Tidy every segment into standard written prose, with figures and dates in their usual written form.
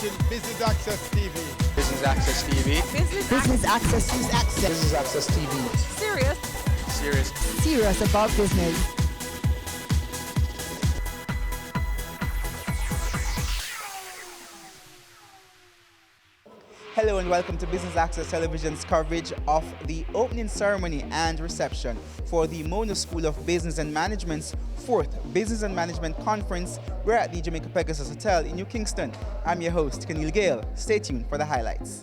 watching Business Access TV. Business Access TV. Business Access. Business Access TV. Serious about business. Hello and welcome to Business Access Television's coverage of the opening ceremony and reception for the Mona School of Business and Management's 4th Business and Management Conference. We're at the Jamaica Pegasus Hotel in New Kingston. I'm your host, Kenil Gale. Stay tuned for the highlights.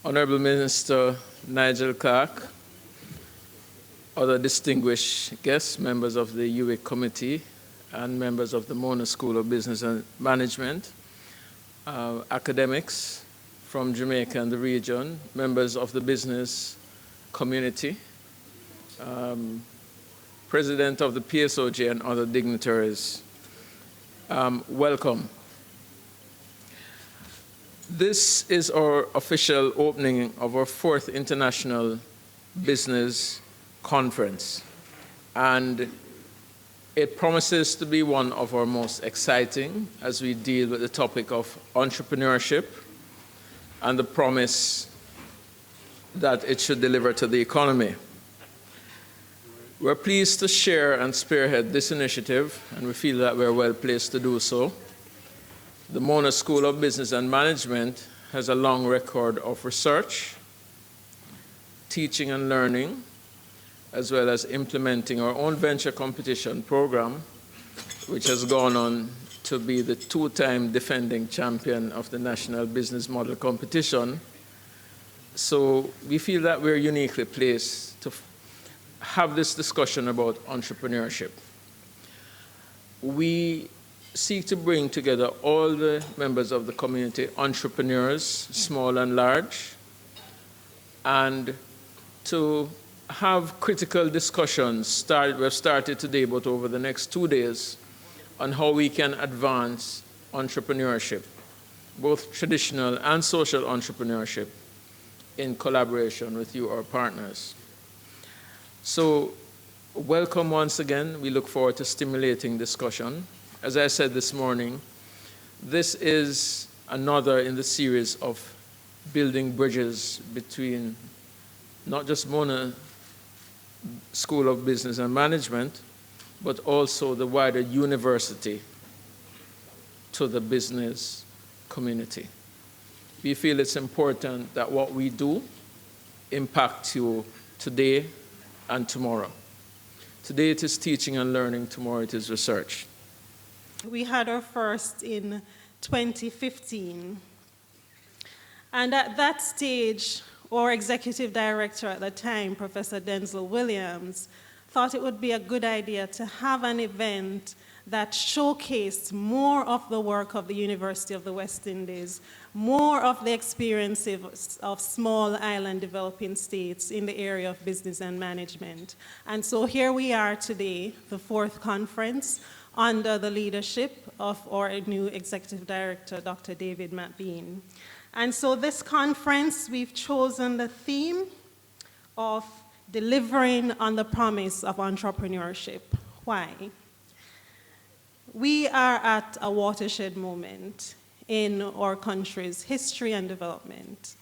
Honorable Minister Nigel Clark, other distinguished guests, members of the UWIC Committee, and members of the Mona School of Business and Management, academics from Jamaica and the region, members of the business community, President of the PSOJ and other dignitaries. Welcome. This is our official opening of our 4th International Business Conference, and it promises to be one of our most exciting as we deal with the topic of entrepreneurship and the promise that it should deliver to the economy. We're pleased to share and spearhead this initiative, and we feel that we're well placed to do so. The Mona School of Business and Management has a long record of research, teaching and learning, as well as implementing our own venture competition program, which has gone on to be the 2-time defending champion of the National Business Model Competition. So we feel that we're uniquely placed to have this discussion about entrepreneurship. We seek to bring together all the members of the community, entrepreneurs, small and large, and to have critical discussions. We've started today, but over the next 2 days, on how we can advance entrepreneurship, both traditional and social entrepreneurship, in collaboration with you, our partners. So, welcome once again. We look forward to stimulating discussion. As I said this morning, this is another in the series of building bridges between not just Mona School of Business and Management, but also the wider university to the business community. We feel it's important that what we do impacts you today and tomorrow. Today it is teaching and learning, tomorrow it is research. We had our first in 2015. And at that stage, our executive director at the time, Professor Denzel Williams, thought it would be a good idea to have an event that showcased more of the work of the University of the West Indies, more of the experiences of small island developing states in the area of business and management. And so here we are today, the 4th conference, under the leadership of our new Executive Director, Dr. David McBean. And so this conference, we've chosen the theme of delivering on the promise of entrepreneurship. Why? We are at a watershed moment in our country's history and development.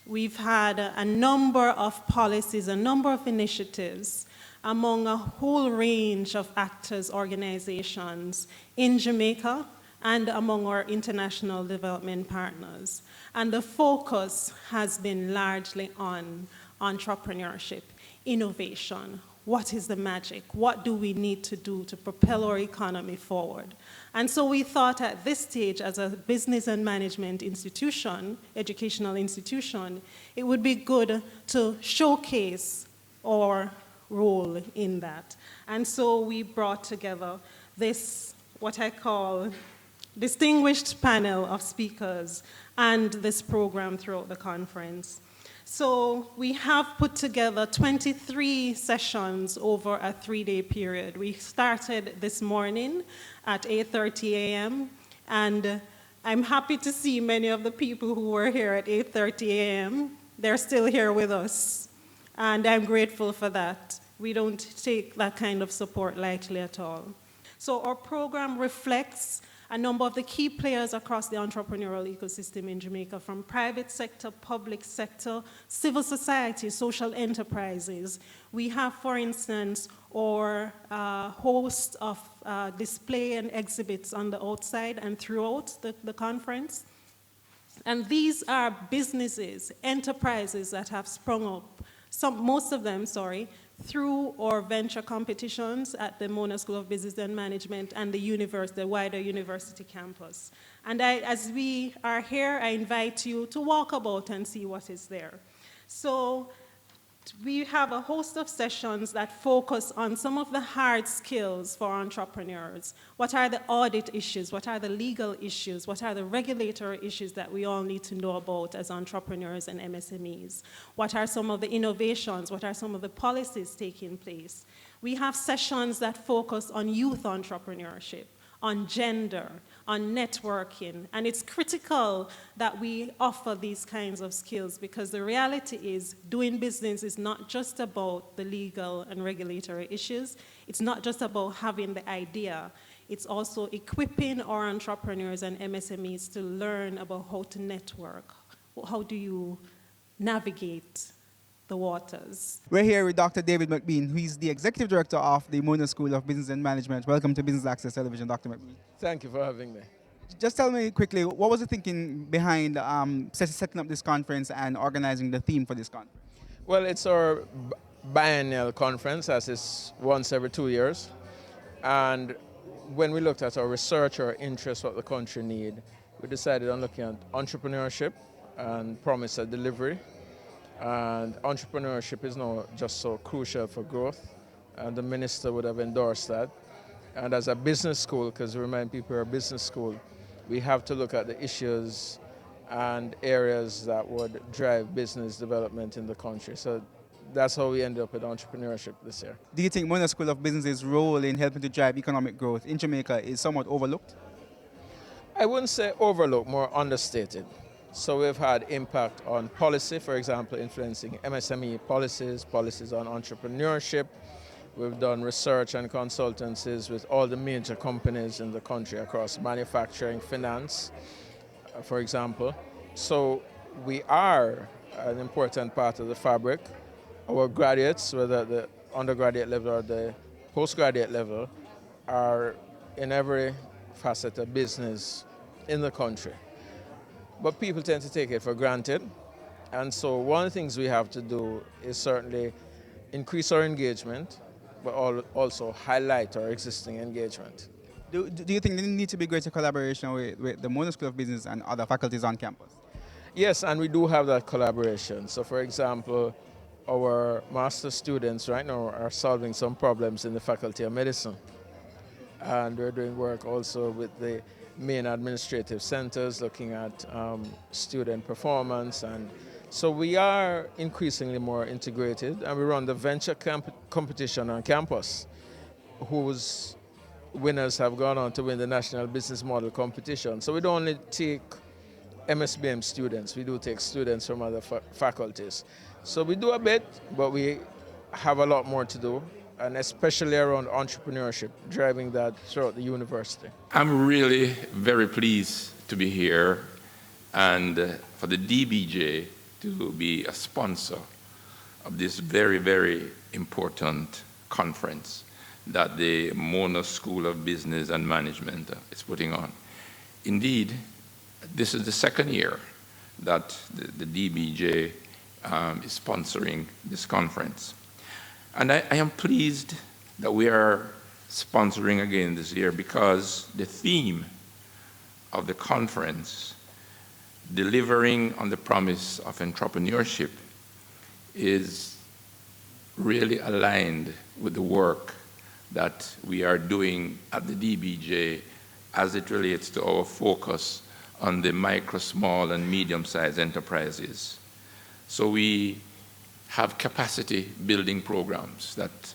We've had a number of policies, a number of initiatives among a whole range of actors, organizations in Jamaica and among our international development partners. And the focus has been largely on entrepreneurship, innovation. What is the magic? What do we need to do to propel our economy forward? And so we thought at this stage, as a business and management institution, educational institution, it would be good to showcase our role in that. And so we brought together this, what I call, distinguished panel of speakers and this program throughout the conference. So we have put together 23 sessions over a 3-day period. We started this morning at 8:30 a.m. and I'm happy to see many of the people who were here at 8:30 a.m. They're still here with us, and I'm grateful for that. We don't take that kind of support lightly at all. So our program reflects a number of the key players across the entrepreneurial ecosystem in Jamaica, from private sector, public sector, civil society, social enterprises. We have, for instance, our host of display and exhibits on the outside and throughout the conference. And these are businesses, enterprises that have sprung up, most of them, through our venture competitions at the Mona School of Business and Management and the wider university campus. And as we are here, I invite you to walk about and see what is there. So we have a host of sessions that focus on some of the hard skills for entrepreneurs. What are the audit issues? What are the legal issues? What are the regulatory issues that we all need to know about as entrepreneurs and MSMEs? What are some of the innovations? What are some of the policies taking place? We have sessions that focus on youth entrepreneurship, on gender, on networking, and it's critical that we offer these kinds of skills, because the reality is doing business is not just about the legal and regulatory issues. It's not just about having the idea. It's also equipping our entrepreneurs and MSMEs to learn about how to network. How do you navigate the waters? We're here with Dr. David McBean, who is the Executive Director of the Mona School of Business and Management. Welcome to Business Access Television, Dr. McBean. Thank you for having me. Just tell me quickly, what was the thinking behind setting up this conference and organizing the theme for this conference? Well, it's our biennial conference, as is once every 2 years. And when we looked at our research, our interest, what the country need, we decided on looking at entrepreneurship and promise of delivery. And entrepreneurship is now just so crucial for growth, and the minister would have endorsed that. And as a business school, because we remind people we're a business school, we have to look at the issues and areas that would drive business development in the country. So that's how we ended up with entrepreneurship this year. Do you think Mona School of Business's role in helping to drive economic growth in Jamaica is somewhat overlooked? I wouldn't say overlooked, more understated. So we've had impact on policy, for example, influencing MSME policies, policies on entrepreneurship. We've done research and consultancies with all the major companies in the country across manufacturing, finance, for example. So we are an important part of the fabric. Our graduates, whether at the undergraduate level or the postgraduate level, are in every facet of business in the country. But people tend to take it for granted. And so one of the things we have to do is certainly increase our engagement, but also highlight our existing engagement. Do you think there needs to be greater collaboration with the Mona School of Business and other faculties on campus? Yes, and we do have that collaboration. So for example, our master's students right now are solving some problems in the Faculty of Medicine. And we're doing work also with the main administrative centers, looking at student performance. And so we are increasingly more integrated, and we run the venture competition on campus, whose winners have gone on to win the National Business Model Competition. So we don't only take MSBM students, we do take students from other faculties. So we do a bit, but we have a lot more to do, and especially around entrepreneurship, driving that throughout the university. I'm really very pleased to be here and for the DBJ to be a sponsor of this very, very important conference that the Mona School of Business and Management is putting on. Indeed, this is the second year that the DBJ is sponsoring this conference. And I am pleased that we are sponsoring again this year, because the theme of the conference, delivering on the promise of entrepreneurship, is really aligned with the work that we are doing at the DBJ as it relates to our focus on the micro, small, and medium-sized enterprises. So we have capacity building programs that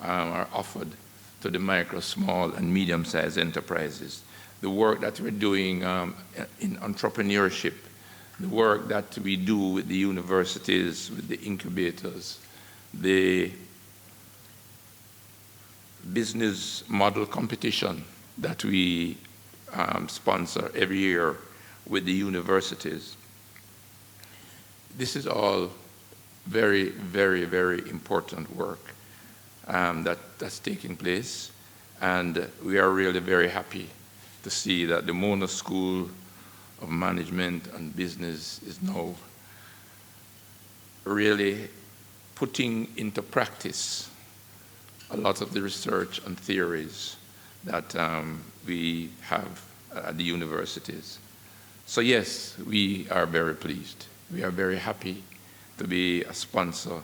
are offered to the micro, small, and medium-sized enterprises the work that we're doing in entrepreneurship, the work that we do with the universities, with the incubators, the business model competition that we sponsor every year with the universities. This is all very, very, very important work that's taking place, and we are really very happy to see that the Mona School of Management and Business is now really putting into practice a lot of the research and theories that we have at the universities. So yes, we are very pleased. We are very happy to be a sponsor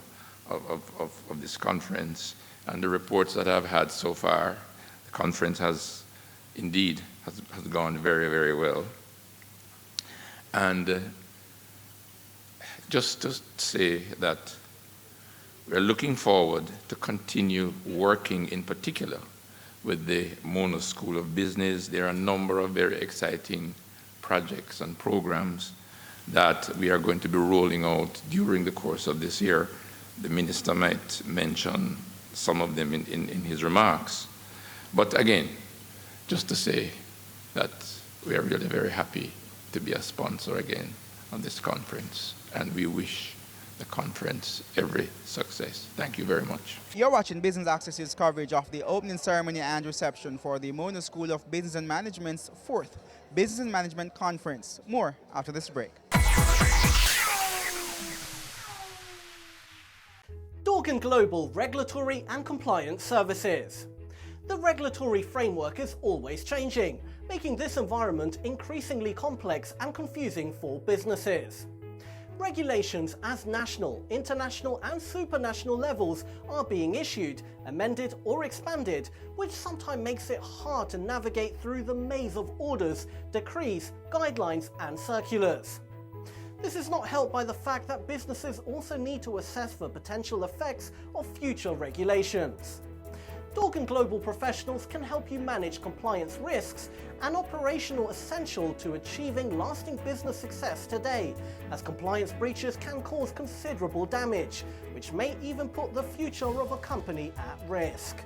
of this conference, and the reports that I've had so far, the conference has indeed has gone very, very well. And just to say that we're looking forward to continue working in particular with the Mona School of Business. There are a number of very exciting projects and programs that we are going to be rolling out during the course of this year. The minister might mention some of them in his remarks. But again, just to say that we are really very happy to be a sponsor again on this conference, and we wish the conference every success. Thank you very much. You're watching Business Access's coverage of the opening ceremony and reception for the Mona School of Business and Management's 4th Business and Management Conference. More after this break. Dorgan Global Regulatory and Compliance Services. The regulatory framework is always changing, making this environment increasingly complex and confusing for businesses. Regulations as national, international and supranational levels are being issued, amended or expanded, which sometimes makes it hard to navigate through the maze of orders, decrees, guidelines and circulars. This is not helped by the fact that businesses also need to assess the potential effects of future regulations. Dorgan Global professionals can help you manage compliance risks and operational essential to achieving lasting business success today, as compliance breaches can cause considerable damage, which may even put the future of a company at risk.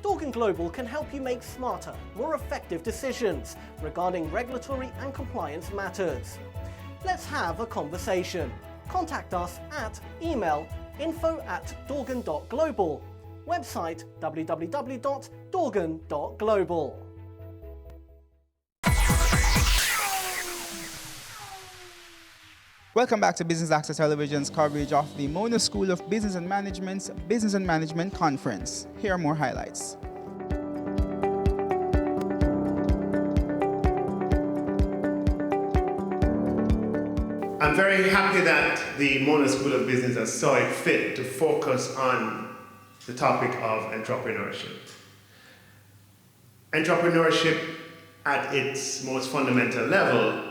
Dorgan Global can help you make smarter, more effective decisions regarding regulatory and compliance matters. Let's have a conversation. Contact us at email info@dorgan.global, website www.dorgan.global. Welcome back to Business Access Television's coverage of the Mona School of Business and Management's Business and Management Conference. Here are more highlights. I'm very happy that the Mona School of Business has saw it fit to focus on the topic of entrepreneurship. Entrepreneurship at its most fundamental level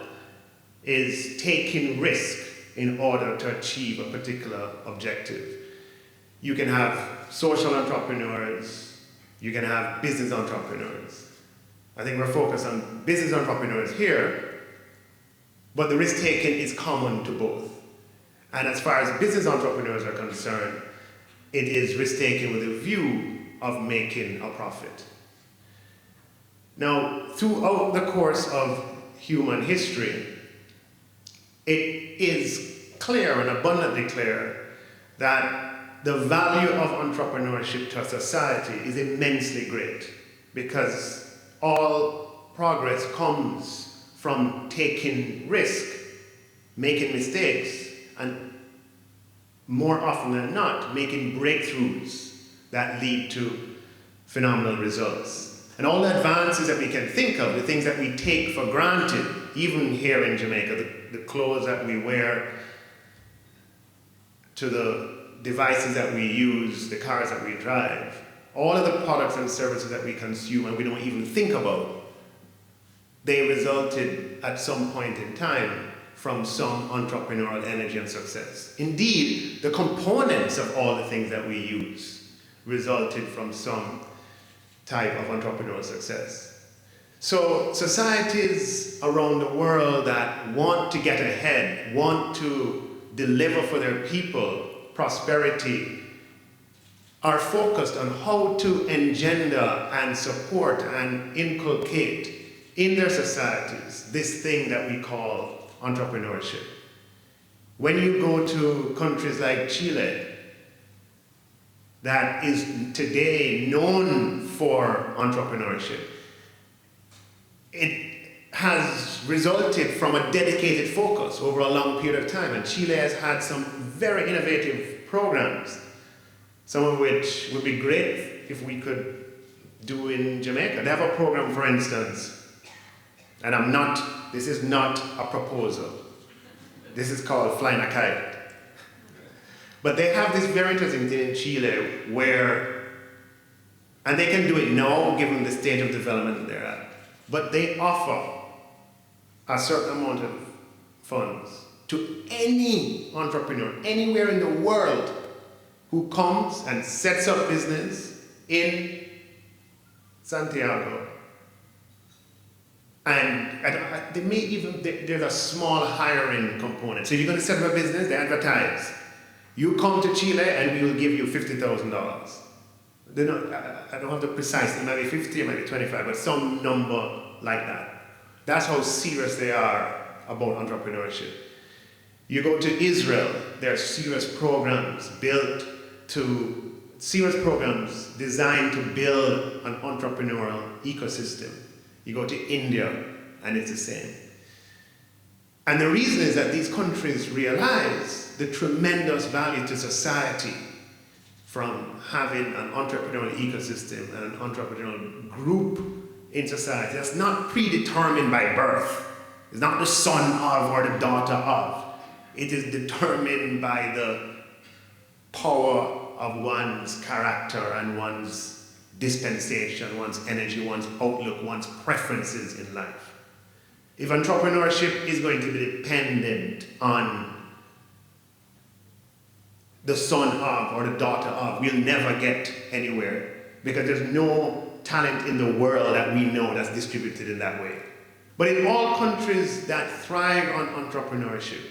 is taking risk in order to achieve a particular objective. You can have social entrepreneurs, you can have business entrepreneurs. I think we're focused on business entrepreneurs here, but the risk taken is common to both. And as far as business entrepreneurs are concerned, it is risk taken with a view of making a profit. Now, throughout the course of human history, it is clear and abundantly clear that the value of entrepreneurship to society is immensely great, because all progress comes from taking risk, making mistakes, and more often than not, making breakthroughs that lead to phenomenal results. And all the advances that we can think of, the things that we take for granted, even here in Jamaica, the clothes that we wear, to the devices that we use, the cars that we drive, all of the products and services that we consume and we don't even think about, they resulted at some point in time from some entrepreneurial energy and success. Indeed, the components of all the things that we use resulted from some type of entrepreneurial success. So societies around the world that want to get ahead, want to deliver for their people prosperity, are focused on how to engender and support and inculcate in their societies this thing that we call entrepreneurship. When you go to countries like Chile, that is today known for entrepreneurship, it has resulted from a dedicated focus over a long period of time, and Chile has had some very innovative programs, some of which would be great if we could do in Jamaica. They have a program, for instance, and this is not a proposal. This is called flying a kite. But they have this very interesting thing in Chile where, and they can do it now given the stage of development they're at, but they offer a certain amount of funds to any entrepreneur anywhere in the world who comes and sets up business in Santiago. And they may even, there's a small hiring component. So if you're going to set up a business, they advertise. You come to Chile and we will give you $50,000. I don't have the precise, it might be 50, it might be 25, but some number like that. That's how serious they are about entrepreneurship. You go to Israel, there are serious programs designed to build an entrepreneurial ecosystem. You go to India, and it's the same. And the reason is that these countries realize the tremendous value to society from having an entrepreneurial ecosystem and an entrepreneurial group in society that's not predetermined by birth. It's not the son of or the daughter of. It is determined by the power of one's character and one's dispensation, one's energy, one's outlook, one's preferences in life. If entrepreneurship is going to be dependent on the son of or the daughter of, we'll never get anywhere because there's no talent in the world that we know that's distributed in that way. But in all countries that thrive on entrepreneurship,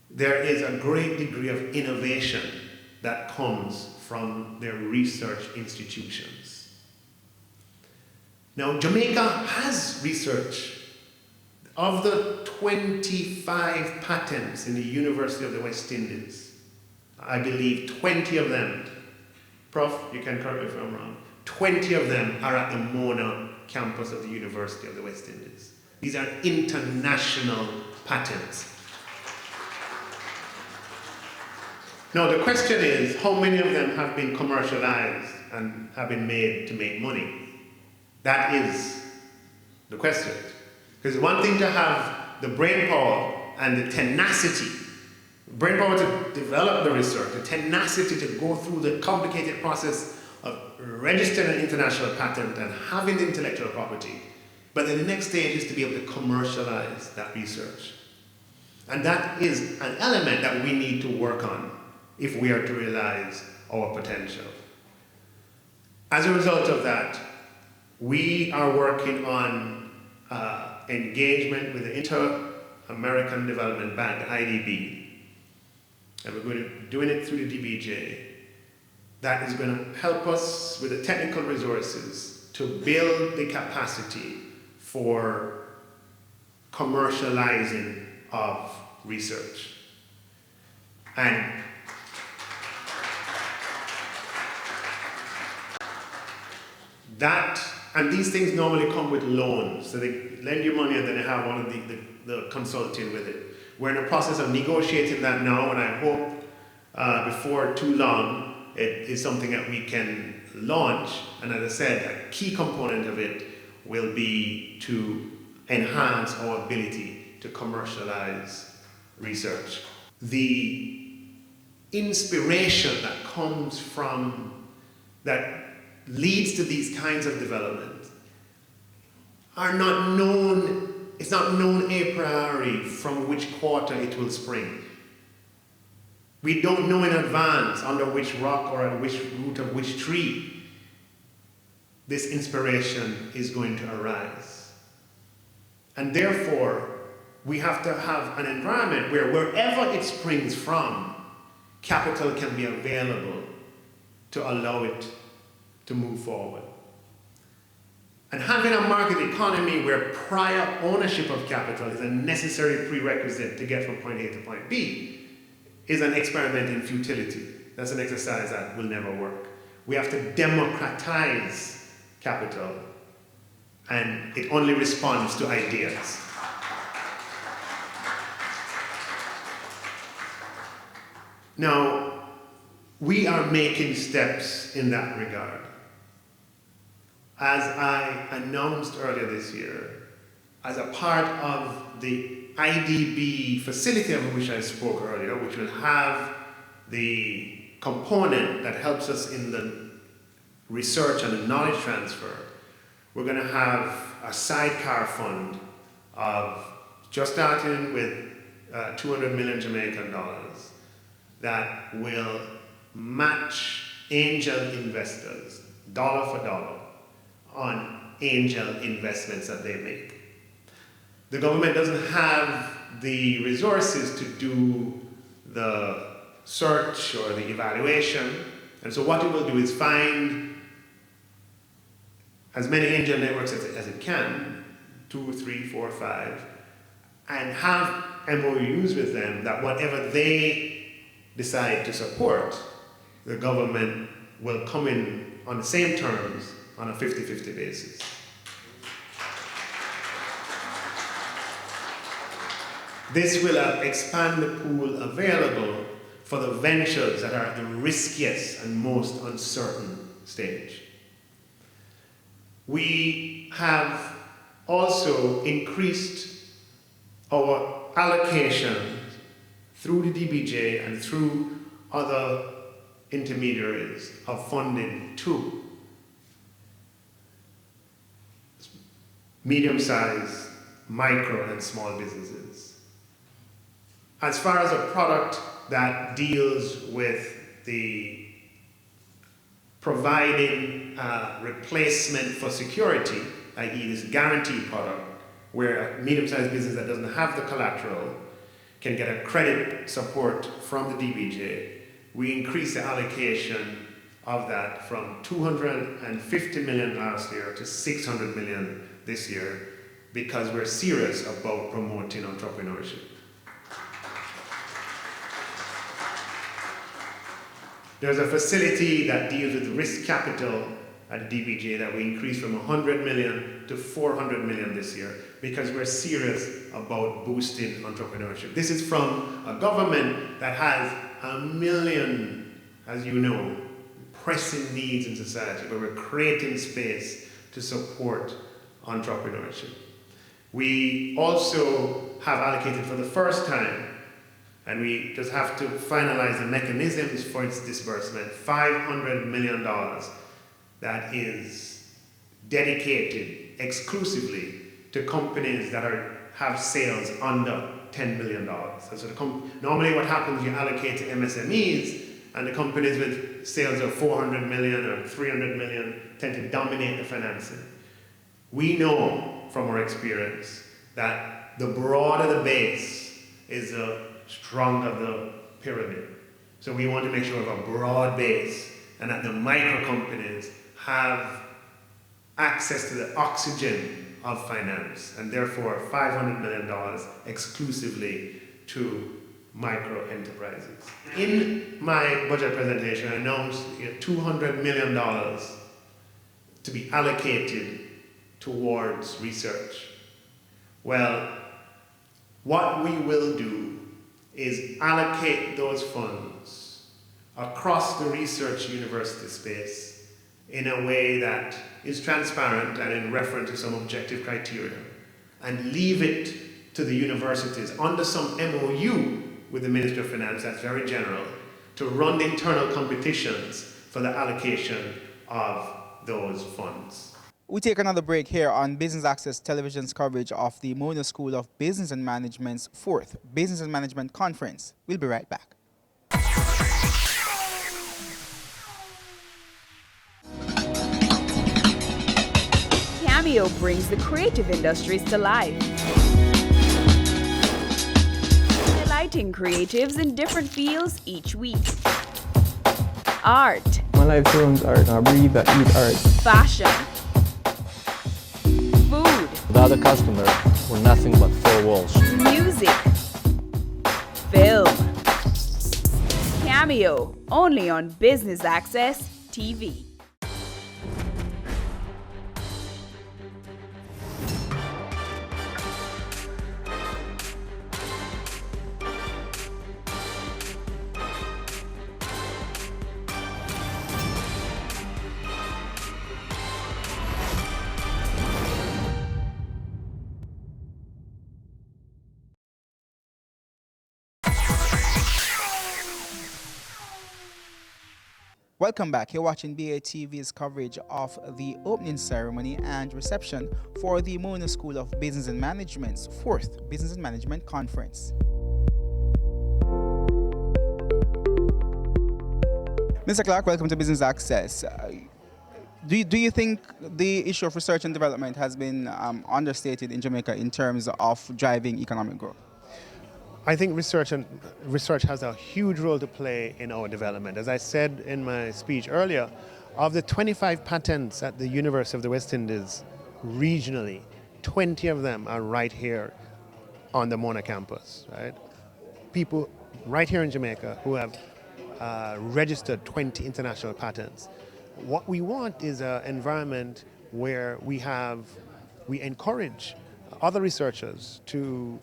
there is a great degree of innovation that comes from their research institutions. Now, Jamaica has research. Of the 25 patents in the University of the West Indies, I believe 20 of them, Prof, you can correct me if I'm wrong, 20 of them are at the Mona campus of the University of the West Indies. These are international patents. Now the question is, how many of them have been commercialized and have been made to make money? That is the question. Because one thing to have the brain power and the tenacity, brain power to develop the research, the tenacity to go through the complicated process of registering an international patent and having the intellectual property. But then the next stage is to be able to commercialize that research. And that is an element that we need to work on if we are to realize our potential. As a result of that, we are working on engagement with the Inter-American Development Bank, the IDB, and we're going to doing it through the DBJ. That is going to help us with the technical resources to build the capacity for commercializing of research. And these things normally come with loans. So they lend you money and then they have one of the consulting with it. We're in the process of negotiating that now, and I hope before too long it is something that we can launch. And as I said, a key component of it will be to enhance our ability to commercialize research. The inspiration that comes from, that leads to these kinds of development are not known, it's not known a priori from which quarter it will spring. We don't know in advance under which rock or at which root of which tree this inspiration is going to arise. And therefore, we have to have an environment where wherever it springs from, capital can be available to allow it to move forward. And having a market economy where prior ownership of capital is a necessary prerequisite to get from point A to point B is an experiment in futility. That's an exercise that will never work. We have to democratize capital, and it only responds to ideas. Now, we are making steps in that regard. As I announced earlier this year, as a part of the IDB facility of which I spoke earlier, which will have the component that helps us in the research and the knowledge transfer, we're going to have a sidecar fund of just starting with 200 million Jamaican dollars that will match angel investors, dollar for dollar, on angel investments that they make. The government doesn't have the resources to do the search or the evaluation, and so what it will do is find as many angel networks as it can, 2, 3, 4, 5, and have MOUs with them that whatever they decide to support, the government will come in on the same terms on a 50-50 basis. This will expand the pool available for the ventures that are at the riskiest and most uncertain stage. We have also increased our allocations through the DBJ and through other intermediaries of funding to medium-sized, micro and small businesses. As far as a product that deals with the providing replacement for security, i.e. this guaranteed product, where a medium-sized business that doesn't have the collateral can get a credit support from the DBJ, we increased the allocation of that from 250 million last year to 600 million this year, because we're serious about promoting entrepreneurship. There's a facility that deals with risk capital at the DBJ that we increased from 100 million to 400 million this year, because we're serious about boosting entrepreneurship. This is from a government that has 1 million, as you know, pressing needs in society, but we're creating space to support entrepreneurship. We also have allocated for the first time, and we just have to finalize the mechanisms for its disbursement, $500 million that is dedicated exclusively to companies that have sales under $10 million. And so normally what happens, you allocate to MSMEs, and the companies with sales of 400 million or 300 million tend to dominate the financing. We know from our experience that the broader the base is the stronger the pyramid. So we want to make sure we have a broad base and that the micro companies have access to the oxygen of finance, and therefore $500 million exclusively to micro enterprises. In my budget presentation, I announced $200 million to be allocated towards research. Well, what we will do is allocate those funds across the research university space in a way that is transparent and in reference to some objective criteria, and leave it to the universities under some MOU with the Ministry of Finance, that's very general, to run the internal competitions for the allocation of those funds. We take another break here on Business Access Television's coverage of the Mona School of Business and Management's 4th Business and Management Conference. We'll be right back. Cameo brings the creative industries to life, highlighting creatives in different fields each week. Art. My life turns art. I breathe, I eat art. Fashion. Food. Without a customer, we're nothing but four walls. Music. Film. Cameo, only on Business Access TV. Welcome back. You're watching BATV's coverage of the opening ceremony and reception for the Mona School of Business and Management's 4th Business and Management Conference. Mr. Clark, welcome to Business Access. Do you think the issue of research and development has been understated in Jamaica in terms of driving economic growth? I think research has a huge role to play in our development. As I said in my speech earlier, of the 25 patents at the University of the West Indies regionally, 20 of them are right here on the Mona campus, right? People right here in Jamaica who have registered 20 international patents. What we want is an environment where we encourage other researchers to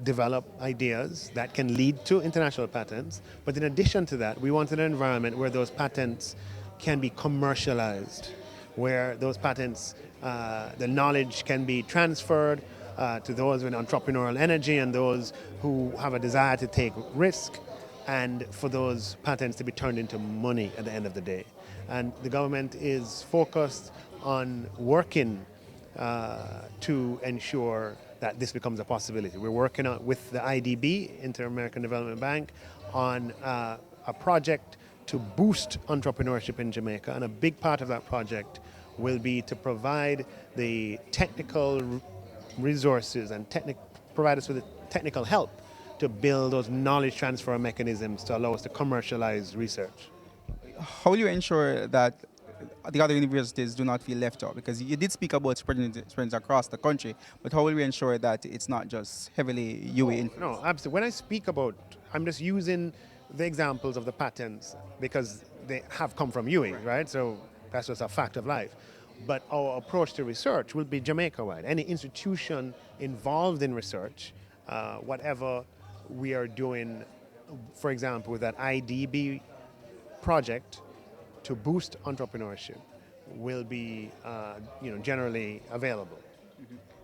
develop ideas that can lead to international patents. But in addition to that, we want an environment where those patents can be commercialized, where those patents, the knowledge can be transferred to those with entrepreneurial energy and those who have a desire to take risk, and for those patents to be turned into money at the end of the day. And the government is focused on working to ensure that this becomes a possibility. We're working with the IDB, Inter-American Development Bank, on a project to boost entrepreneurship in Jamaica, and a big part of that project will be to provide the technical resources and provide us with the technical help to build those knowledge transfer mechanisms to allow us to commercialize research. How will you ensure that the other universities do not feel left out? Because you did speak about spreading it across the country, but how will we ensure that it's not just heavily UAE? No, absolutely. When I speak about, I'm just using the examples of the patents because they have come from UAE, right? So that's just a fact of life. But our approach to research will be Jamaica-wide. Any institution involved in research, whatever we are doing, for example, with that IDB project to boost entrepreneurship, will be generally available.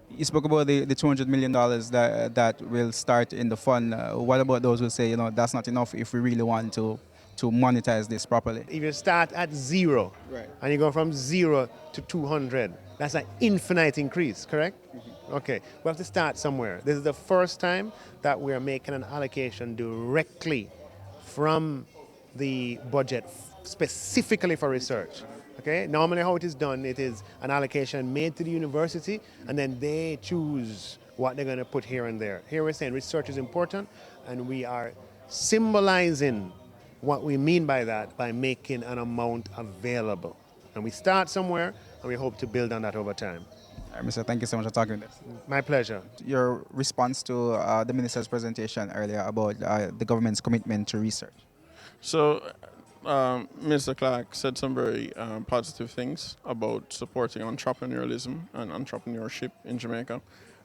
You spoke about the $200 million that will start in the fund. What about those who say, that's not enough if we really want to monetize this properly? If you start at zero, right, and you go from 0 to 200, that's an infinite increase, correct? Mm-hmm. Okay, we have to start somewhere. This is the first time that we're making an allocation directly from the budget specifically for research. Okay, normally how it is done, it is an allocation made to the university and then they choose what they're going to put here and there. Here we're saying research is important, and we are symbolizing what we mean by that by making an amount available. And we start somewhere and we hope to build on that over time. All right, Mr. Thank you so much for talking with us. My pleasure. Your response to the minister's presentation earlier about the government's commitment to research. So, Mr. Clark said some very positive things about supporting entrepreneurialism and entrepreneurship in Jamaica.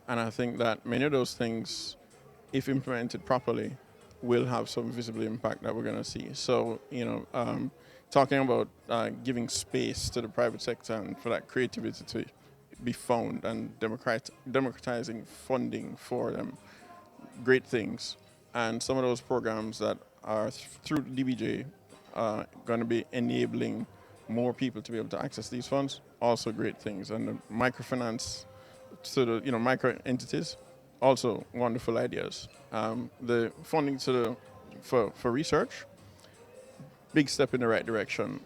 And I think that many of those things, if implemented properly, will have some visible impact that we're going to see. So, talking about giving space to the private sector and for that creativity to be found and democratizing funding for them, great things. And some of those programs that are through DBJ going to be enabling more people to be able to access these funds, also great things. And the microfinance to the micro entities, also wonderful ideas. The funding to for research, big step in the right direction.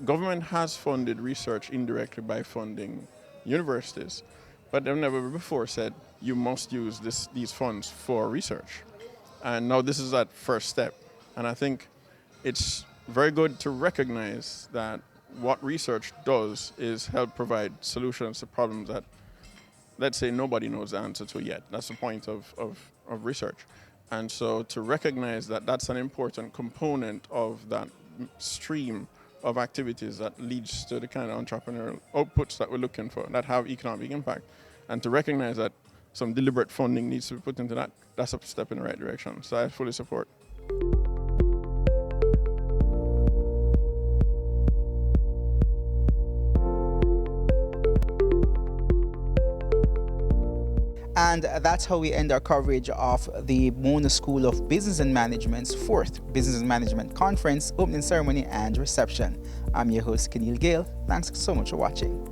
Government has funded research indirectly by funding universities, but they've never before said you must use these funds for research. And now this is that first step. And I think it's very good to recognize that what research does is help provide solutions to problems that, let's say, nobody knows the answer to yet. That's the point of research. And so to recognize that that's an important component of that stream of activities that leads to the kind of entrepreneurial outputs that we're looking for, that have economic impact. And to recognize that some deliberate funding needs to be put into that, that's a step in the right direction. So I fully support. And that's how we end our coverage of the Mona School of Business and Management's 4th Business and Management Conference, opening ceremony and reception. I'm your host, Keneal Gale. Thanks so much for watching.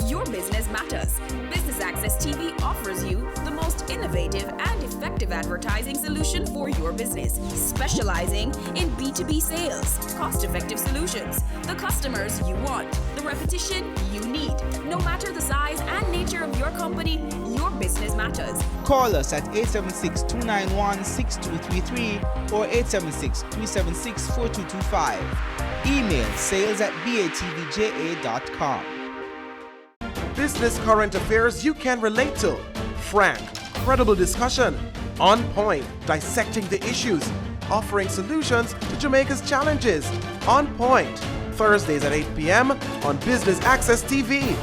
Your business matters. Business Access TV offers you the most innovative and effective advertising solution for your business, specializing in B2B sales, cost-effective solutions, the customers you want, the repetition you need. No matter the size and nature of your company, your business matters. Call us at 876-291-6233 or 876-376-4225. Email sales@batvja.com. Business current affairs you can relate to. Frank, credible discussion. On point, dissecting the issues. Offering solutions to Jamaica's challenges. On point. Thursdays at 8 p.m. on Business Access TV.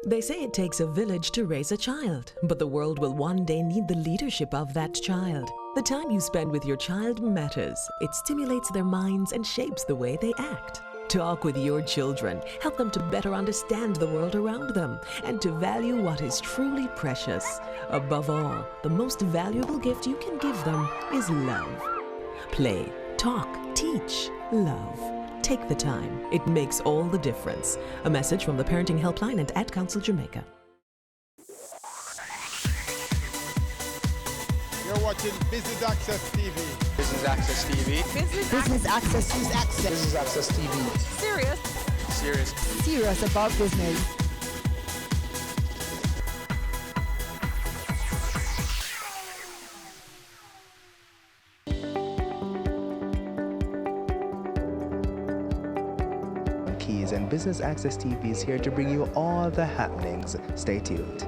They say it takes a village to raise a child, but the world will one day need the leadership of that child. The time you spend with your child matters. It stimulates their minds and shapes the way they act. Talk with your children. Help them to better understand the world around them and to value what is truly precious. Above all, the most valuable gift you can give them is love. Play, talk, teach, love. Take the time. It makes all the difference. A message from the Parenting Helpline and Ad Council Jamaica. You're watching Business Access TV. Business Access TV. Business Access. Business Access TV. Serious. Serious about business. Keys, and Business Access TV is here to bring you all the happenings. Stay tuned.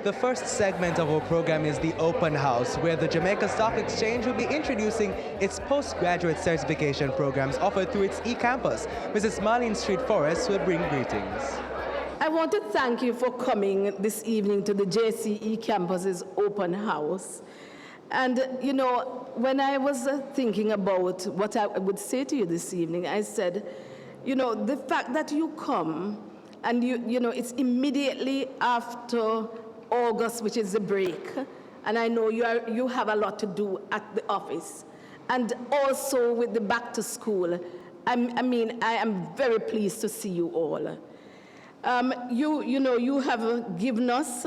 The first segment of our program is the Open House, where the Jamaica Stock Exchange will be introducing its postgraduate certification programs offered through its e-campus. Mrs. Marlene Street Forrest will bring greetings. I want to thank you for coming this evening to the JCE Campus's Open House. And, you know, when I was thinking about what I would say to you this evening, I said, you know, the fact that you come and, you know, it's immediately after August, which is the break, and I know you have a lot to do at the office. And also with the back to school, I am very pleased to see you all. You know, you have given us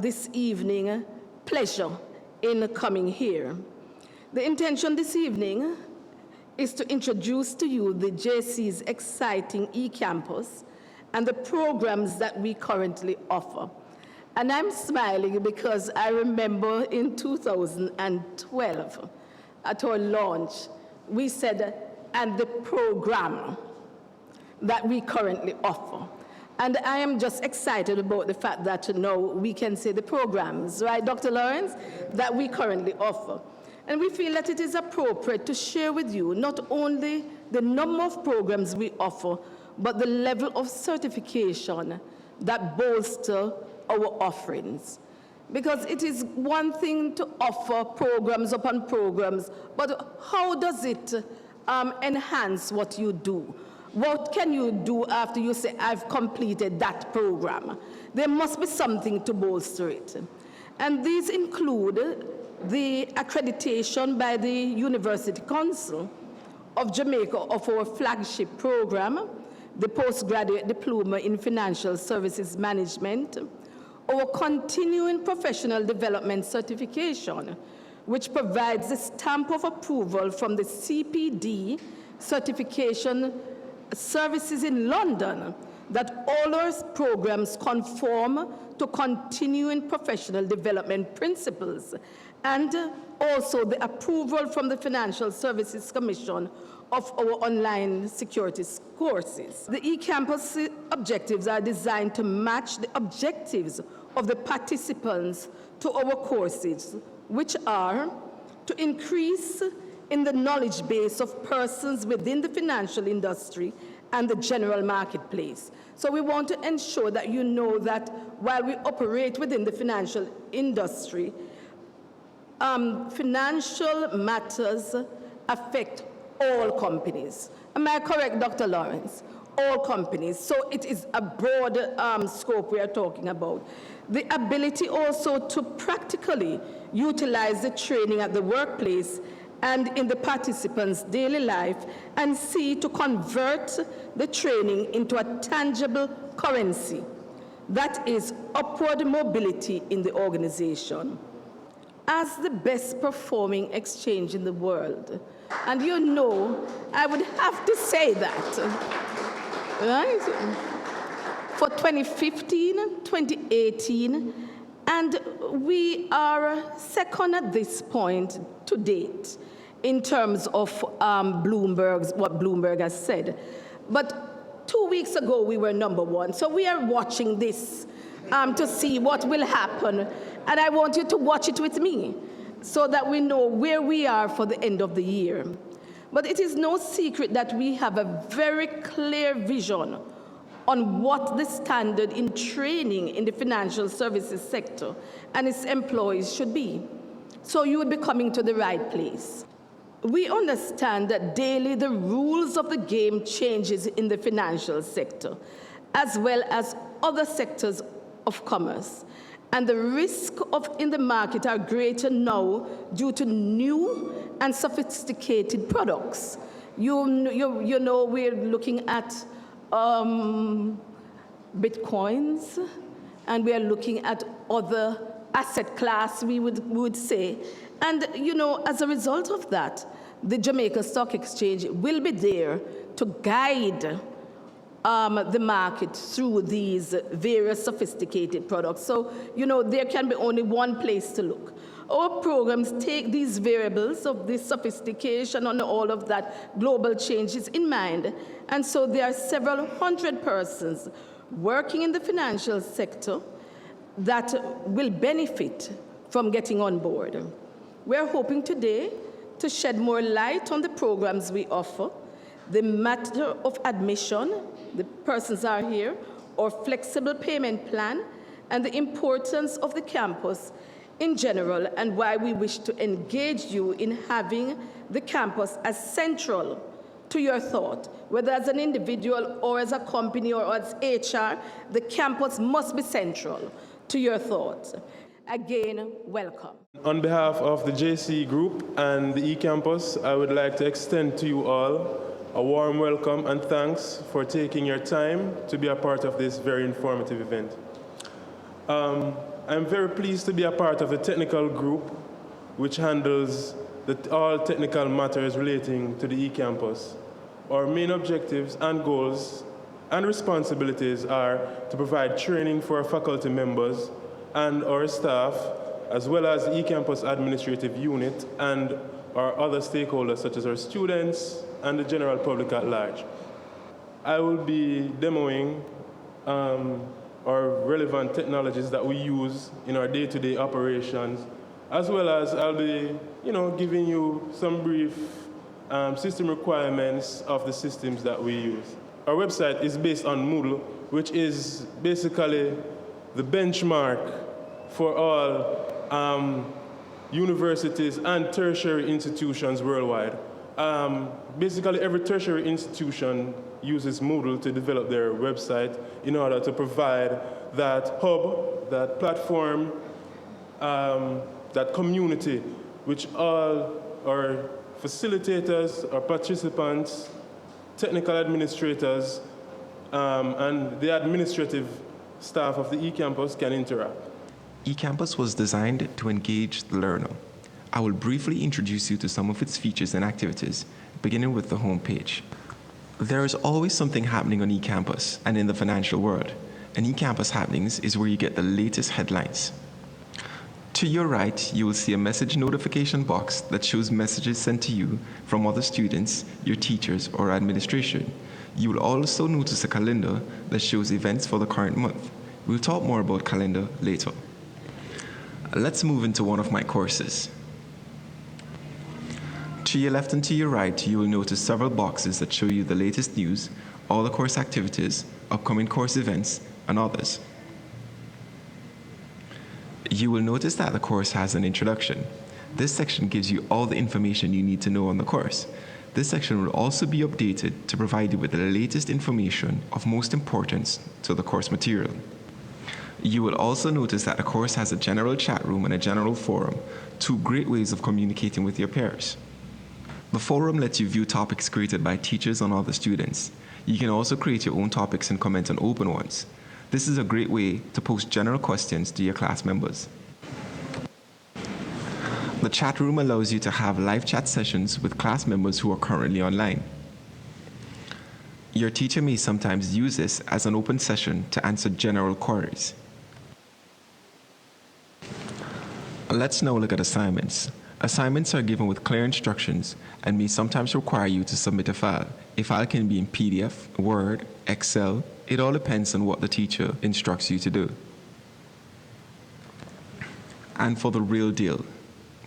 this evening pleasure in coming here. The intention this evening is to introduce to you the JC's exciting e-campus and the programs that we currently offer. And I'm smiling because I remember in 2012 at our launch, we said, and the program that we currently offer. And I am just excited about the fact that now we can say the programs, right, Dr. Lawrence, that we currently offer. And we feel that it is appropriate to share with you not only the number of programs we offer, but the level of certification that bolster our offerings. Because it is one thing to offer programs upon programs, but how does it enhance what you do? What can you do after you say, I've completed that program? There must be something to bolster it. And these include the accreditation by the University Council of Jamaica of our flagship program, the Postgraduate Diploma in Financial Services Management, our Continuing Professional Development Certification, which provides the stamp of approval from the CPD Certification Services in London that all our programs conform to continuing professional development principles, and also the approval from the Financial Services Commission of our online securities courses. The eCampus objectives are designed to match the objectives of the participants to our courses, which are to increase in the knowledge base of persons within the financial industry and the general marketplace. So we want to ensure that you know that while we operate within the financial industry, financial matters affect all companies. Am I correct, Dr. Lawrence? All companies. So it is a broad scope we are talking about. The ability also to practically utilize the training at the workplace and in the participants' daily life, and see to convert the training into a tangible currency. That is upward mobility in the organization. As the best performing exchange in the world, and you know, I would have to say that, right? For 2015, 2018, and we are second at this point to date in terms of what Bloomberg has said. But 2 weeks ago, we were number one. So we are watching this to see what will happen. And I want you to watch it with me. so that we know where we are for the end of the year. But it is no secret that we have a very clear vision on what the standard in training in the financial services sector and its employees should be. So you would be coming to the right place. We understand that daily the rules of the game changes in the financial sector, as well as other sectors of commerce. And the risk in the market are greater now due to new and sophisticated products. You know, we're looking at bitcoins, and we are looking at other asset class, we would say. And, you know, as a result of that, the Jamaica Stock Exchange will be there to guide the market through these various sophisticated products. So, you know, there can be only one place to look. Our programs take these variables of this sophistication and all of that global changes in mind. And so there are several hundred persons working in the financial sector that will benefit from getting on board. We're hoping today to shed more light on the programs we offer, the matter of admission, the persons are here, or flexible payment plan, and the importance of the campus in general, and why we wish to engage you in having the campus as central to your thought. Whether as an individual or as a company or as HR, the campus must be central to your thoughts. Again, welcome. On behalf of the JC Group and the eCampus, I would like to extend to you all a warm welcome and thanks for taking your time to be a part of this very informative event. I'm very pleased to be a part of the technical group which handles all technical matters relating to the eCampus. Our main objectives and goals and responsibilities are to provide training for our faculty members and our staff, as well as the eCampus administrative unit and our other stakeholders such as our students and the general public at large. I will be demoing our relevant technologies that we use in our day-to-day operations, as well as I'll be, giving you some brief system requirements of the systems that we use. Our website is based on Moodle, which is basically the benchmark for all universities and tertiary institutions worldwide. Basically, every tertiary institution uses Moodle to develop their website in order to provide that hub, that platform, that community, which all our facilitators, our participants, technical administrators, and the administrative staff of the eCampus can interact. eCampus was designed to engage the learner. I will briefly introduce you to some of its features and activities, beginning with the homepage. There is always something happening on eCampus and in the financial world, and eCampus Happenings is where you get the latest headlines. To your right, you will see a message notification box that shows messages sent to you from other students, your teachers, or administration. You will also notice a calendar that shows events for the current month. We'll talk more about calendar later. Let's move into one of my courses. To your left and to your right, you will notice several boxes that show you the latest news, all the course activities, upcoming course events, and others. You will notice that the course has an introduction. This section gives you all the information you need to know on the course. This section will also be updated to provide you with the latest information of most importance to the course material. You will also notice that the course has a general chat room and a general forum, two great ways of communicating with your peers. The forum lets you view topics created by teachers and other students. You can also create your own topics and comment on open ones. This is a great way to post general questions to your class members. The chat room allows you to have live chat sessions with class members who are currently online. Your teacher may sometimes use this as an open session to answer general queries. Let's now look at assignments. Assignments are given with clear instructions and may sometimes require you to submit a file. A file can be in PDF, Word, Excel. It all depends on what the teacher instructs you to do. And for the real deal,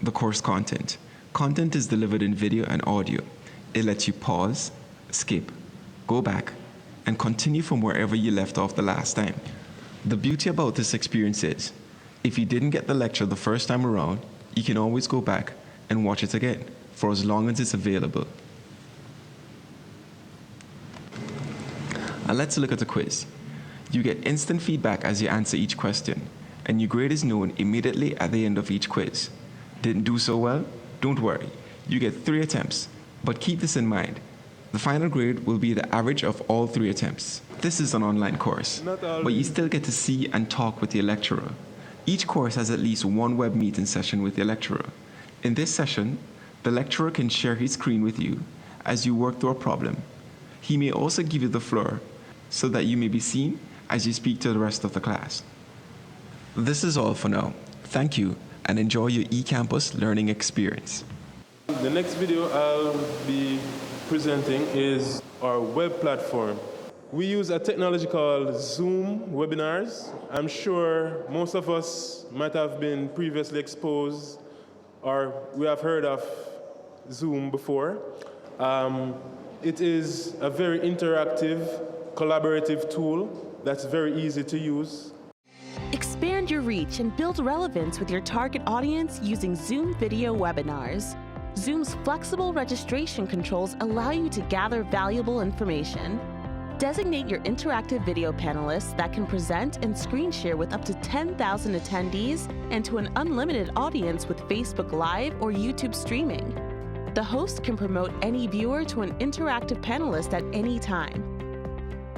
the course content. Content is delivered in video and audio. It lets you pause, skip, go back, and continue from wherever you left off the last time. The beauty about this experience is, if you didn't get the lecture the first time around, you can always go back and watch it again for as long as it's available. And let's look at the quiz. You get instant feedback as you answer each question, and your grade is known immediately at the end of each quiz. Didn't do so well? Don't worry. You get 3 attempts, but keep this in mind. The final grade will be the average of all 3 attempts. This is an online course, but you still get to see and talk with your lecturer. Each course has at least one web meeting session with your lecturer. In this session, the lecturer can share his screen with you as you work through a problem. He may also give you the floor so that you may be seen as you speak to the rest of the class. This is all for now. Thank you and enjoy your eCampus learning experience. The next video I'll be presenting is our web platform. We use a technology called Zoom webinars. I'm sure most of us might have been previously exposed or we have heard of Zoom before. It is a very interactive, collaborative tool that's very easy to use. Expand your reach and build relevance with your target audience using Zoom video webinars. Zoom's flexible registration controls allow you to gather valuable information. Designate your interactive video panelists that can present and screen share with up to 10,000 attendees and to an unlimited audience with Facebook Live or YouTube streaming. The host can promote any viewer to an interactive panelist at any time.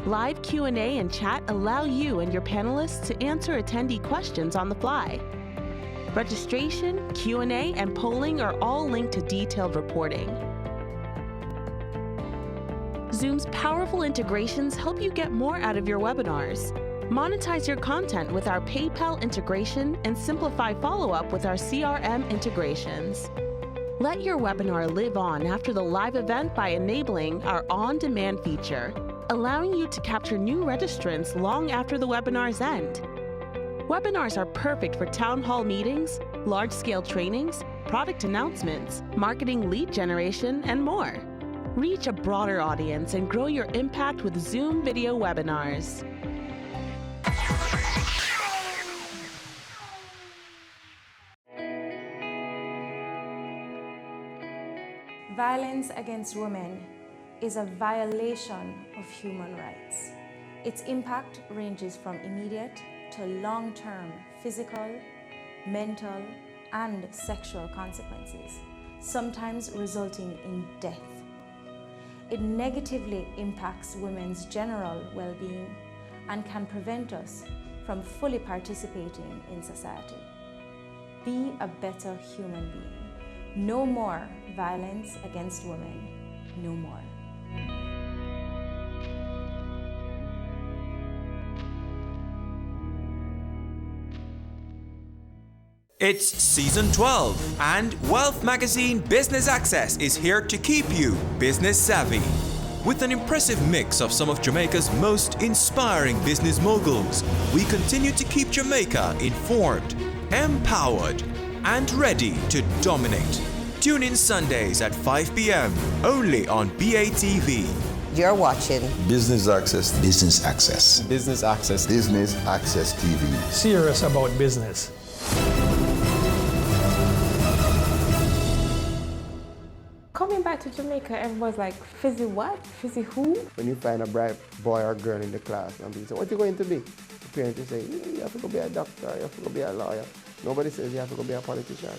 Live Q&A and chat allow you and your panelists to answer attendee questions on the fly. Registration, Q&A, and polling are all linked to detailed reporting. Zoom's powerful integrations help you get more out of your webinars. Monetize your content with our PayPal integration and simplify follow-up with our CRM integrations. Let your webinar live on after the live event by enabling our on-demand feature, allowing you to capture new registrants long after the webinar's end. Webinars are perfect for town hall meetings, large-scale trainings, product announcements, marketing lead generation, and more. Reach a broader audience and grow your impact with Zoom video webinars. Violence against women is a violation of human rights. Its impact ranges from immediate to long-term physical, mental, and sexual consequences, sometimes resulting in death. It negatively impacts women's general well-being and can prevent us from fully participating in society. Be a better human being. No more violence against women. No more. It's season 12, and Wealth Magazine Business Access is here to keep you business savvy. With an impressive mix of some of Jamaica's most inspiring business moguls, we continue to keep Jamaica informed, empowered, and ready to dominate. Tune in Sundays at 5 p.m. only on BATV. You're watching Business Access. Business Access. Business Access. Business Access TV. Serious about business. Coming back to Jamaica, everyone's like, fizzy what? Fizzy who? When you find a bright boy or girl in the class and people say, what are you going to be? The parents will say, you have to go be a doctor, you have to go be a lawyer. Nobody says you have to go be a politician.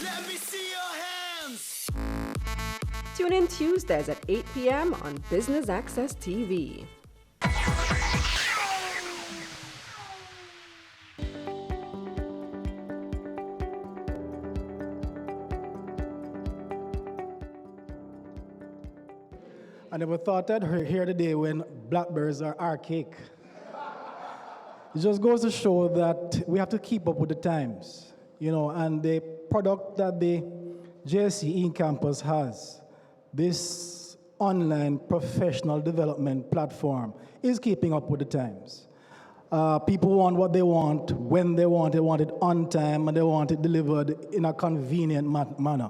Let me see your hands! Tune in Tuesdays at 8 p.m. on Business Access TV. I never thought I'd hear the day when blackberries are archaic. It just goes to show that we have to keep up with the times, you know, and the product that the JSE eCampus has, this online professional development platform, is keeping up with the times. People want what they want, when they want it on time, and they want it delivered in a convenient manner.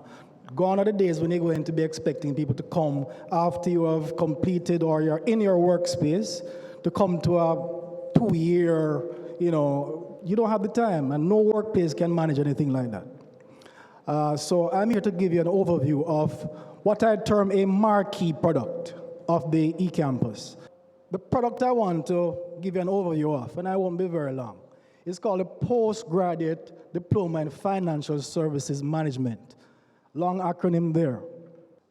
Gone are the days when you're going to be expecting people to come after you have completed or you're in your workspace to come to a 2-year, you don't have the time, and no workplace can manage anything like that. So I'm here to give you an overview of what I term a marquee product of the eCampus. The product I want to give you an overview of, and I won't be very long, is called a Postgraduate Diploma in Financial Services Management. Long acronym there.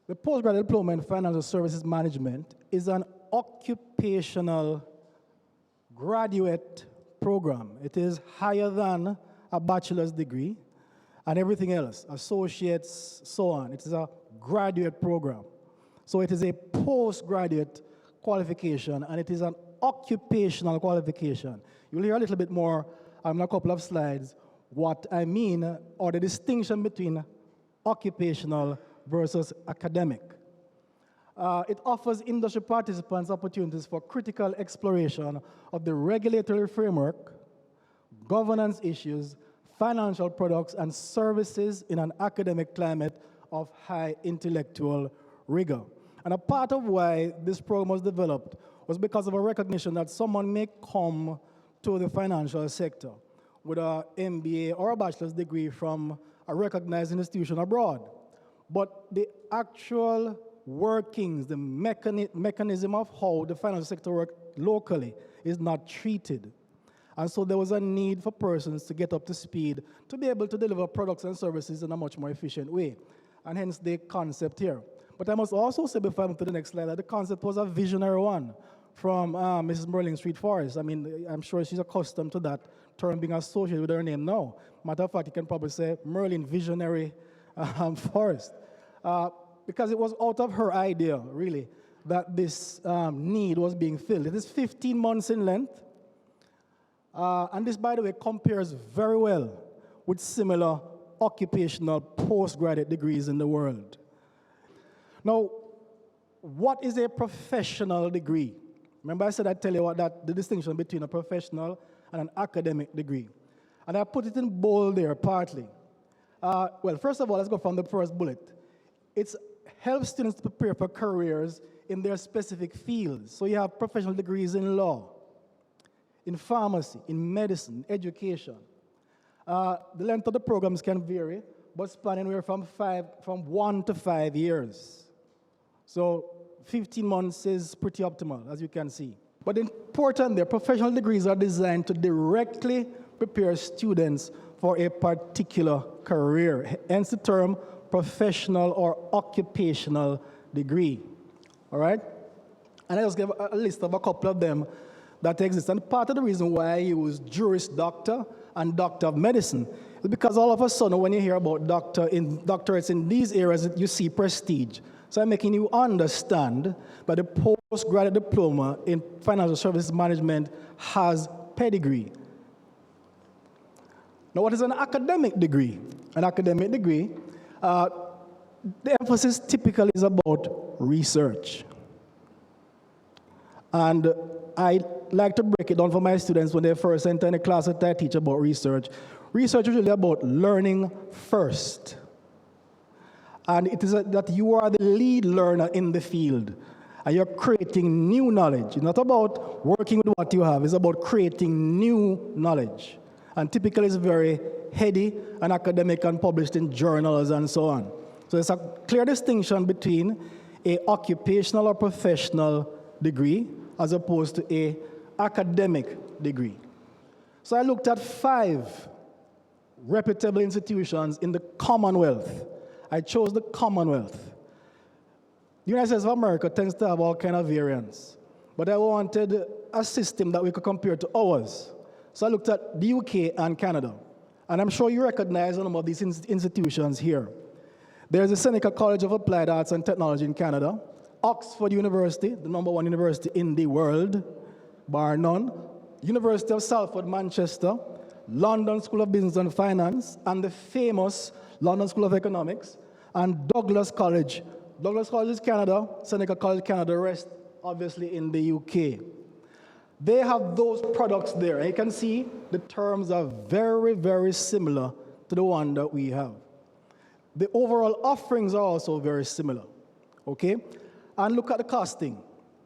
The Postgraduate Diploma in Financial Services Management is an occupational graduate program. It is higher than a bachelor's degree and everything else, associates, so on. It is a graduate program. So it is a postgraduate qualification, and it is an occupational qualification. You'll hear a little bit more in a couple of slides what I mean, or the distinction between occupational versus academic. It offers industry participants opportunities for critical exploration of the regulatory framework, governance issues, financial products, and services in an academic climate of high intellectual rigor. And a part of why this program was developed was because of a recognition that someone may come to the financial sector with an MBA or a bachelor's degree from a recognized institution abroad. But the actual workings, the mechanism of how the financial sector works locally is not treated. And so there was a need for persons to get up to speed to be able to deliver products and services in a much more efficient way. And hence the concept here. But I must also say before I move to the next slide that the concept was a visionary one from Mrs. Merlin Street Forest. I mean, I'm sure she's accustomed to that term being associated with her name now. Matter of fact, you can probably say Merlin Visionary Forest. Because it was out of her idea, really, that this need was being filled. It is 15 months in length. And this, by the way, compares very well with similar occupational postgraduate degrees in the world. Now, what is a professional degree? Remember I said I'd tell you what the distinction between a professional and an academic degree. And I put it in bold there, partly. Well, first of all, let's go from the first bullet. It helps students to prepare for careers in their specific fields. So you have professional degrees in law, in pharmacy, in medicine, education. The length of the programs can vary, but span anywhere from 1 to 5 years. So 15 months is pretty optimal, as you can see. But important there, professional degrees are designed to directly prepare students for a particular career, hence the term professional or occupational degree. All right? And I just give a list of a couple of them that exist. And part of the reason why I use Juris Doctor and Doctor of Medicine is because all of a sudden when you hear about doctorates in these areas, you see prestige. So I'm making you understand that the postgraduate diploma in financial services management has pedigree. Now, what is an academic degree? An academic degree, the emphasis typically is about research. And I like to break it down for my students when they first enter in a class that I teach about research. Research is really about learning first. And it is that you are the lead learner in the field. And you're creating new knowledge. It's not about working with what you have. It's about creating new knowledge. And typically it's very heady and academic and published in journals and so on. So there's a clear distinction between an occupational or professional degree as opposed to an academic degree. So I looked at 5 reputable institutions in the Commonwealth. I chose the Commonwealth. The United States of America tends to have all kind of variants, but I wanted a system that we could compare to ours. So I looked at the UK and Canada, and I'm sure you recognize some of these institutions here. There's the Seneca College of Applied Arts and Technology in Canada, Oxford University, the #1 university in the world, bar none, University of Salford, Manchester, London School of Business and Finance, and the famous London School of Economics, and Douglas College. Douglas College is Canada, Seneca College, Canada, the rest obviously in the UK. They have those products there. And you can see the terms are very, very similar to the one that we have. The overall offerings are also very similar, okay? And look at the costing.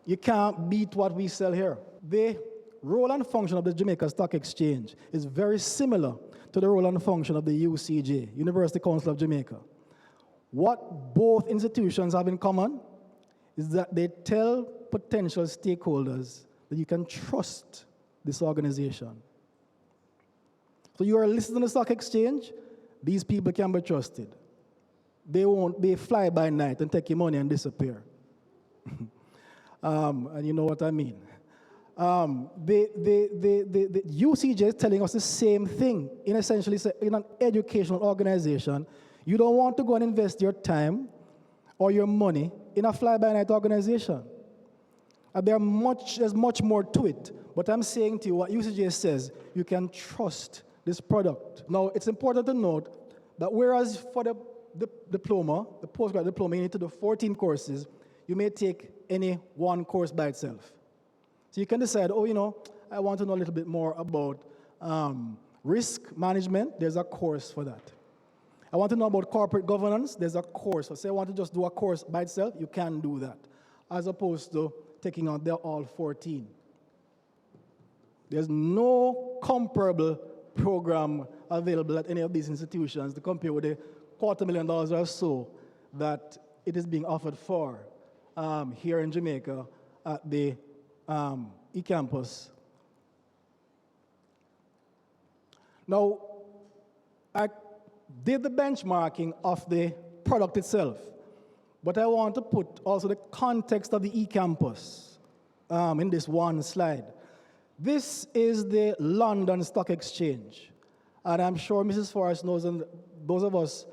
You can't beat what we sell here. The role and function of the Jamaica Stock Exchange is very similar to the role and function of the UCJ, University Council of Jamaica. What both institutions have in common is that they tell potential stakeholders that you can trust this organization. So you are listed on the stock exchange, these people can be trusted. They fly by night and take your money and disappear. And you know what I mean. The UCJ is telling us the same thing. In essentially, in an educational organization, you don't want to go and invest your time or your money in a fly-by-night organization. There's much more to it. But I'm saying to you, what UCJ says, you can trust this product. Now, it's important to note that whereas for the diploma, the postgraduate diploma, you need to do 14 courses, you may take any one course by itself. So you can decide, oh, you know, I want to know a little bit more about risk management. There's a course for that. I want to know about corporate governance. There's a course. So say I want to just do a course by itself, you can do that, as opposed to taking on all 14. There's no comparable program available at any of these institutions to compare with the $250,000 or so that it is being offered for here in Jamaica at the eCampus. Now, I did the benchmarking of the product itself, but I want to put also the context of the eCampus in this one slide. This is the London Stock Exchange, and I'm sure Mrs. Forrest knows, and those of us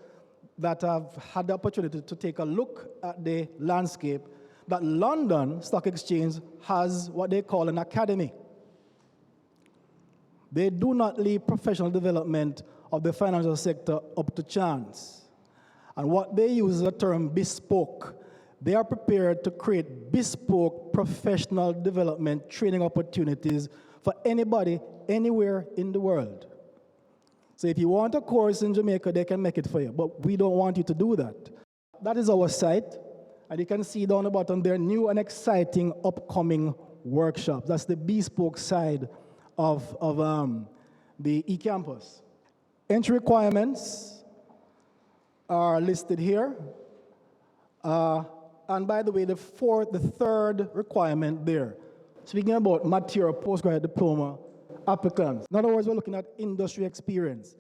that have had the opportunity to take a look at the landscape, that London Stock Exchange has what they call an academy. They do not leave professional development of the financial sector up to chance. And what they use is the term bespoke. They are prepared to create bespoke professional development training opportunities for anybody, anywhere in the world. So if you want a course in Jamaica, they can make it for you, but we don't want you to do that. That is our site, and you can see down the bottom there, new and exciting upcoming workshops. That's the bespoke side of the eCampus. Entry requirements are listed here. And by the way, the third requirement there, speaking about material postgraduate diploma applicants. In other words, we're looking at industry experience.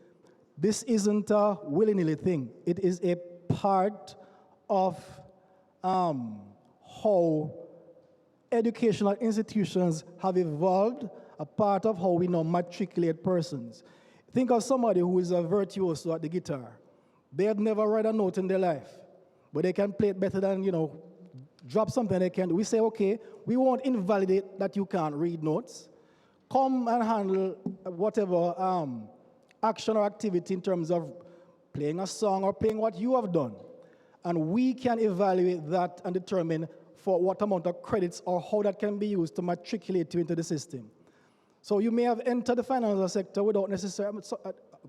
This isn't a willy-nilly thing. It is a part of how educational institutions have evolved, a part of how we now matriculate persons. Think of somebody who is a virtuoso at the guitar. They have never read a note in their life, but they can play it better than, drop something they can do. We say, okay, we won't invalidate that you can't read notes. Come and handle whatever action or activity in terms of playing a song or playing what you have done. And we can evaluate that and determine for what amount of credits or how that can be used to matriculate you into the system. So you may have entered the financial sector without necessarily,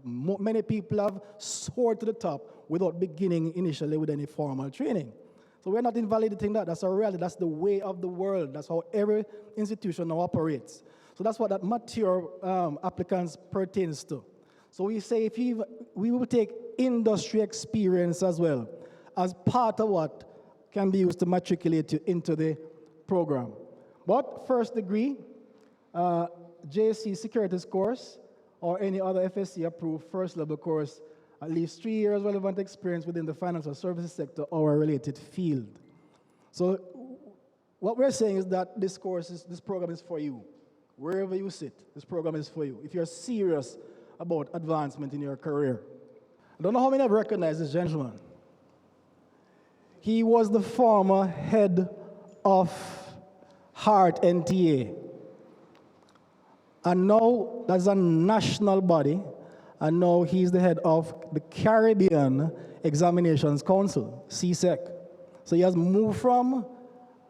many people have soared to the top without beginning initially with any formal training. So we're not invalidating that. That's a reality. That's the way of the world. That's how every institution now operates. So that's what that mature applicants pertains to. So we say we will take industry experience as well as part of what can be used to matriculate you into the program. But first degree, JC Securities course, or any other FSC approved first level course, at least 3 years relevant experience within the financial services sector or a related field. So what we're saying is that this program is for you. Wherever you sit, this program is for you. If you're serious about advancement in your career. I don't know how many have recognized this gentleman. He was the former head of Heart NTA. And now that's a national body, and now he's the head of the Caribbean Examinations Council, CSEC. So he has moved from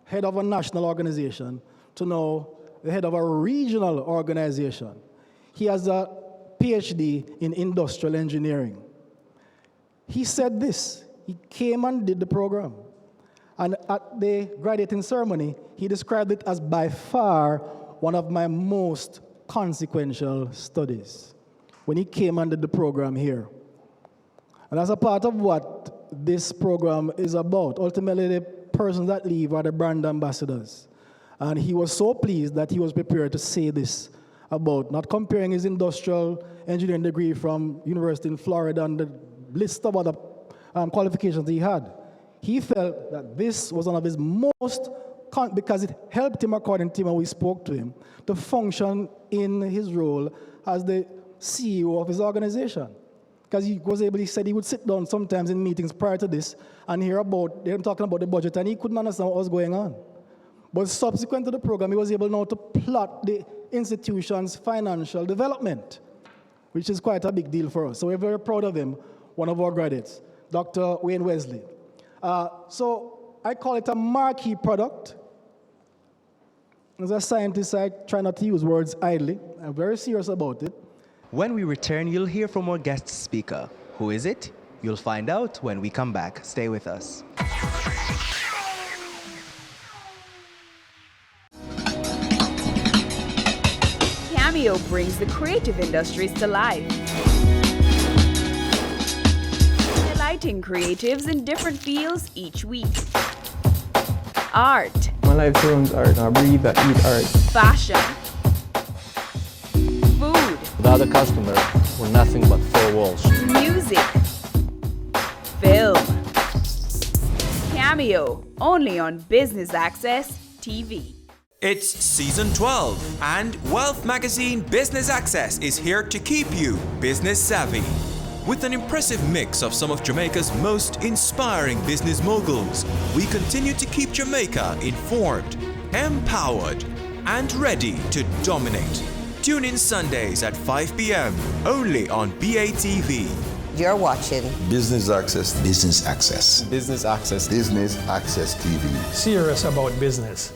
head of a national organization to now the head of a regional organization. He has a PhD in industrial engineering. He said this. He came and did the program. And at the graduating ceremony, he described it as by far one of my most consequential studies when he came and did the program here. And as a part of what this program is about, ultimately the persons that leave are the brand ambassadors. And he was so pleased that he was prepared to say this about not comparing his industrial engineering degree from University in Florida and the list of other qualifications he had. He felt that this was one of his most, because it helped him, according to him, when we spoke to him, to function in his role as the CEO of his organization. Because he said he would sit down sometimes in meetings prior to this and hear about them talking about the budget, and he couldn't understand what was going on. But subsequent to the program, he was able now to plot the institution's financial development, which is quite a big deal for us. So we're very proud of him, one of our graduates, Dr. Wayne Wesley. So I call it a marquee product. As a scientist, I try not to use words idly. I'm very serious about it. When we return, you'll hear from our guest speaker. Who is it? You'll find out when we come back. Stay with us. Cameo brings the creative industries to life, highlighting creatives in different fields each week. Art. My life surrounds art. I breathe, I eat art. Fashion. Food. Without a customer, we're nothing but four walls. Music. Film. Cameo, only on Business Access TV. It's season 12, and Wealth Magazine Business Access is here to keep you business savvy. With an impressive mix of some of Jamaica's most inspiring business moguls, we continue to keep Jamaica informed, empowered, and ready to dominate. Tune in Sundays at 5 p.m. only on BATV. You're watching Business Access. Business Access. Business Access. Business Access TV. Serious about business.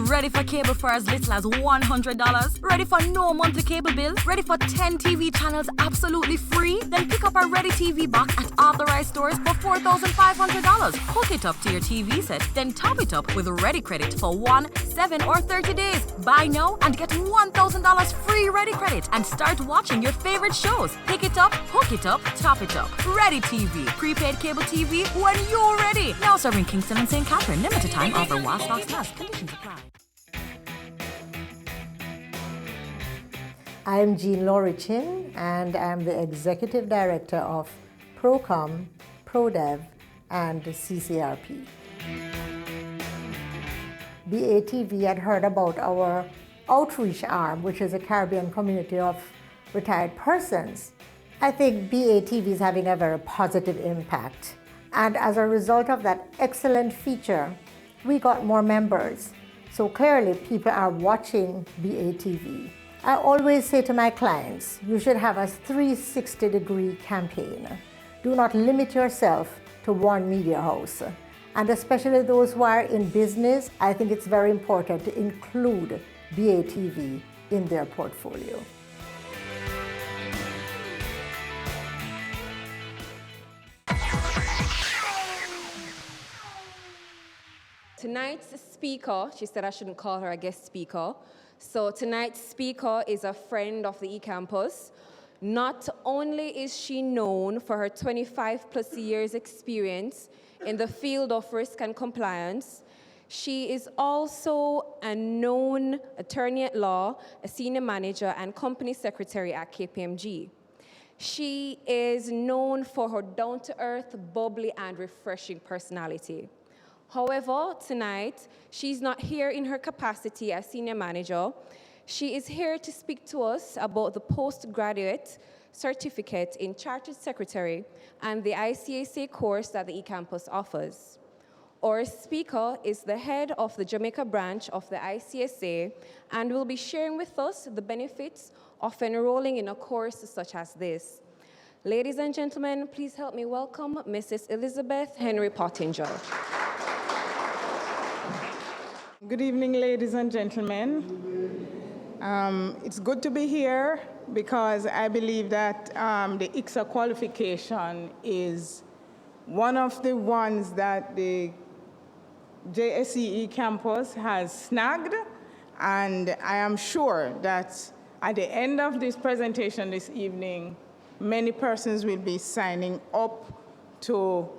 Ready for cable for as little as $100? Ready for no monthly cable bill? Ready for 10 TV channels absolutely free? Then pick up our Ready TV box at authorized stores for $4,500. Hook it up to your TV set, then top it up with Ready Credit for 1, 7, or 30 days. Buy now and get $1,000 free Ready Credit and start watching your favorite shows. Pick it up, hook it up, top it up. Ready TV. Prepaid cable TV when you're ready. Now serving Kingston and St. Catherine. Limited time offer while stocks last. Conditions apply. I'm Jean Laurichin, and I'm the Executive Director of ProCom, ProDev, and CCRP. BATV had heard about our outreach arm, which is a Caribbean community of retired persons. I think BATV is having a very positive impact. And as a result of that excellent feature, we got more members. So clearly people are watching BATV. I always say to my clients, you should have a 360-degree campaign. Do not limit yourself to one media house. And especially those who are in business, I think it's very important to include BATV in their portfolio. Tonight's speaker, she said I shouldn't call her a guest speaker. So tonight's speaker is a friend of the eCampus. Not only is she known for her 25+ years experience in the field of risk and compliance, she is also a known attorney at law, a senior manager, and company secretary at KPMG. She is known for her down-to-earth, bubbly, and refreshing personality. However, tonight, she's not here in her capacity as senior manager. She is here to speak to us about the postgraduate certificate in Chartered Secretary and the ICAC course that the eCampus offers. Our speaker is the head of the Jamaica branch of the ICSA and will be sharing with us the benefits of enrolling in a course such as this. Ladies and gentlemen, please help me welcome Mrs. Elizabeth Henry Pottinger. Good evening, ladies and gentlemen. It's good to be here because I believe that the ICSA qualification is one of the ones that the JSCE campus has snagged, and I am sure that at the end of this presentation this evening, many persons will be signing up to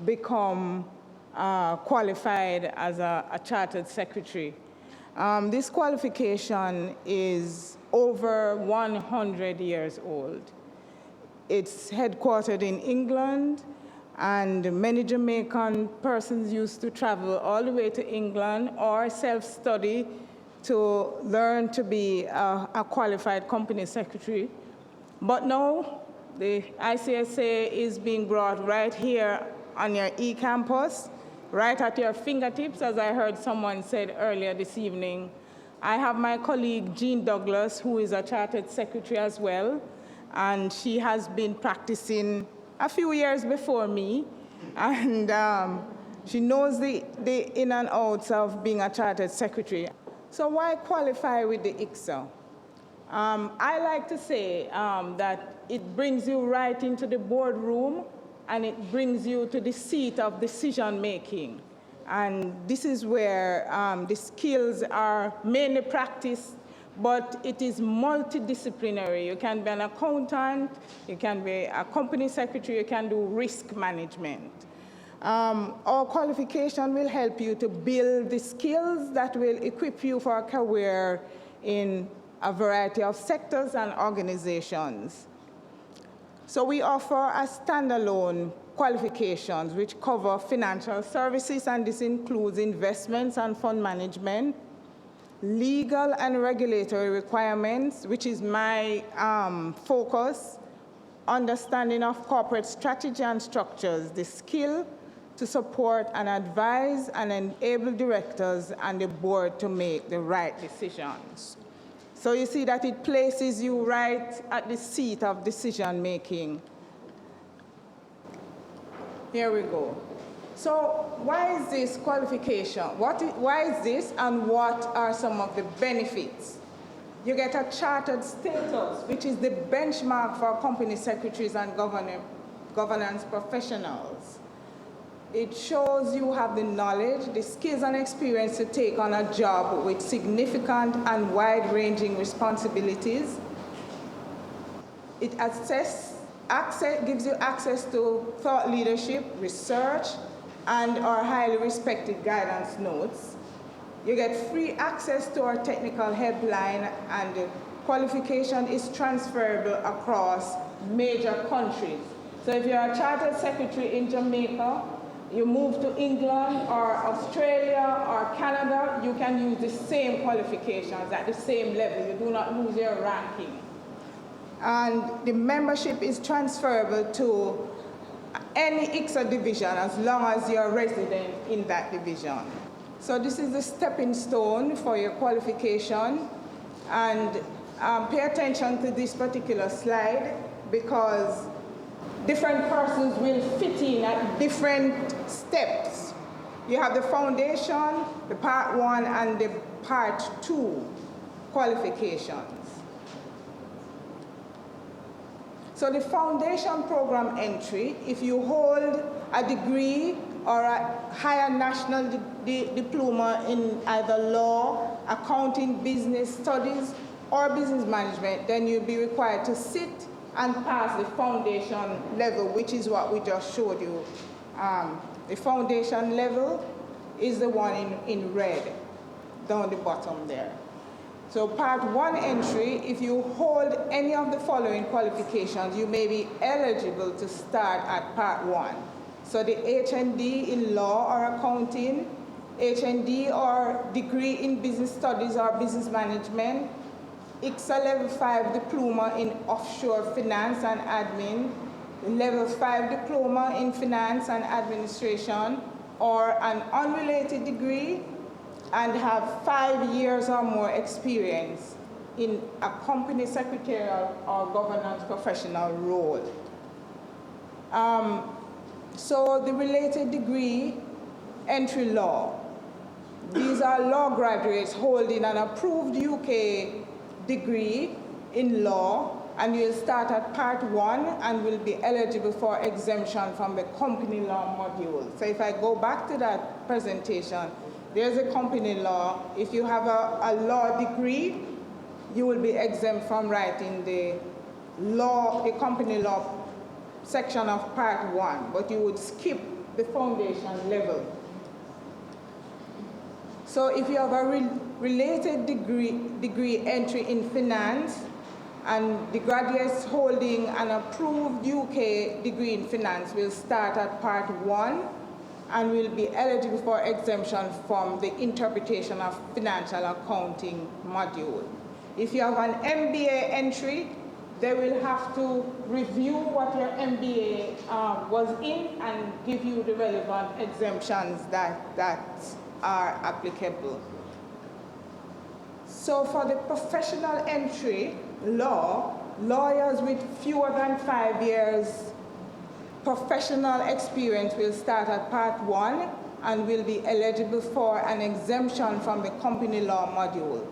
become qualified as a chartered secretary. This qualification is over 100 years old. It's headquartered in England, and many Jamaican persons used to travel all the way to England or self-study to learn to be a qualified company secretary. But now, the ICSA is being brought right here on your e-campus, right at your fingertips, as I heard someone said earlier this evening. I have my colleague, Jean Douglas, who is a chartered secretary as well, and she has been practicing a few years before me, and she knows the in and outs of being a chartered secretary. So why qualify with the ICSA? I like to say that it brings you right into the boardroom, and it brings you to the seat of decision making. And this is where the skills are mainly practiced, but it is multidisciplinary. You can be an accountant, you can be a company secretary, you can do risk management. Our qualification will help you to build the skills that will equip you for a career in a variety of sectors and organizations. So we offer a standalone qualifications which cover financial services, and this includes investments and fund management, legal and regulatory requirements, which is my focus, understanding of corporate strategy and structures, the skill to support and advise and enable directors and the board to make the right decisions. So you see that it places you right at the seat of decision making. Here we go. So why is this qualification? Why is this, and what are some of the benefits? You get a chartered status, which is the benchmark for company secretaries and governance professionals. It shows you have the knowledge, the skills and experience to take on a job with significant and wide-ranging responsibilities. It gives you access to thought leadership, research, and our highly respected guidance notes. You get free access to our technical helpline, and the qualification is transferable across major countries. So if you're a chartered secretary in Jamaica, you move to England or Australia or Canada, you can use the same qualifications at the same level. You do not lose your ranking. And the membership is transferable to any ICSA division as long as you're a resident in that division. So this is the stepping stone for your qualification. And pay attention to this particular slide, because different persons will fit in at different steps. You have the foundation, the part 1, and the part 2 qualifications. So the foundation program entry, if you hold a degree or a higher national diploma in either law, accounting, business studies, or business management, then you'll be required to sit and pass the foundation level, which is what we just showed you. The foundation level is the one in red, down the bottom there. So part 1 entry, if you hold any of the following qualifications, you may be eligible to start at part 1. So the HND in law or accounting, HND or degree in business studies or business management, ICSA level 5 diploma in offshore finance and admin, level 5 diploma in finance and administration, or an unrelated degree, and have 5 years or more experience in a company secretarial or governance professional role. So the related degree, entry law. These are law graduates holding an approved UK degree in law, and you'll start at part 1 and will be eligible for exemption from the company law module. So if I go back to that presentation, there's a company law. If you have a law degree, you will be exempt from writing the company law section of part 1, but you would skip the foundation level. So if you have a related degree entry in finance, and the graduates holding an approved UK degree in finance will start at part 1 and will be eligible for exemption from the interpretation of financial accounting module. If you have an MBA entry, they will have to review what your MBA was in and give you the relevant exemptions that are applicable. So for the professional entry, law, lawyers with fewer than 5 years professional experience will start at part 1 and will be eligible for an exemption from the company law module.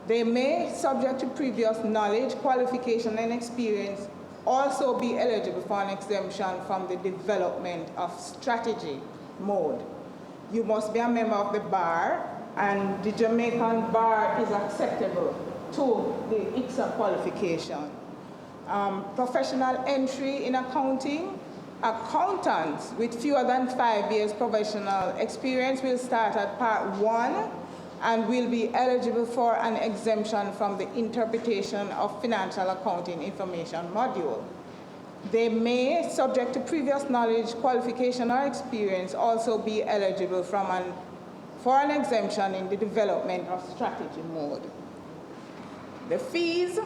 They may, subject to previous knowledge, qualification, and experience, also be eligible for an exemption from the development of strategy mode. You must be a member of the bar, and the Jamaican bar is acceptable to the ICSA qualification. Professional entry in accounting. Accountants with fewer than 5 years professional experience will start at part 1 and will be eligible for an exemption from the interpretation of financial accounting information module. They may, subject to previous knowledge, qualification, or experience, also be eligible for an exemption in the development of strategy mode. The fees,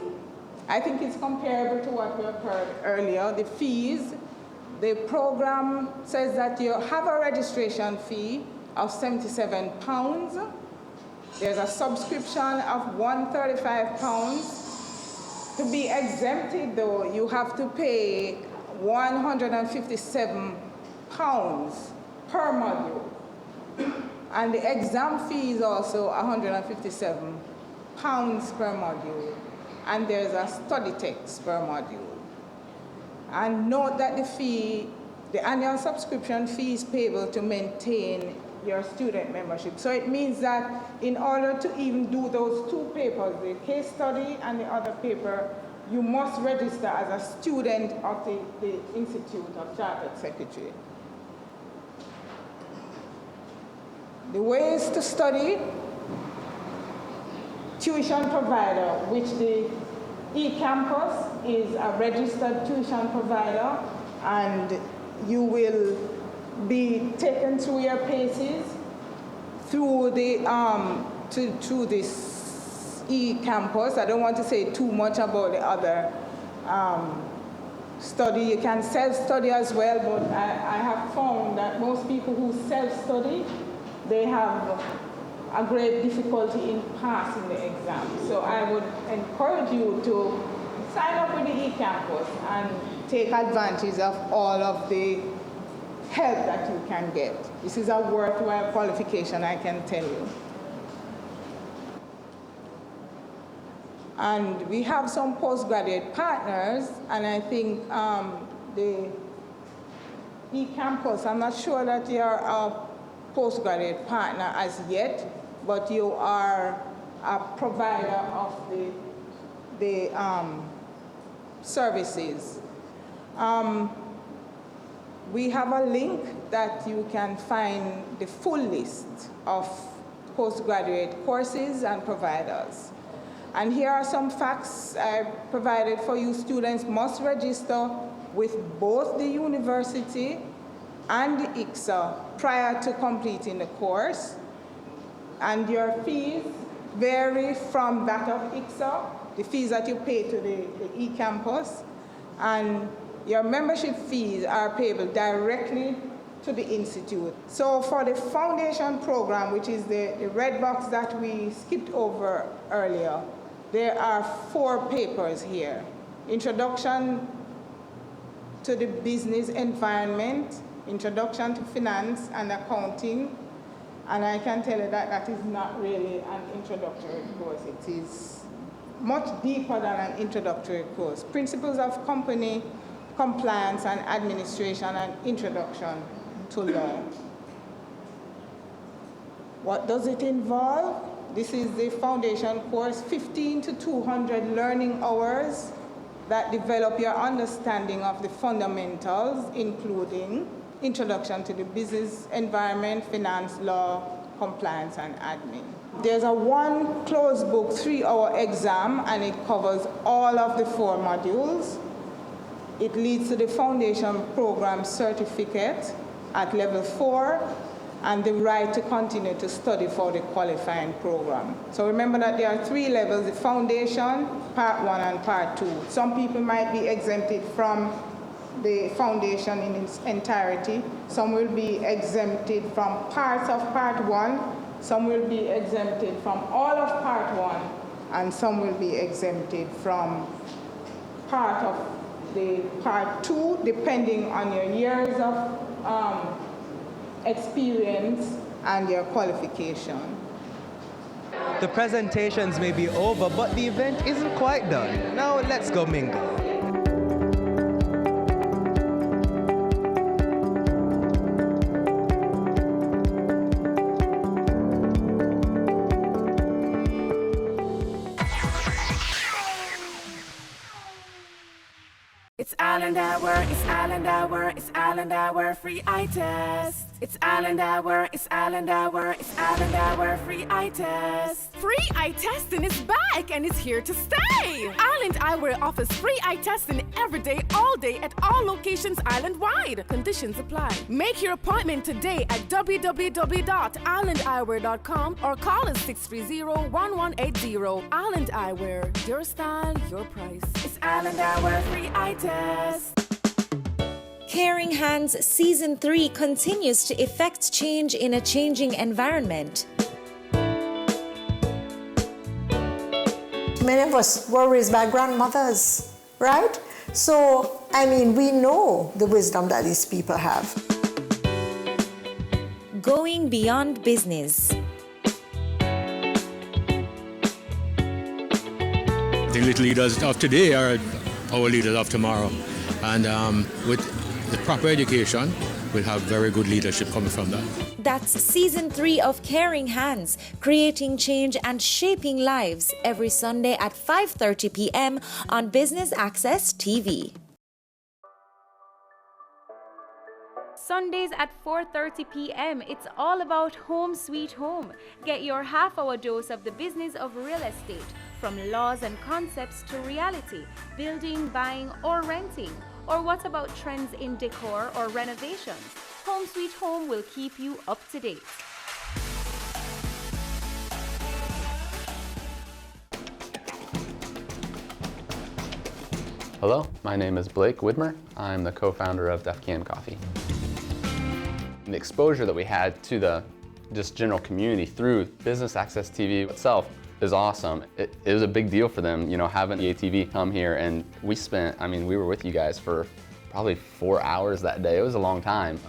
I think it's comparable to what we have heard earlier. The fees, the program says that you have a registration fee of £77. There's a subscription of £135. To be exempted, though, you have to pay £157 per module. And the exam fee is also £157 per module. And there's a study text per module. And note that the annual subscription fee is payable to maintain your student membership. So it means that in order to even do those 2 papers, the case study and the other paper, you must register as a student of the Institute of Chartered Secretary. The ways to study: tuition provider, which the eCampus is a registered tuition provider, and you will be taken through your paces through the through this eCampus. I don't want to say too much about the other study. You can self-study as well, but I have found that most people who self-study, they have a great difficulty in passing the exam. So I would encourage you to sign up with the eCampus and take advantage of all of the help that you can get. This is a worthwhile qualification, I can tell you. And we have some postgraduate partners, and I think the eCampus, I'm not sure that you're a postgraduate partner as yet, but you are a provider of the services. We have a link that you can find the full list of postgraduate courses and providers. And here are some facts I provided for you. Students must register with both the university and the ICSA prior to completing the course. And your fees vary from that of ICSA, the fees that you pay to the eCampus, and your membership fees are payable directly to the institute. So for the foundation program, which is the red box that we skipped over earlier, there are 4 papers here. Introduction to the business environment, introduction to finance and accounting, and I can tell you that that is not really an introductory course. It is much deeper than an introductory course. Principles of company compliance and administration and introduction to law. What does it involve? This is the foundation course, 15 to 200 learning hours that develop your understanding of the fundamentals, including introduction to the business environment, finance, law, compliance, and admin. There's a one closed book 3-hour exam, and it covers all of the 4 modules. It leads to the foundation program certificate at level 4 and the right to continue to study for the qualifying program. So remember that there are 3 levels, the foundation, part 1 and part 2. Some people might be exempted from the foundation in its entirety. Some will be exempted from parts of part 1. Some will be exempted from all of part 1. And some will be exempted from part of the part 2, depending on your years of experience and your qualification. The presentations may be over, but the event isn't quite done. Now let's go mingle. It's Island Hour, it's Island Hour, it's Island Hour, free eye test. It's Island Hour, it's Island Hour, it's Island Hour, free eye test. Free eye testing is back and it's here to stay. Island Eyewear offers free eye testing every day, all day at all locations island-wide. Conditions apply. Make your appointment today at www.islandeyewear.com or call us 630-1180. Island Eyewear, your style, your price. It's Island Hour, free eye test. Caring Hands Season 3 continues to effect change in a changing environment. Many of us were raised by grandmothers, right? So, I mean, we know the wisdom that these people have. Going beyond business. The little leaders of today are our leaders of tomorrow. And with the proper education, we'll have very good leadership coming from that. That's Season 3 of Caring Hands, creating change and shaping lives, every Sunday at 5:30 p.m. on Business Access TV. Sundays at 4:30 p.m. It's all about Home Sweet Home. Get your half-hour dose of the business of real estate, from laws and concepts to reality, building, buying, or renting. Or what about trends in decor or renovations? Home Sweet Home will keep you up to date. Hello, my name is Blake Widmer. I'm the co-founder of Def Can Coffee. The exposure that we had to the just general community through Business Access TV itself is awesome. It was a big deal for them, you know, having BATV come here, and we were with you guys for probably 4 hours that day. It was a long time.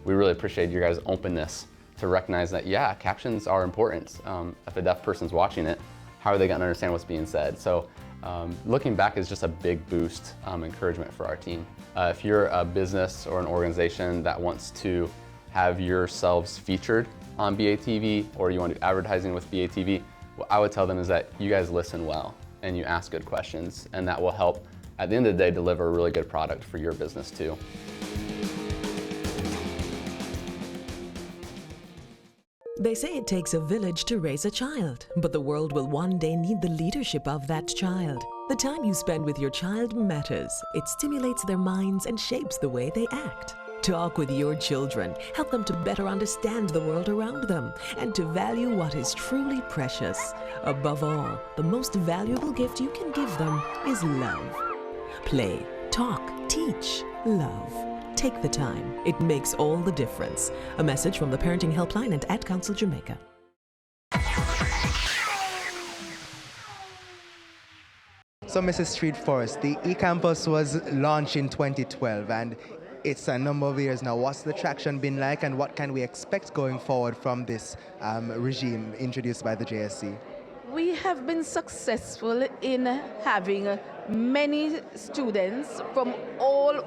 We really appreciate your guys' openness to recognize that, yeah, captions are important. If a deaf person's watching it, how are they gonna understand what's being said? So looking back is just a big boost, encouragement for our team. If you're a business or an organization that wants to have yourselves featured on BATV, or you want to do advertising with BATV, what I would tell them is that you guys listen well and you ask good questions, and that will help at the end of the day deliver a really good product for your business too. They say it takes a village to raise a child, but the world will one day need the leadership of that child. The time you spend with your child matters. It stimulates their minds and shapes the way they act. Talk with your children. Help them to better understand the world around them and to value what is truly precious. Above all, the most valuable gift you can give them is love. Play, talk, teach, love. Take the time. It makes all the difference. A message from the Parenting Helpline and Ad Council Jamaica. So, Mrs. Street Forest, the eCampus was launched in 2012 and it's a number of years now. What's the traction been like and what can we expect going forward from this regime introduced by the JSC? We have been successful in having many students from all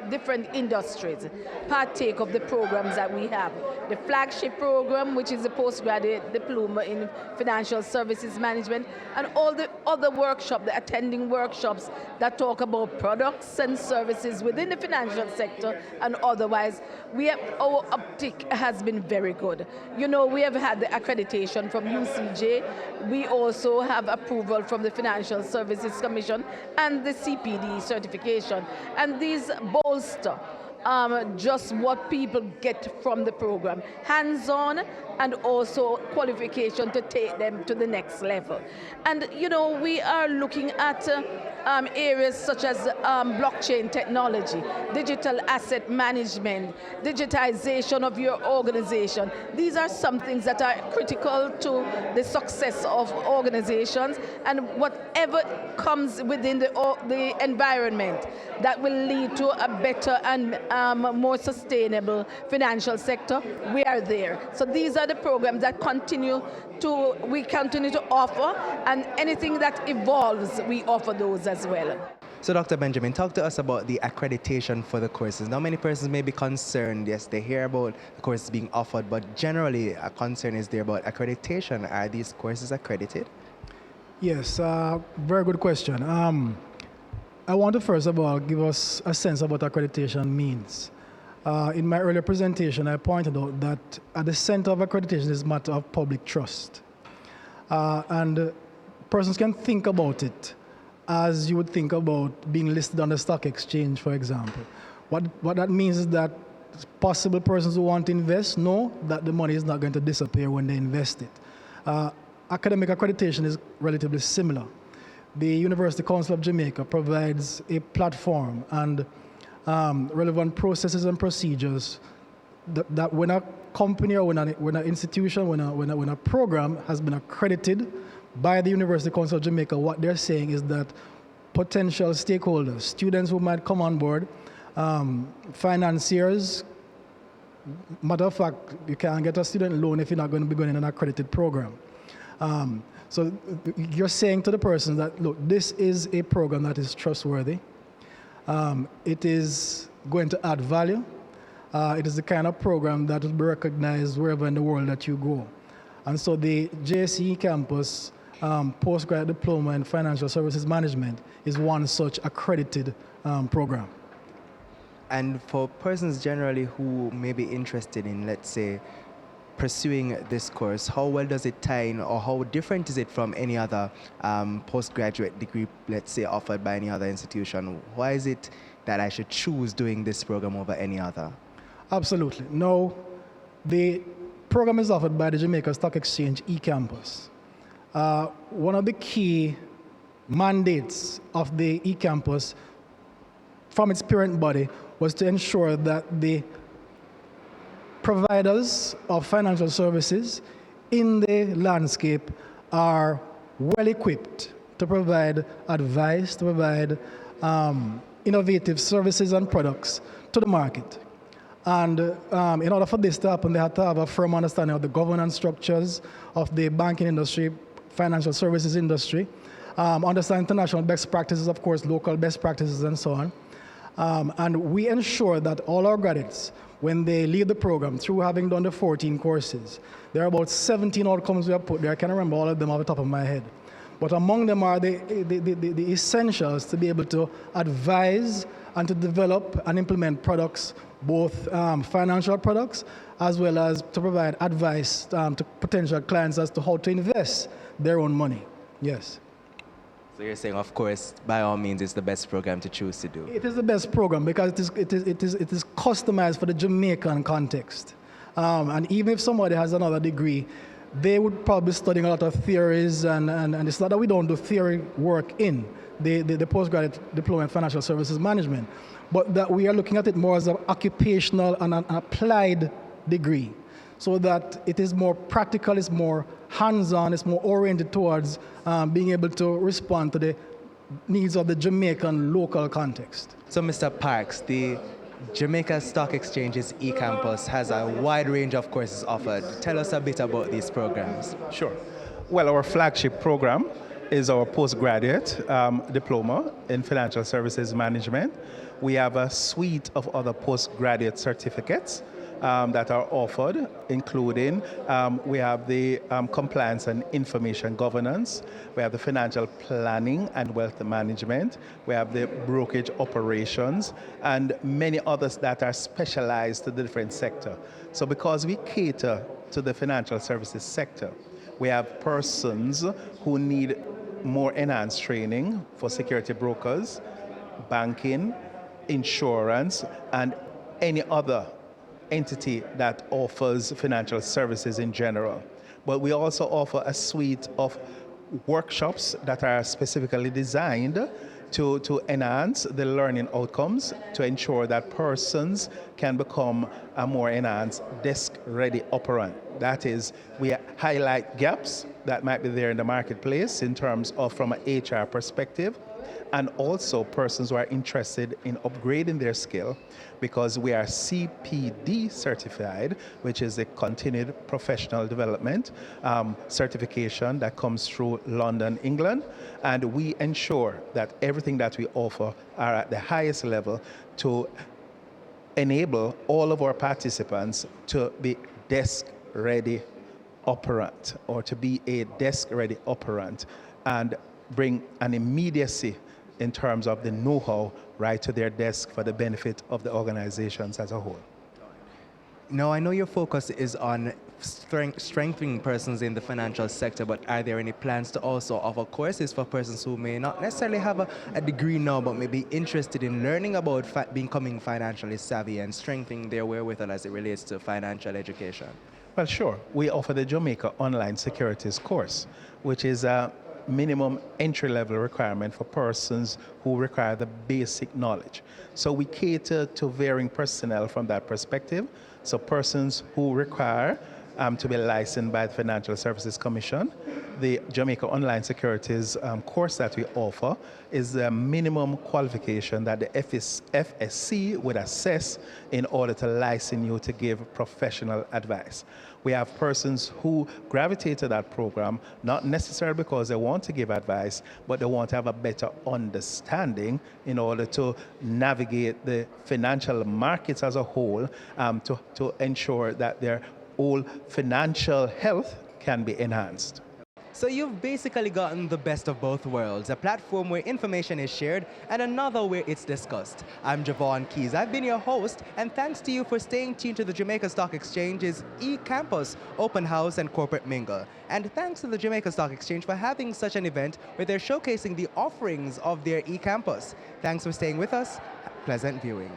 different industries partake of the programs that we have. The flagship program, which is the postgraduate diploma in financial services management, and all the other workshops, the attending workshops that talk about products and services within the financial sector and otherwise. Our uptick has been very good. You know, we have had the accreditation from UCJ. We also have approval from the Financial Services Commission and the CPD certification. And these bolster just what people get from the program, hands-on and also qualification to take them to the next level. And you know, we are looking at areas such as blockchain technology, digital asset management, digitization of your organization. These are some things that are critical to the success of organizations, and whatever comes within the environment that will lead to a better and more sustainable financial sector, we are there. So these are the programs that we continue to offer, and anything that evolves, we offer those as well. So Dr. Benjamin, talk to us about the accreditation for the courses. Now many persons may be concerned, yes, they hear about the courses being offered, but generally a concern is there about accreditation. Are these courses accredited? Yes, very good question. I want to first of all give us a sense of what accreditation means. In my earlier presentation, I pointed out that at the center of accreditation is a matter of public trust. And persons can think about it as you would think about being listed on the stock exchange, for example. What that means is that possible persons who want to invest know that the money is not going to disappear when they invest it. Academic accreditation is relatively similar. The University Council of Jamaica provides a platform and relevant processes and procedures that when a company or when an institution, when a program has been accredited by the University Council of Jamaica, what they're saying is that potential stakeholders, students who might come on board, financiers, matter of fact, you can't get a student loan if you're not going to be going in an accredited program. So you're saying to the person that, look, this is a program that is trustworthy. It is going to add value. It is the kind of program that will be recognized wherever in the world that you go. And so the JSE campus postgraduate diploma in financial services management is one such accredited program. And for persons generally who may be interested in, let's say, pursuing this course, how well does it tie in, or how different is it from any other postgraduate degree, let's say, offered by any other institution? Why is it that I should choose doing this program over any other? Absolutely. No, the program is offered by the Jamaica Stock Exchange eCampus. One of the key mandates of the eCampus from its parent body was to ensure that the providers of financial services in the landscape are well equipped to provide advice, to provide innovative services and products to the market. And in order for this to happen, they have to have a firm understanding of the governance structures of the banking industry, financial services industry, understand international best practices, of course, local best practices, and so on. And we ensure that all our graduates, when they leave the program, through having done the 14 courses, there are about 17 outcomes we have put there. I can't remember all of them off the top of my head. But among them are the essentials to be able to advise and to develop and implement products, both financial products, as well as to provide advice to potential clients as to how to invest their own money. Yes. So you're saying, of course, by all means, it's the best program to choose to do. It is the best program because it is customized for the Jamaican context. And even if somebody has another degree, they would probably be studying a lot of theories, and it's not that we don't do theory work in the postgraduate diploma in financial services management, but that we are looking at it more as an occupational and an applied degree, so that it is more practical, it's more hands-on, it's more oriented towards being able to respond to the needs of the Jamaican local context. So, Mr. Parks, the Jamaica Stock Exchange's eCampus has a wide range of courses offered. Tell us a bit about these programs. Sure. Well, our flagship program is our postgraduate diploma in financial services management. We have a suite of other postgraduate certificates that are offered, including we have the compliance and information governance, we have the financial planning and wealth management, we have the brokerage operations, and many others that are specialized to the different sector. So because we cater to the financial services sector, we have persons who need more enhanced training for security brokers, banking, insurance, and any other entity that offers financial services in general. But we also offer a suite of workshops that are specifically designed to enhance the learning outcomes, to ensure that persons can become a more enhanced desk-ready operant. That is, we highlight gaps that might be there in the marketplace in terms of from an HR perspective, and also persons who are interested in upgrading their skill, because we are CPD certified, which is a continued professional development certification that comes through London, England, and we ensure that everything that we offer are at the highest level to enable all of our participants to be desk-ready operant, or to be a desk-ready operant, and bring an immediacy in terms of the know-how right to their desk for the benefit of the organizations as a whole. Now, I know your focus is on strengthening persons in the financial sector, but are there any plans to also offer courses for persons who may not necessarily have a degree now, but may be interested in learning about becoming financially savvy and strengthening their wherewithal as it relates to financial education? Well, sure. We offer the Jamaica Online Securities course, which is a minimum entry-level requirement for persons who require the basic knowledge. So we cater to varying personnel from that perspective. So persons who require to be licensed by the Financial Services Commission. The Jamaica Online Securities course that we offer is the minimum qualification that the FSC would assess in order to license you to give professional advice. We have persons who gravitate to that program, not necessarily because they want to give advice, but they want to have a better understanding in order to navigate the financial markets as a whole, to ensure that their whole financial health can be enhanced. So you've basically gotten the best of both worlds, a platform where information is shared and another where it's discussed. I'm Javon Keys. I've been your host, and thanks to you for staying tuned to the Jamaica Stock Exchange's eCampus Open House and Corporate Mingle. And thanks to the Jamaica Stock Exchange for having such an event where they're showcasing the offerings of their eCampus. Thanks for staying with us. Pleasant viewing.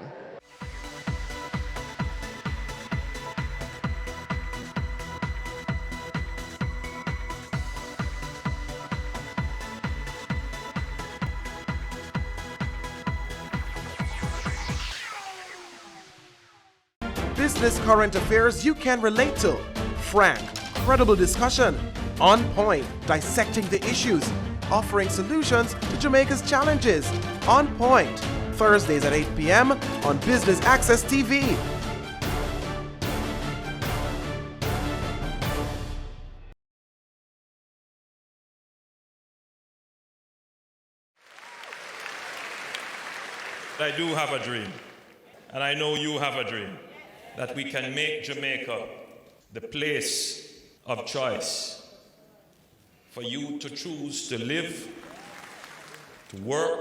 Business current affairs you can relate to. Frank, credible discussion. On point, dissecting the issues. Offering solutions to Jamaica's challenges. On Point, Thursdays at 8 p.m. on Business Access TV. I do have a dream, and I know you have a dream, that we can make Jamaica the place of choice for you to choose to live, to work,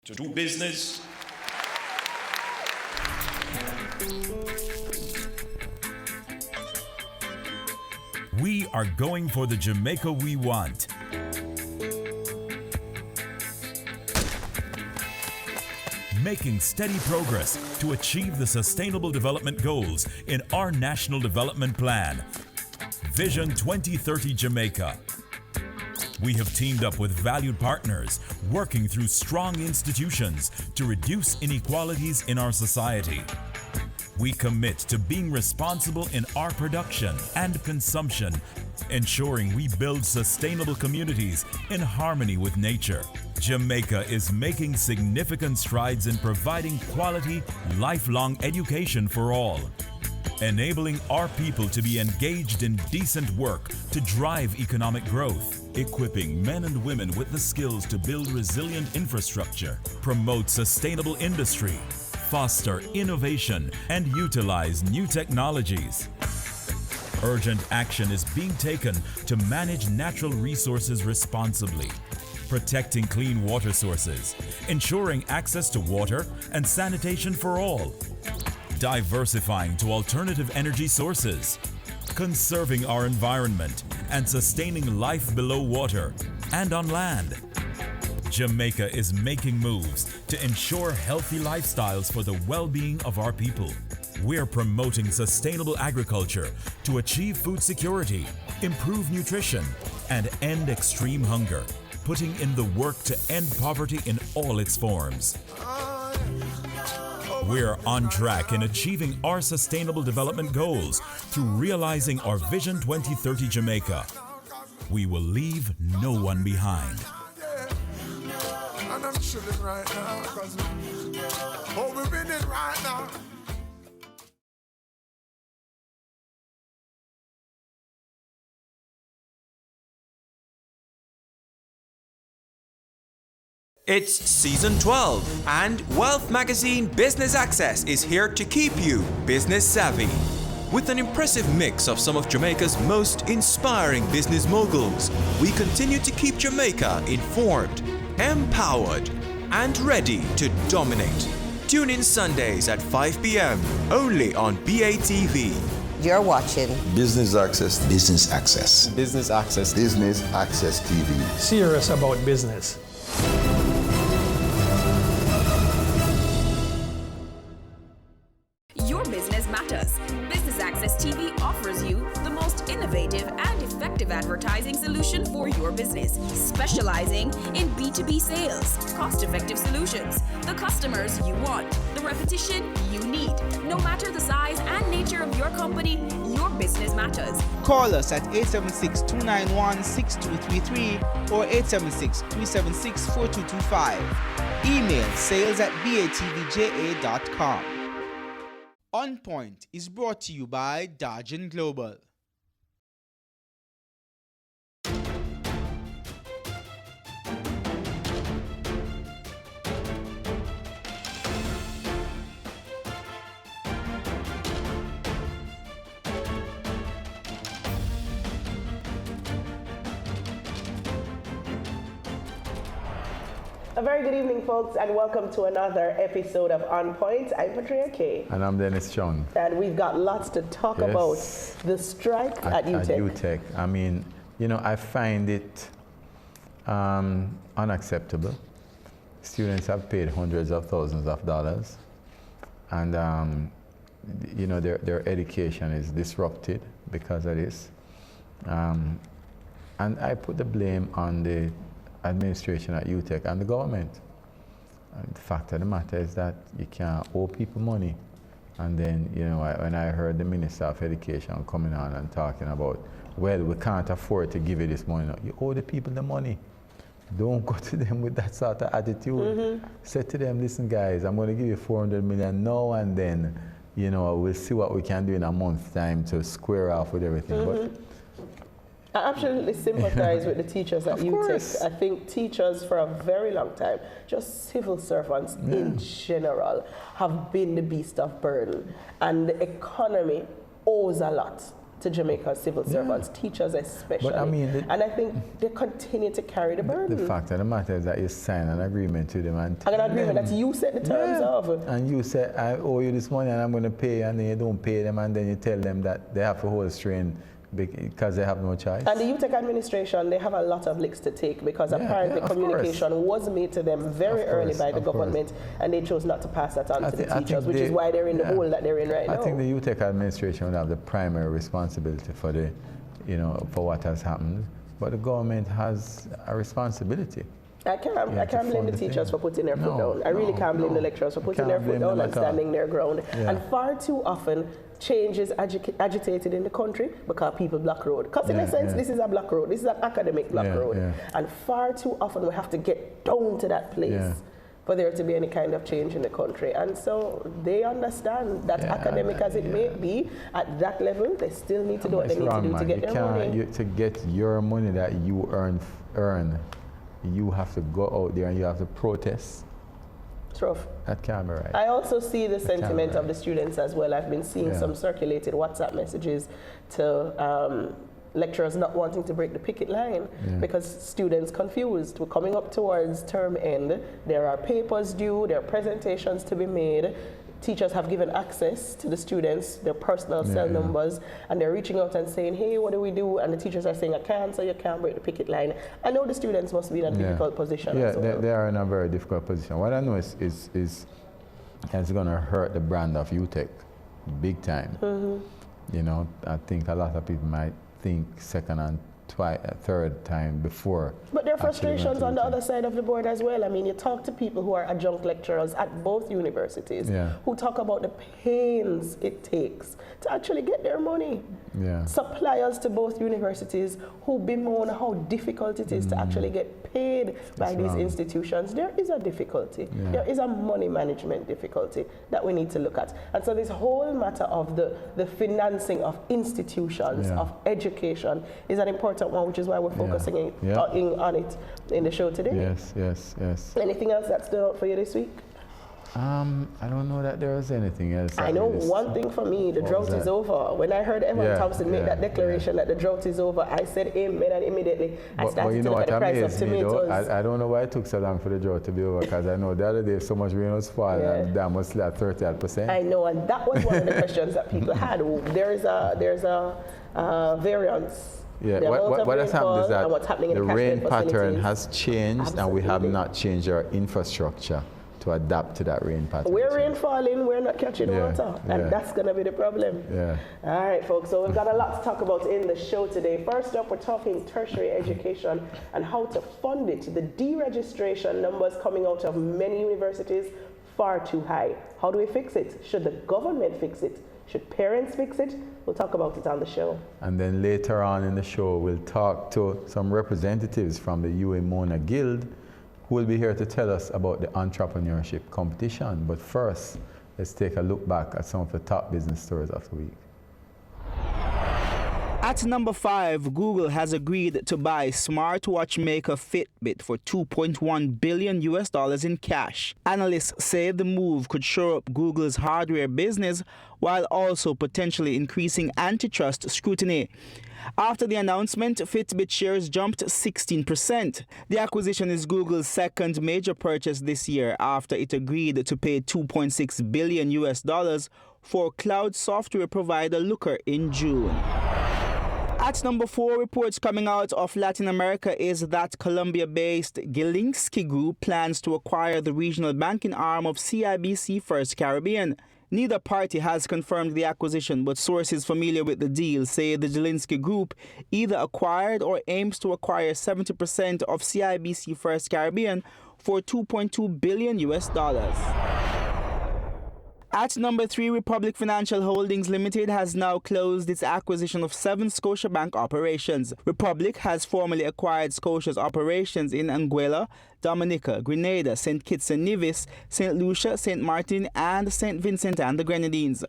to do business. We are going for the Jamaica we want. Making steady progress to achieve the Sustainable Development Goals in our National Development Plan, Vision 2030 Jamaica. We have teamed up with valued partners, working through strong institutions to reduce inequalities in our society. We commit to being responsible in our production and consumption, ensuring we build sustainable communities in harmony with nature. Jamaica is making significant strides in providing quality, lifelong education for all, enabling our people to be engaged in decent work to drive economic growth, equipping men and women with the skills to build resilient infrastructure, promote sustainable industry, foster innovation, and utilize new technologies. Urgent action is being taken to manage natural resources responsibly, protecting clean water sources, ensuring access to water and sanitation for all, diversifying to alternative energy sources, conserving our environment and sustaining life below water and on land. Jamaica is making moves to ensure healthy lifestyles for the well-being of our people. We're promoting sustainable agriculture to achieve food security, improve nutrition, and end extreme hunger, putting in the work to end poverty in all its forms. We're on track in achieving our sustainable development goals through realizing our Vision 2030 Jamaica. We will leave no one behind. And I'm chilling right now, cause we're winning right now. It's season 12, and Wealth Magazine Business Access is here to keep you business savvy. With an impressive mix of some of Jamaica's most inspiring business moguls, we continue to keep Jamaica informed, empowered, and ready to dominate. Tune in Sundays at 5 p.m. only on BATV. You're watching Business Access. Business Access. Business Access. Business Access TV. Serious about business. Your business matters. Business Access TV offers you the most innovative and effective advertising solution for your business, specializing in B2B sales, cost-effective solutions, the customers you want, the repetition you need. No matter the size and nature of your company, your business matters. Call us at 876-291-6233 or 876-376-4225. Email sales@batvja.com. On Point is brought to you by Dargin Global. A very good evening, folks, and welcome to another episode of On Point. I'm Patria K. And I'm Dennis Chung. And we've got lots to talk about. The strike at UTEC. At UTEC. I mean, you know, I find it unacceptable. Students have paid hundreds of thousands of dollars, and you know, their education is disrupted because of this. And I put the blame on the administration at UTEC and the government. And the fact of the matter is that you can't owe people money. And then, you know, when I heard the Minister of Education coming on and talking about, well, we can't afford to give you this money. No, you owe the people the money. Don't go to them with that sort of attitude. Mm-hmm. Say to them, listen guys, I'm going to give you 400 million now and then, you know, we'll see what we can do in a month's time to square off with everything. Mm-hmm. But I absolutely sympathize with the teachers at UTEC. I think teachers for a very long time, just civil servants in general, have been the beast of burden. And the economy owes a lot to Jamaica's civil servants, teachers especially. But I mean, and I think they continue to carry the burden. The fact of the matter is that you sign an agreement to them and an agreement that you set the terms of. And you say, I owe you this money and I'm going to pay, and then you don't pay them, and then you tell them that they have to hold strain because they have no choice. And the UTEC administration, they have a lot of licks to take because apparently communication was made to them very early by the government, and they chose not to pass that on to the teachers, which is why they're in the hole that they're in right now. I think the UTEC administration will have the primary responsibility for the, you know, for what has happened, but the government has a responsibility. I can't blame the teachers for putting their foot down. I really can't blame the lecturers for putting their foot down and standing their ground. Yeah. And far too often, change is agitated in the country because people block road. Because in a sense, this is a block road. This is an academic block road. Yeah. And far too often, we have to get down to that place for there to be any kind of change in the country. And so they understand that academic as it may be, at that level, they still need to do what they need to do to get their money. To get your money that you earn, you have to go out there and you have to protest. It's rough. That can't be right. I also see the sentiment of the students as well. I've been seeing some circulated WhatsApp messages to lecturers not wanting to break the picket line because students confused. We're coming up towards term end. There are papers due, there are presentations to be made. Teachers have given access to the students, their personal cell numbers, and they're reaching out and saying, hey, what do we do? And the teachers are saying, I can't, so you can't break the picket line. I know the students must be in a difficult position as well. They are in a very difficult position. What I know is it's going to hurt the brand of UTech big time. You know, I think a lot of people might think second and third time before. But there are frustrations on the other side of the board as well. I mean, you talk to people who are adjunct lecturers at both universities who talk about the pains it takes to actually get their money. Suppliers to both universities who bemoan how difficult it is to actually get paid by these institutions. There is a difficulty. There is a money management difficulty that we need to look at. And so this whole matter of the financing of institutions, of education, is an important one, which is why we're focusing on it in the show today. Yes. Anything else that stood out for you this week? I don't know that there was anything else. I know one thing for me, the drought is over. When I heard Evan Thompson make that declaration that the drought is over, I said amen, and immediately I started to look at the price of tomatoes. I don't know why it took so long for the drought to be over, because I know the other day so much rain was falling and dam was still at 30%. I know, and that was one of the questions that people had. There's a variance. What has happened is that the rain pattern has changed. Absolutely. And we have not changed our infrastructure to adapt to that rain pattern. We're rain falling, we're not catching water, and that's going to be the problem. All right, folks, so we've got a lot to talk about in the show today. First up, we're talking tertiary education and how to fund it. The deregistration numbers coming out of many universities far too high. How do we fix it? Should the government fix it? Should parents fix it? We'll talk about it on the show. And then later on in the show, we'll talk to some representatives from the UA Mona Guild who will be here to tell us about the entrepreneurship competition. But first, let's take a look back at some of the top business stories of the week. At number 5, Google has agreed to buy smartwatch maker Fitbit for $2.1 billion in cash. Analysts say the move could shore up Google's hardware business while also potentially increasing antitrust scrutiny. After the announcement, Fitbit shares jumped 16%. The acquisition is Google's second major purchase this year after it agreed to pay $2.6 billion for cloud software provider Looker in June. At number 4, reports coming out of Latin America is that Colombia-based Gilinski Group plans to acquire the regional banking arm of CIBC First Caribbean. Neither party has confirmed the acquisition, but sources familiar with the deal say the Gilinski Group either acquired or aims to acquire 70% of CIBC First Caribbean for $2.2 billion. At number 3, Republic Financial Holdings Limited has now closed its acquisition of 7 Scotiabank operations. Republic has formally acquired Scotia's operations in Anguilla, Dominica, Grenada, St. Kitts and Nevis, St. Lucia, St. Martin, and St. Vincent and the Grenadines.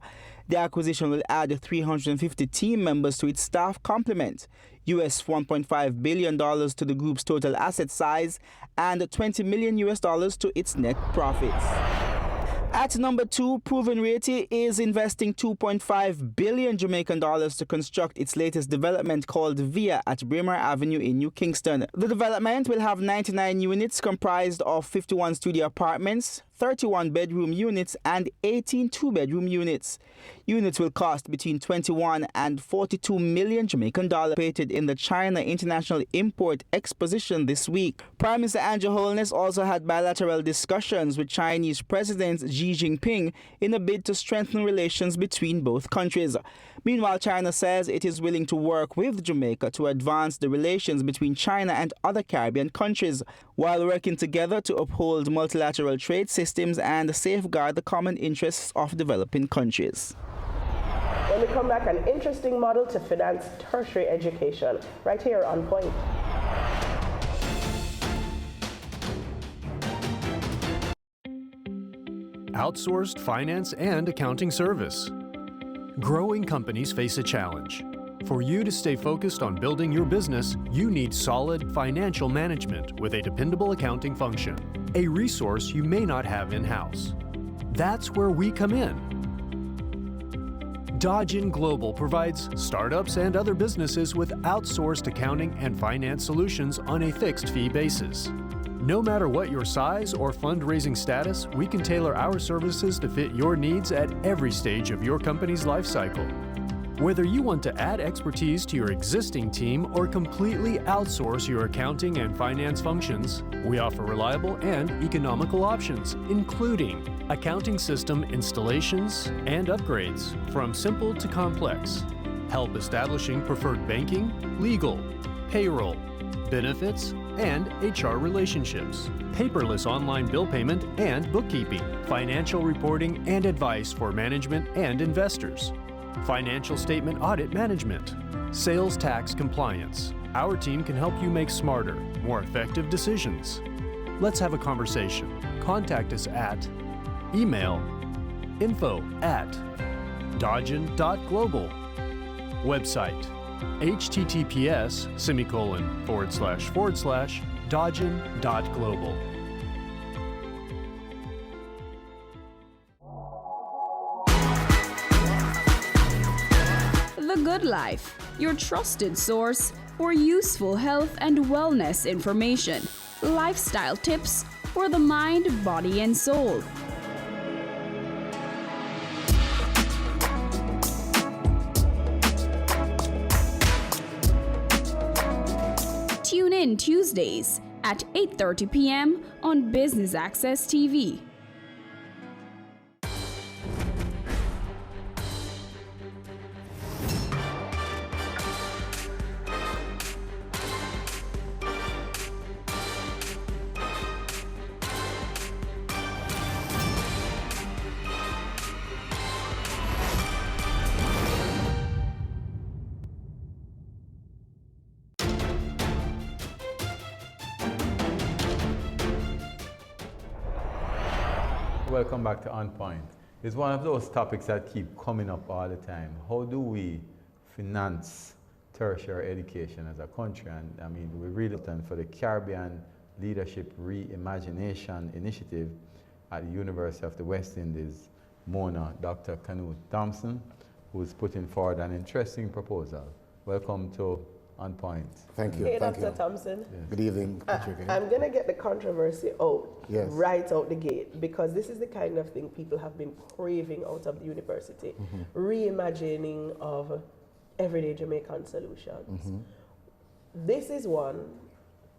The acquisition will add 350 team members to its staff complement, US $1.5 billion to the group's total asset size, and $20 million to its net profits. At number 2, Proven Realty is investing $2.5 billion Jamaican dollars to construct its latest development called Via at Braemar Avenue in New Kingston. The development will have 99 units comprised of 51 studio apartments, 31 bedroom units and 18 two-bedroom units. Units will cost between 21 and 42 million Jamaican dollars, painted in the China International Import Exposition this week. Prime Minister Andrew Holness also had bilateral discussions with Chinese President Xi Jinping in a bid to strengthen relations between both countries. Meanwhile, China says it is willing to work with Jamaica to advance the relations between China and other Caribbean countries, while working together to uphold multilateral trade systems and safeguard the common interests of developing countries. When we come back, an interesting model to finance tertiary education, right here on Point. Outsourced finance and accounting service. Growing companies face a challenge. For you to stay focused on building your business, you need solid financial management with a dependable accounting function, a resource you may not have in-house. That's where we come in. Dodgen Global provides startups and other businesses with outsourced accounting and finance solutions on a fixed fee basis. No matter what your size or fundraising status, we can tailor our services to fit your needs at every stage of your company's life cycle. Whether you want to add expertise to your existing team or completely outsource your accounting and finance functions, we offer reliable and economical options, including accounting system installations and upgrades, from simple to complex, help establishing preferred banking, legal, payroll, benefits, and HR relationships, paperless online bill payment and bookkeeping, financial reporting and advice for management and investors, financial statement audit management, sales tax compliance. Our team can help you make smarter, more effective decisions. Let's have a conversation. Contact us at email info@dodgen.global, website https://dodgen.global. The Good Life, your trusted source for useful health and wellness information, lifestyle tips for the mind, body, and soul. Tune in Tuesdays at 8:30 p.m. on Business Access TV. Welcome back to On Point. It's one of those topics that keep coming up all the time. How do we finance tertiary education as a country? And I mean, we really done for the Caribbean Leadership Reimagination Initiative at the University of the West Indies, Mona, Dr. Canute Thompson, who's putting forward an interesting proposal. Welcome to On Point. Thank you. Hey, thank Dr. you. Thompson. Yes. Good evening, Patrick. I'm going to get the controversy out Yes. right out the gate, because this is the kind of thing people have been craving out of the university. Reimagining of everyday Jamaican solutions. This is one,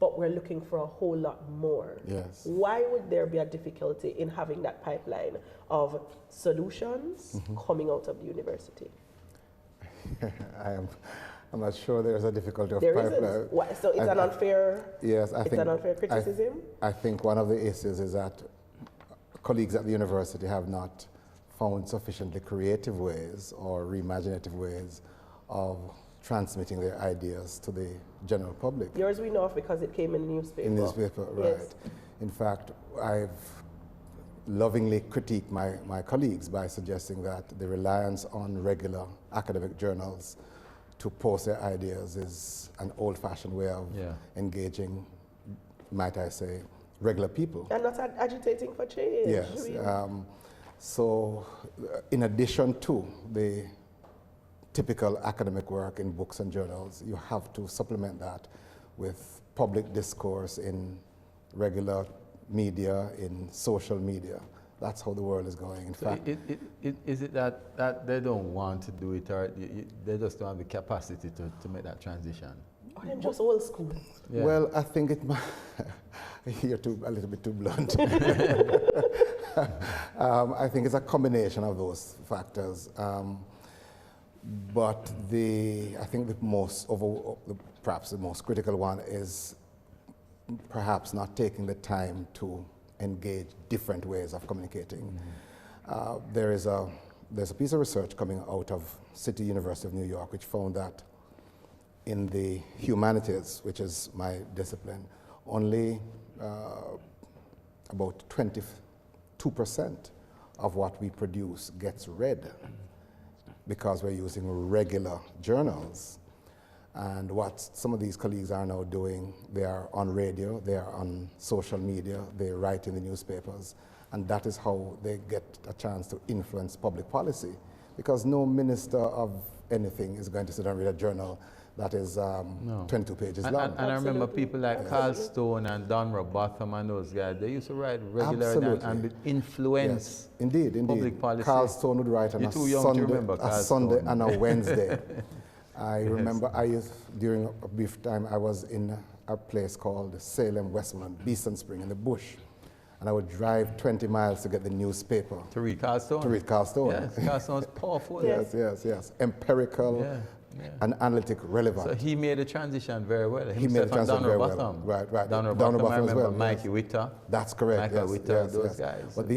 but we're looking for a whole lot more. Yes. Why would there be a difficulty in having that pipeline of solutions coming out of the university? I'm not sure there's a difficulty of There pipeline. isn't. Why? So it's an unfair. Yes, it's an unfair criticism. I think one of the issues is that colleagues at the university have not found sufficiently creative ways or reimaginative ways of transmitting their ideas to the general public. Yours we know of because it came in the newspaper. In the newspaper, right. Yes. In fact, I've lovingly critiqued my colleagues by suggesting that the reliance on regular academic journals to post their ideas is an old-fashioned way of engaging, might I say, regular people. And not agitating for change. Yes. So in addition to the typical academic work in books and journals, you have to supplement that with public discourse in regular media, in social media. That's how the world is going. In fact, is it that they don't want to do it, or they just don't have the capacity to make that transition? Or they're just old school? Yeah. Well, I think it might, you're a little bit too blunt. I think it's a combination of those factors. But I think perhaps the most critical one is perhaps not taking the time to engage different ways of communicating. There's a piece of research coming out of City University of New York which found that in the humanities, which is my discipline, only about 22% of what we produce gets read because we're using regular journals. And what some of these colleagues are now doing, they are on radio, they are on social media, they write in the newspapers, and that is how they get a chance to influence public policy. Because no minister of anything is going to sit and read a journal that is 22 pages long. And I remember people like Carl Stone and Don Robotham and those guys, they used to write regularly and influence public policy. Carl Stone would write on a Sunday and a Wednesday. I remember during a brief time, I was in a place called Salem, Westmoreland, Beeston Spring in the bush. And I would drive 20 miles to get the newspaper. To read Carl Stone? To read Carl Stone. Yes, Carl Stone's powerful. Yes. Empirical and analytic relevant. So he made a transition very well. He made a transition very well. Right. Don Robotham, I remember Mikey Witter. That's correct. Michael Witter, those guys. But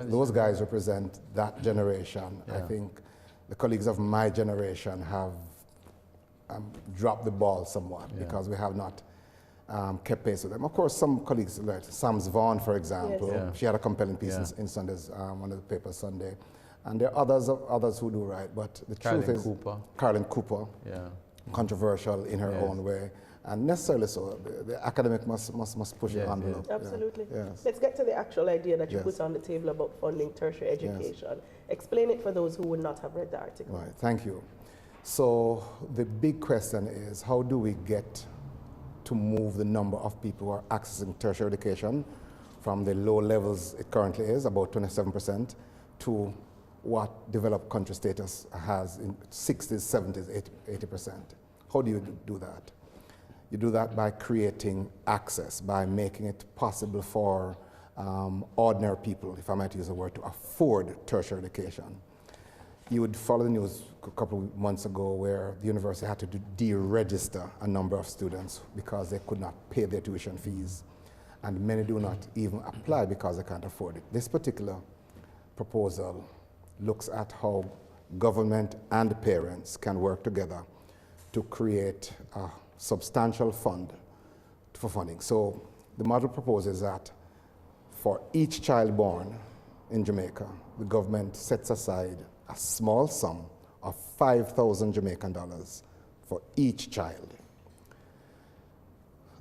those guys represent that generation. I think the colleagues of my generation have dropped the ball somewhat because we have not kept pace with them. Of course, some colleagues, like Sams Vaughan, for example, she had a compelling piece in Sunday's, one of the papers Sunday. And there are others who do write, but the truth is, Caroline Cooper, controversial in her own way, and necessarily so. The academic must push the envelope. Absolutely. Yes. Let's get to the actual idea that you put on the table about funding tertiary education. Explain it for those who would not have read the article. Right, thank you. So the big question is, how do we get to move the number of people who are accessing tertiary education from the low levels it currently is, about 27%, to what developed country status has in 60s, 70s, 80%. How do you do that? You do that by creating access, by making it possible for ordinary people, if I might use the word, to afford tertiary education. You would follow the news a couple of months ago where the university had to deregister a number of students because they could not pay their tuition fees. And many do not even apply because they can't afford it. This particular proposal looks at how government and parents can work together to create a substantial fund for funding. So the model proposes that for each child born in Jamaica, the government sets aside a small sum of 5,000 Jamaican dollars for each child.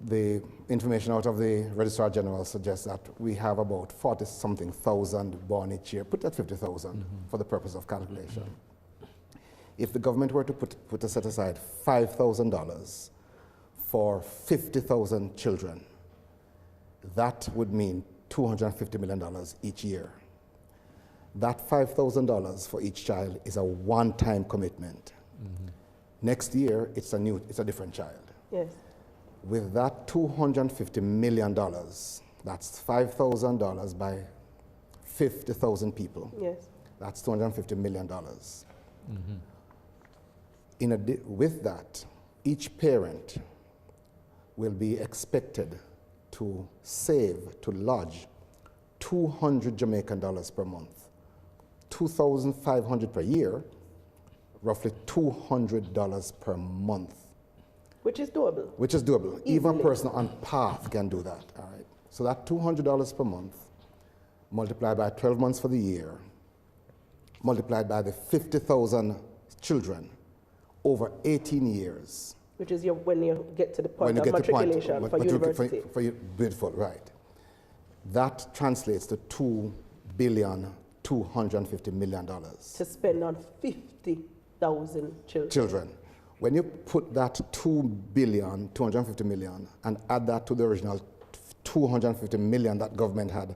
The information out of the Registrar General suggests that we have about 40-something thousand born each year. Put that 50,000 for the purpose of calculation. If the government were to set aside $5,000 for 50,000 children, that would mean $250 million each year. That $5,000 for each child is a one-time commitment. Next year, it's a different child. Yes. With that $250 million, that's $5,000 by 50,000 people. Yes. That's $250 million. With that, each parent will be expected to save, to lodge, 200 Jamaican dollars per month, 2,500 per year, roughly $200 per month. Which is doable. Which is doable. Easily. Even a person on path can do that. All right. So that $200 per month, multiplied by 12 months for the year, multiplied by the 50,000 children over 18 years. Which is when you get to the point of matriculation for university. Beautiful, right. That translates to $2,250 million. To spend on 50,000 children. When you put that $2,250 million and add that to the original 250 million that government had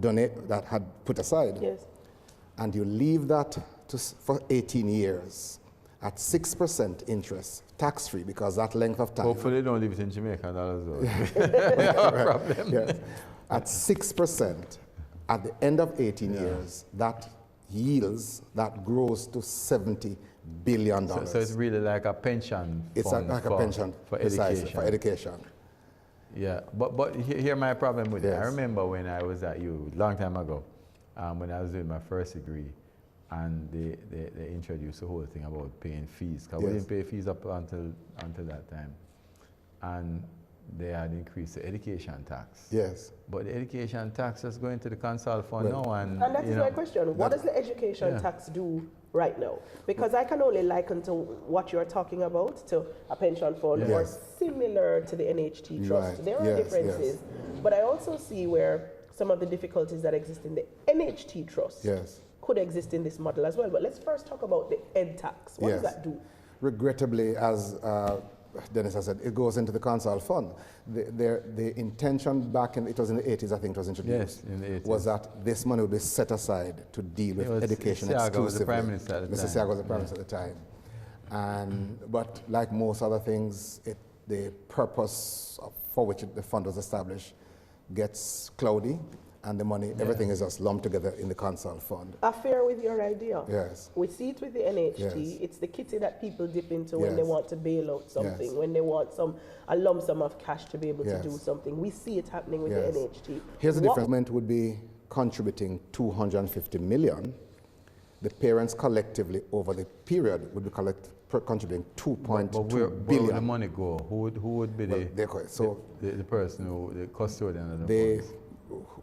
that had put aside, Yes. and you leave that for 18 years at 6% interest, tax-free, because that length of time. Hopefully they don't leave it in Jamaica dollars. Right. Problem. Yes. At 6%, at the end of 18 years, that yields, that grows to $70 billion. So it's really like a pension It's fund like a pension for precisely, education. for education. Yeah, but here my problem with it. Yes. I remember when I was at U, long time ago, when I was doing my first degree, and they introduced the whole thing about paying fees, because we Yes. didn't pay fees up until that time. And they had increased the education tax. Yes. But the education tax is going to the consult fund now. And that is you know, my question. What does the education tax do right now? Because I can only liken to what you're talking about to a pension fund or similar to the NHT trust. Right. There are Yes, differences. yes. But I also see where some of the difficulties that exist in the NHT trust could exist in this model as well. But let's first talk about the ed tax. What does that do? Regrettably, as Dennis has said, it goes into the consult fund. The intention back it was in the 80s, I think it was introduced, in the 80s. was that this money would be set aside to deal with education exclusively. Was the Prime Minister at the Mr. time. Siaga was the Prime Minister at the time. But like most other things, the purpose for which the fund was established gets cloudy, and the money, everything is just lumped together in the consult fund. Affair with your idea. Yes. We see it with the NHT. Yes. It's the kitty that people dip into when they Yes. want to bail out something, Yes. when they want a lump sum of cash to be able to Yes. do something. We see it happening with Yes. the NHT. Here's the difference. The government would be contributing 250 million. The parents collectively over the period would be contributing 2.2 Where billion. would the money go? Who would be the person who, the custodian of the funds?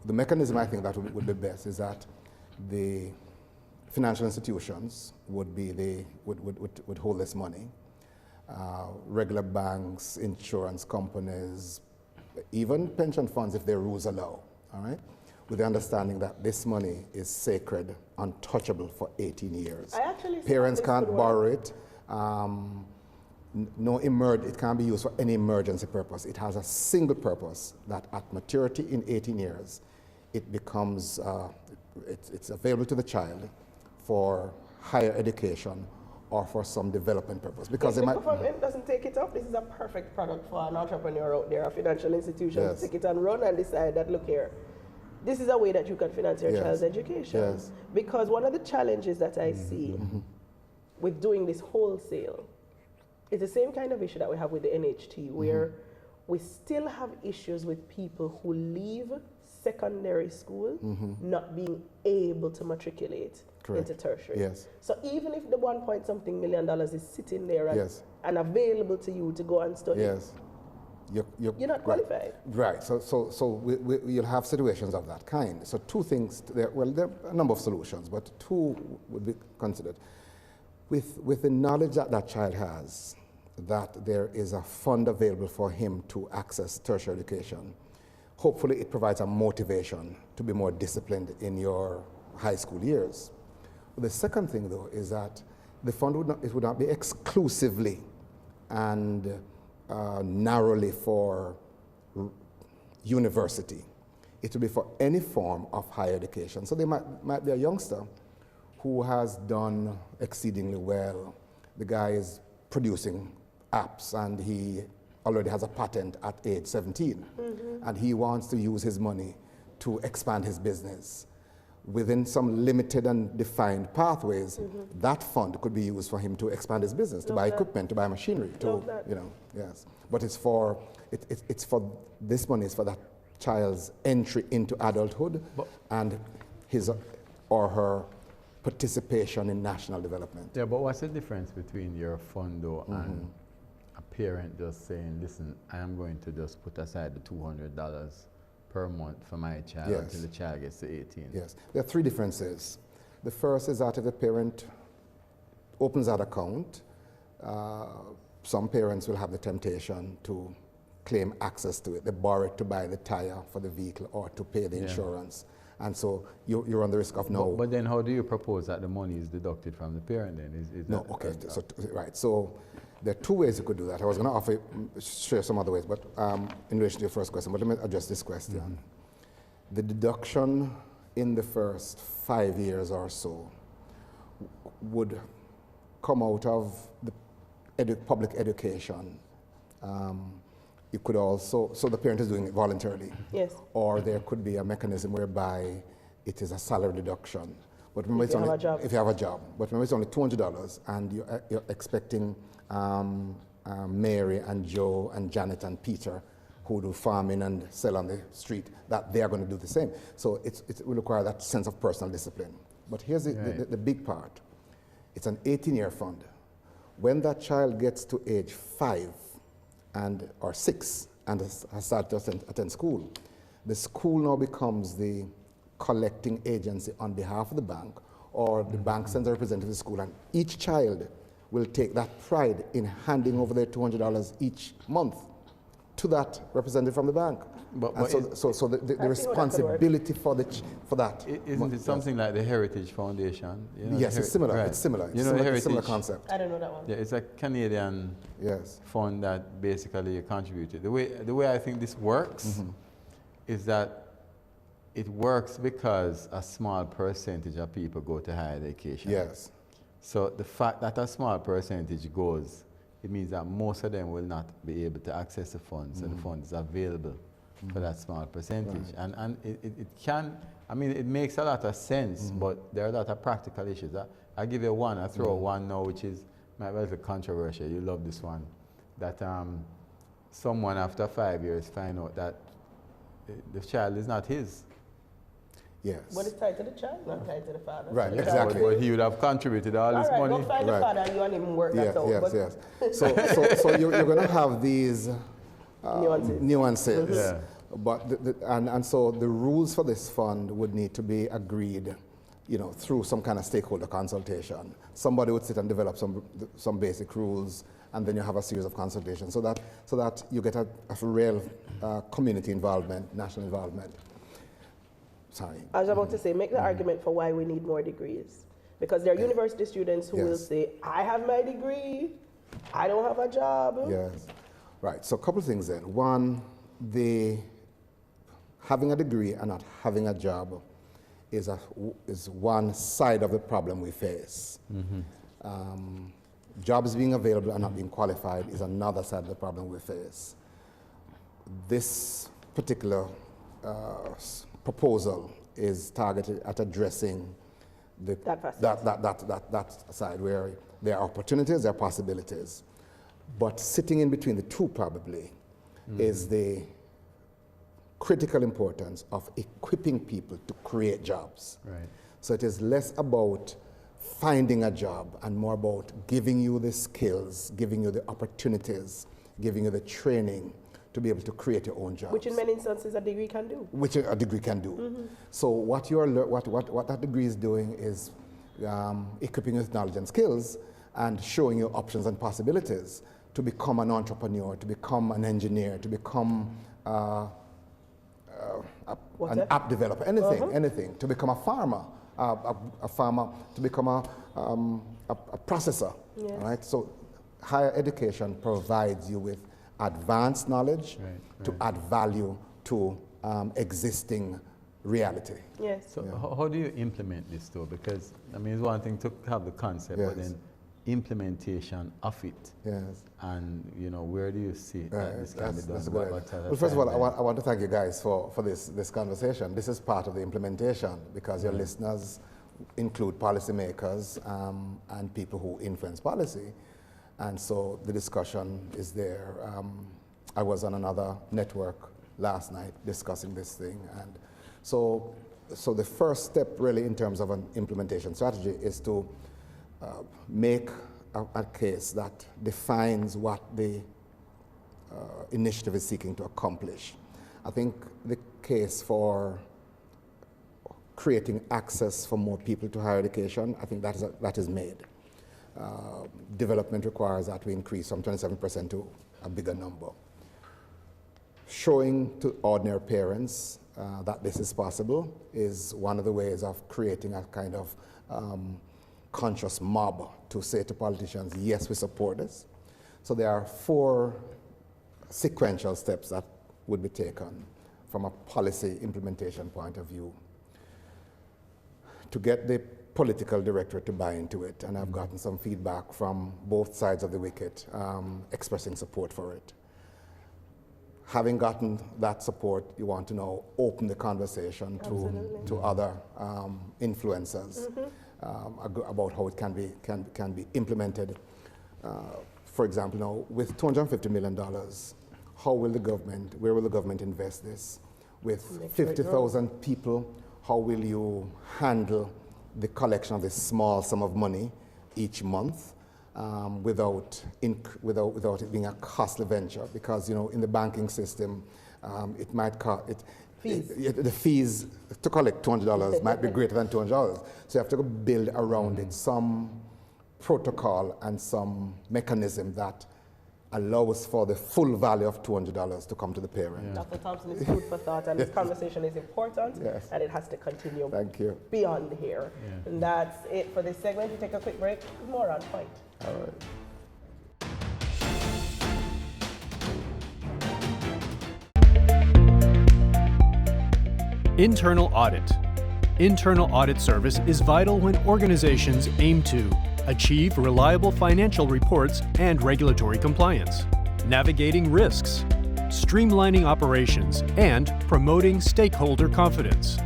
The mechanism I think that would be best is that the financial institutions would hold this money. Regular banks, insurance companies, even pension funds if their rules allow, all right? With the understanding that this money is sacred, untouchable for 18 years. I actually see Parents this can't could borrow work. it. It can't be used for any emergency purpose. It has a single purpose, that at maturity in 18 years, it becomes, it's available to the child for higher education or for some development purpose. Because if the government doesn't take it up, this is a perfect product for an entrepreneur out there, a financial institution to take it and run and decide that, look here, this is a way that you can finance your child's education. Yes. Because one of the challenges that I see with doing this wholesale is the same kind of issue that we have with the NHT, where we still have issues with people who leave secondary school not being able to matriculate into tertiary. Yes. So even if the $1.something million is sitting there and available to you to go and study, yes. You're not qualified. Right. So you'll have situations of that kind. So two things. There are a number of solutions, but two would be considered. With the knowledge that that child has, that there is a fund available for him to access tertiary education, hopefully it provides a motivation to be more disciplined in your high school years. The second thing, though, is that the fund would not be exclusively and narrowly for university. It would be for any form of higher education. So there might be a youngster who has done exceedingly well. The guy is producing apps and he already has a patent at age 17. And he wants to use his money to expand his business. Within some limited and defined pathways, that fund could be used for him to expand his business, to buy equipment, to buy machinery, yes. But it's for this money is for that child's entry into adulthood and his or her participation in national development. Yeah, but what's the difference between your fund though and a parent just saying, listen, I am going to just put aside the $200 per month for my child until the child gets to 18? Yes, there are three differences. The first is that if the parent opens that account, some parents will have the temptation to claim access to it. They borrow it to buy the tire for the vehicle or to pay the insurance. And so you run the risk of no. But then how do you propose that the money is deducted from the parent then? Right. So There are two ways you could do that. I was going to share some other ways, but in relation to your first question, but let me address this question. The deduction in the first 5 years or so would come out of the public education. You could also, so the parent is doing it voluntarily. Yes. Or there could be a mechanism whereby it is a salary deduction. But remember, if you have a job. But remember, it's only $200, and you're expecting Mary and Joe and Janet and Peter, who do farming and sell on the street, that they are going to do the same. So it will require that sense of personal discipline. But here's the big part. It's an 18-year fund. When that child gets to age 5 or 6 and has started to attend school, the school now becomes the collecting agency on behalf of the bank, or the bank sends a representative to the school, and each child will take that pride in handing over their $200 each month to that representative from the bank. So the responsibility for that. Isn't it something like the Heritage Foundation? You know, yes, it's similar. Right. It's similar. You know, it's Heritage, a similar concept. I don't know that one. Yeah, it's a Canadian fund that basically contributed. The way I think this works is that it works because a small percentage of people go to higher education. Yes. So the fact that a small percentage goes, it means that most of them will not be able to access the funds, so the fund is available for that small percentage. Right. And it can, I mean, it makes a lot of sense, but there are a lot of practical issues. I'll give you one, I throw one now, which is, might be a little controversial, you love this one, that someone after 5 years find out that the child is not his. Yes. But it's tied to the child, not tied to the father. Right, so exactly. But he would have contributed all his money. Go find the father and you and him work that out. Yes. So you're going to have these nuances. Yeah. But and so the rules for this fund would need to be agreed, through some kind of stakeholder consultation. Somebody would sit and develop some basic rules, and then you have a series of consultations, so that you get a real community involvement, national involvement. Sorry. I was about to say, make the argument for why we need more degrees. Because there are university students who will say, I have my degree, I don't have a job. Yes. Right, so a couple of things then. One, having a degree and not having a job is one side of the problem we face. Jobs being available and not being qualified is another side of the problem we face. This particular proposal is targeted at addressing that side, where there are opportunities, there are possibilities. But sitting in between the two probably is the critical importance of equipping people to create jobs. Right. So it is less about finding a job and more about giving you the skills, giving you the opportunities, giving you the training to be able to create your own jobs. Which in many instances a degree can do. Which a degree can do. So what that degree is doing is equipping you with knowledge and skills and showing you options and possibilities to become an entrepreneur, to become an engineer, to become an app developer, anything, to become a farmer, to become a processor, right? So higher education provides you with advanced knowledge to add value to existing reality. Yes. So how do you implement this though? Because I mean, it's one thing to have the concept, but then implementation of it. Yes. And where do you see that this can be done? Well, first of all, I want to thank you guys for this conversation. This is part of the implementation because your listeners include policymakers and people who influence policy. And so the discussion is there. I was on another network last night discussing this thing. And so the first step really in terms of an implementation strategy is to make a case that defines what the initiative is seeking to accomplish. I think the case for creating access for more people to higher education, I think that is made. Development requires that we increase from 27% to a bigger number. Showing to ordinary parents that this is possible is one of the ways of creating a kind of conscious mob to say to politicians, yes, we support this. So there are 4 sequential steps that would be taken from a policy implementation point of view to get the political directorate to buy into it. And I've gotten some feedback from both sides of the wicket expressing support for it. Having gotten that support, you want to now open the conversation to other influencers about how it can be implemented. For example, now with $250 million, where will the government invest this? With 50,000 people, how will you handle the collection of this small sum of money each month without it being a costly venture? Because in the banking system, it might cost the fees to collect $200 might be greater than $200. So you have to build around it some protocol and some mechanism that allows for the full value of $200 to come to the parent. Dr. Thompson, is food for thought, and this conversation is important, and it has to continue beyond here. And that's it for this segment. We take a quick break. More on point. All right. Internal audit. Internal audit service is vital when organizations aim to achieve reliable financial reports and regulatory compliance, navigating risks, streamlining operations, and promoting stakeholder confidence.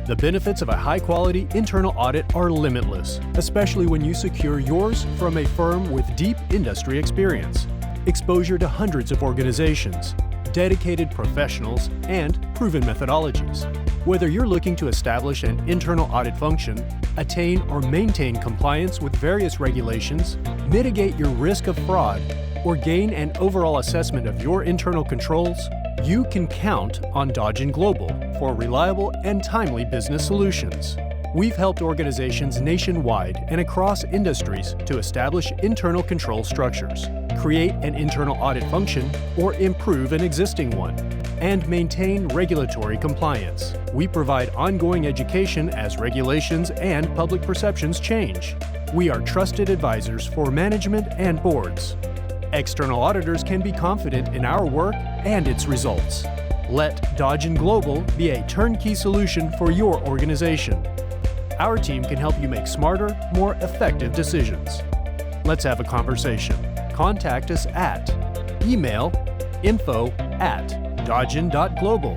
The benefits of a high-quality internal audit are limitless, especially when you secure yours from a firm with deep industry experience, exposure to hundreds of organizations, dedicated professionals, and proven methodologies. Whether you're looking to establish an internal audit function, attain or maintain compliance with various regulations, mitigate your risk of fraud, or gain an overall assessment of your internal controls, you can count on Dodgen Global for reliable and timely business solutions. We've helped organizations nationwide and across industries to establish internal control structures, create an internal audit function, or improve an existing one, and maintain regulatory compliance. We provide ongoing education as regulations and public perceptions change. We are trusted advisors for management and boards. External auditors can be confident in our work and its results. Let Dodgen Global be a turnkey solution for your organization. Our team can help you make smarter, more effective decisions. Let's have a conversation. Contact us at email info@dodgen.global.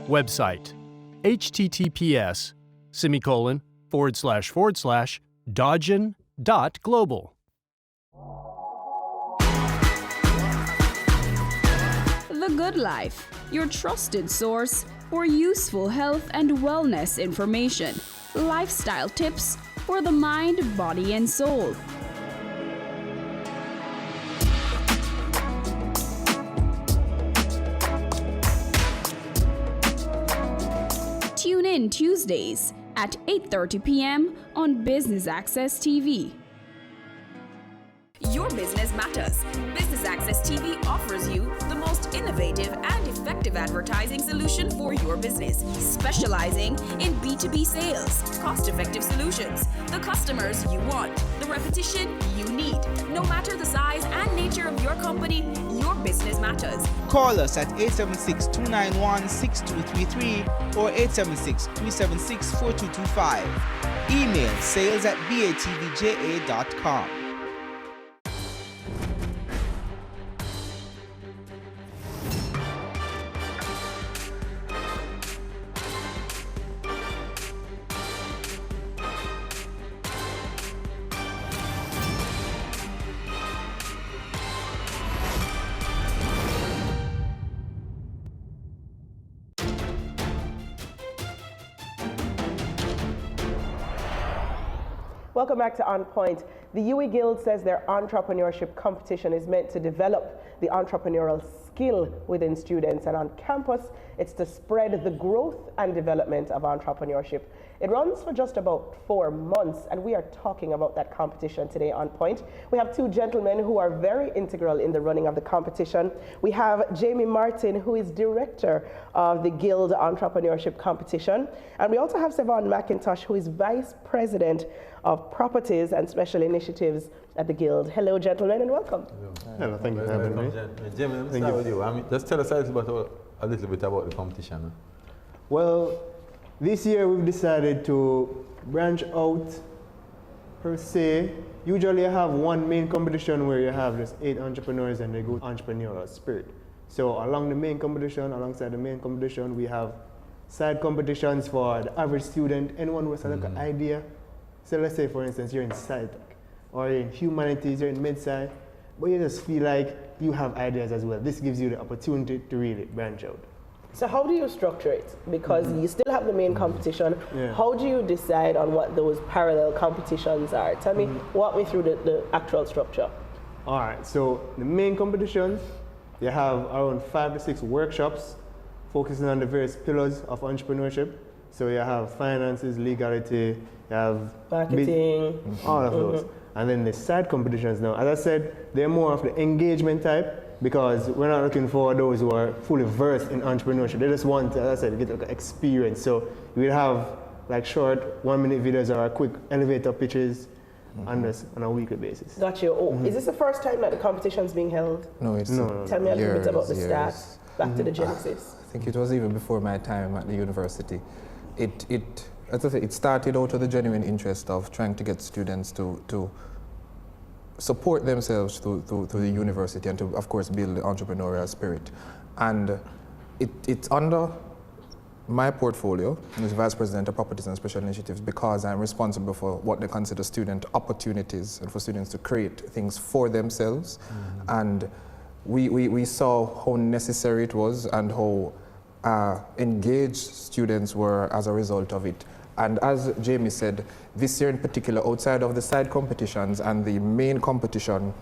Website https://dodgen.global. The Good Life, your trusted source for useful health and wellness information, lifestyle tips for the mind, body, and soul. Tune in Tuesdays at 8:30 p.m. on Business Access TV. Your business matters. Business Access TV offers you the most innovative and effective advertising solution for your business, specializing in B2B sales, cost-effective solutions, the customers you want, the repetition you need. No matter the size and nature of your company, your business matters. Call us at 876-291-6233 or 876-376-4225. Email sales@batvja.com. Welcome back to On Point. The UE Guild says their entrepreneurship competition is meant to develop the entrepreneurial skill within students, and on campus, it's to spread the growth and development of entrepreneurship. It runs for just about 4 months, and we are talking about that competition today on Point. We have two gentlemen who are very integral in the running of the competition. We have Jamie Martin, who is director of the Guild Entrepreneurship Competition, and we also have Sevon McIntosh, who is vice president of properties and special initiatives at the Guild. Hello, gentlemen, and welcome. Hello, thank you for having me. Jamie, let me start with you. Just tell us a little bit about the competition. Well, this year we've decided to branch out per se. Usually I have one main competition where you have just 8 entrepreneurs and they go entrepreneurial spirit. So alongside the main competition, we have side competitions for the average student, anyone who has like an idea. So let's say, for instance, you're in SciTech, or you're in humanities, you're in mid-sci, but you just feel like you have ideas as well. This gives you the opportunity to really branch out. So how do you structure it? Because you still have the main competition. Yeah. How do you decide on what those parallel competitions are? Tell me, walk me through the actual structure. All right, so the main competitions, you have around 5 to 6 workshops focusing on the various pillars of entrepreneurship. So you have finances, legality, you have marketing, all of those. And then the side competitions now, as I said, they're more of the engagement type, because we're not looking for those who are fully versed in entrepreneurship. They just want, as I said, to get like experience. So we'll have like short 1-minute videos or quick elevator pitches on a weekly basis. Got you. Oh, is this the first time that the competition's being held? No, it's no. Tell me a little bit about the start, years. back to the genesis. I think it was even before my time at the university. As I say, it started out of the genuine interest of trying to get students to support themselves through the university and to, of course, build the entrepreneurial spirit. And it's under my portfolio as Vice President of Properties and Special Initiatives, because I'm responsible for what they consider student opportunities and for students to create things for themselves. And we saw how necessary it was and how engaged students were as a result of it. And as Jamie said, this year in particular, outside of the side competitions and the main competition,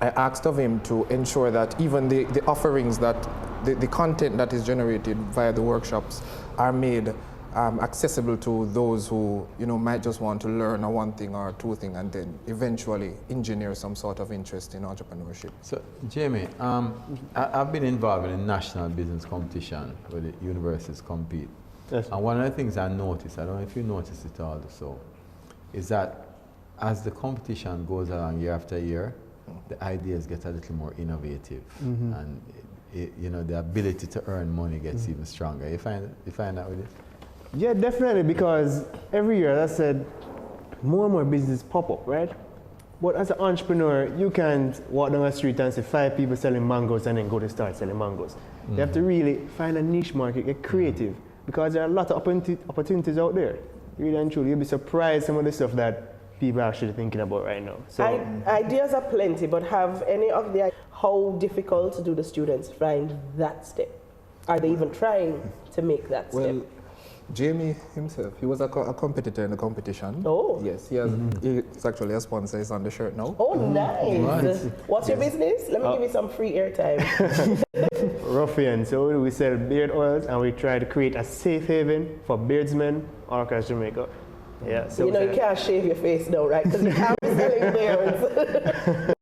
I asked of him to ensure that even the offerings, that the content that is generated via the workshops are made accessible to those who might just want to learn one thing or two things and then eventually engineer some sort of interest in entrepreneurship. So, Jamie, I've been involved in a national business competition where the universities compete. Yes. And one of the things I noticed, I don't know if you noticed it also, is that as the competition goes along year after year, the ideas get a little more innovative, and the ability to earn money gets even stronger. You find that with it? Yeah, definitely, because every year, as I said, more and more businesses pop up, right? But as an entrepreneur, you can't walk down the street and see 5 people selling mangoes and then go to start selling mangoes. You have to really find a niche market, get creative, because there are a lot of opportunities out there. Really and truly, you'll be surprised some of the stuff that people are actually thinking about right now. So ideas are plenty, but have any of the how difficult do the students find that step? Are they even trying to make that step? Well, Jamie himself, he was a competitor in the competition. Oh. Yes, he's actually a sponsor. He's on the shirt now. Oh, nice. What's your business? Let me give you some free airtime. Ruffian. So we sell beard oils and we try to create a safe haven for beardsmen all across Jamaica. Yeah. So you can't shave your face now, right? Because you can't be selling beards.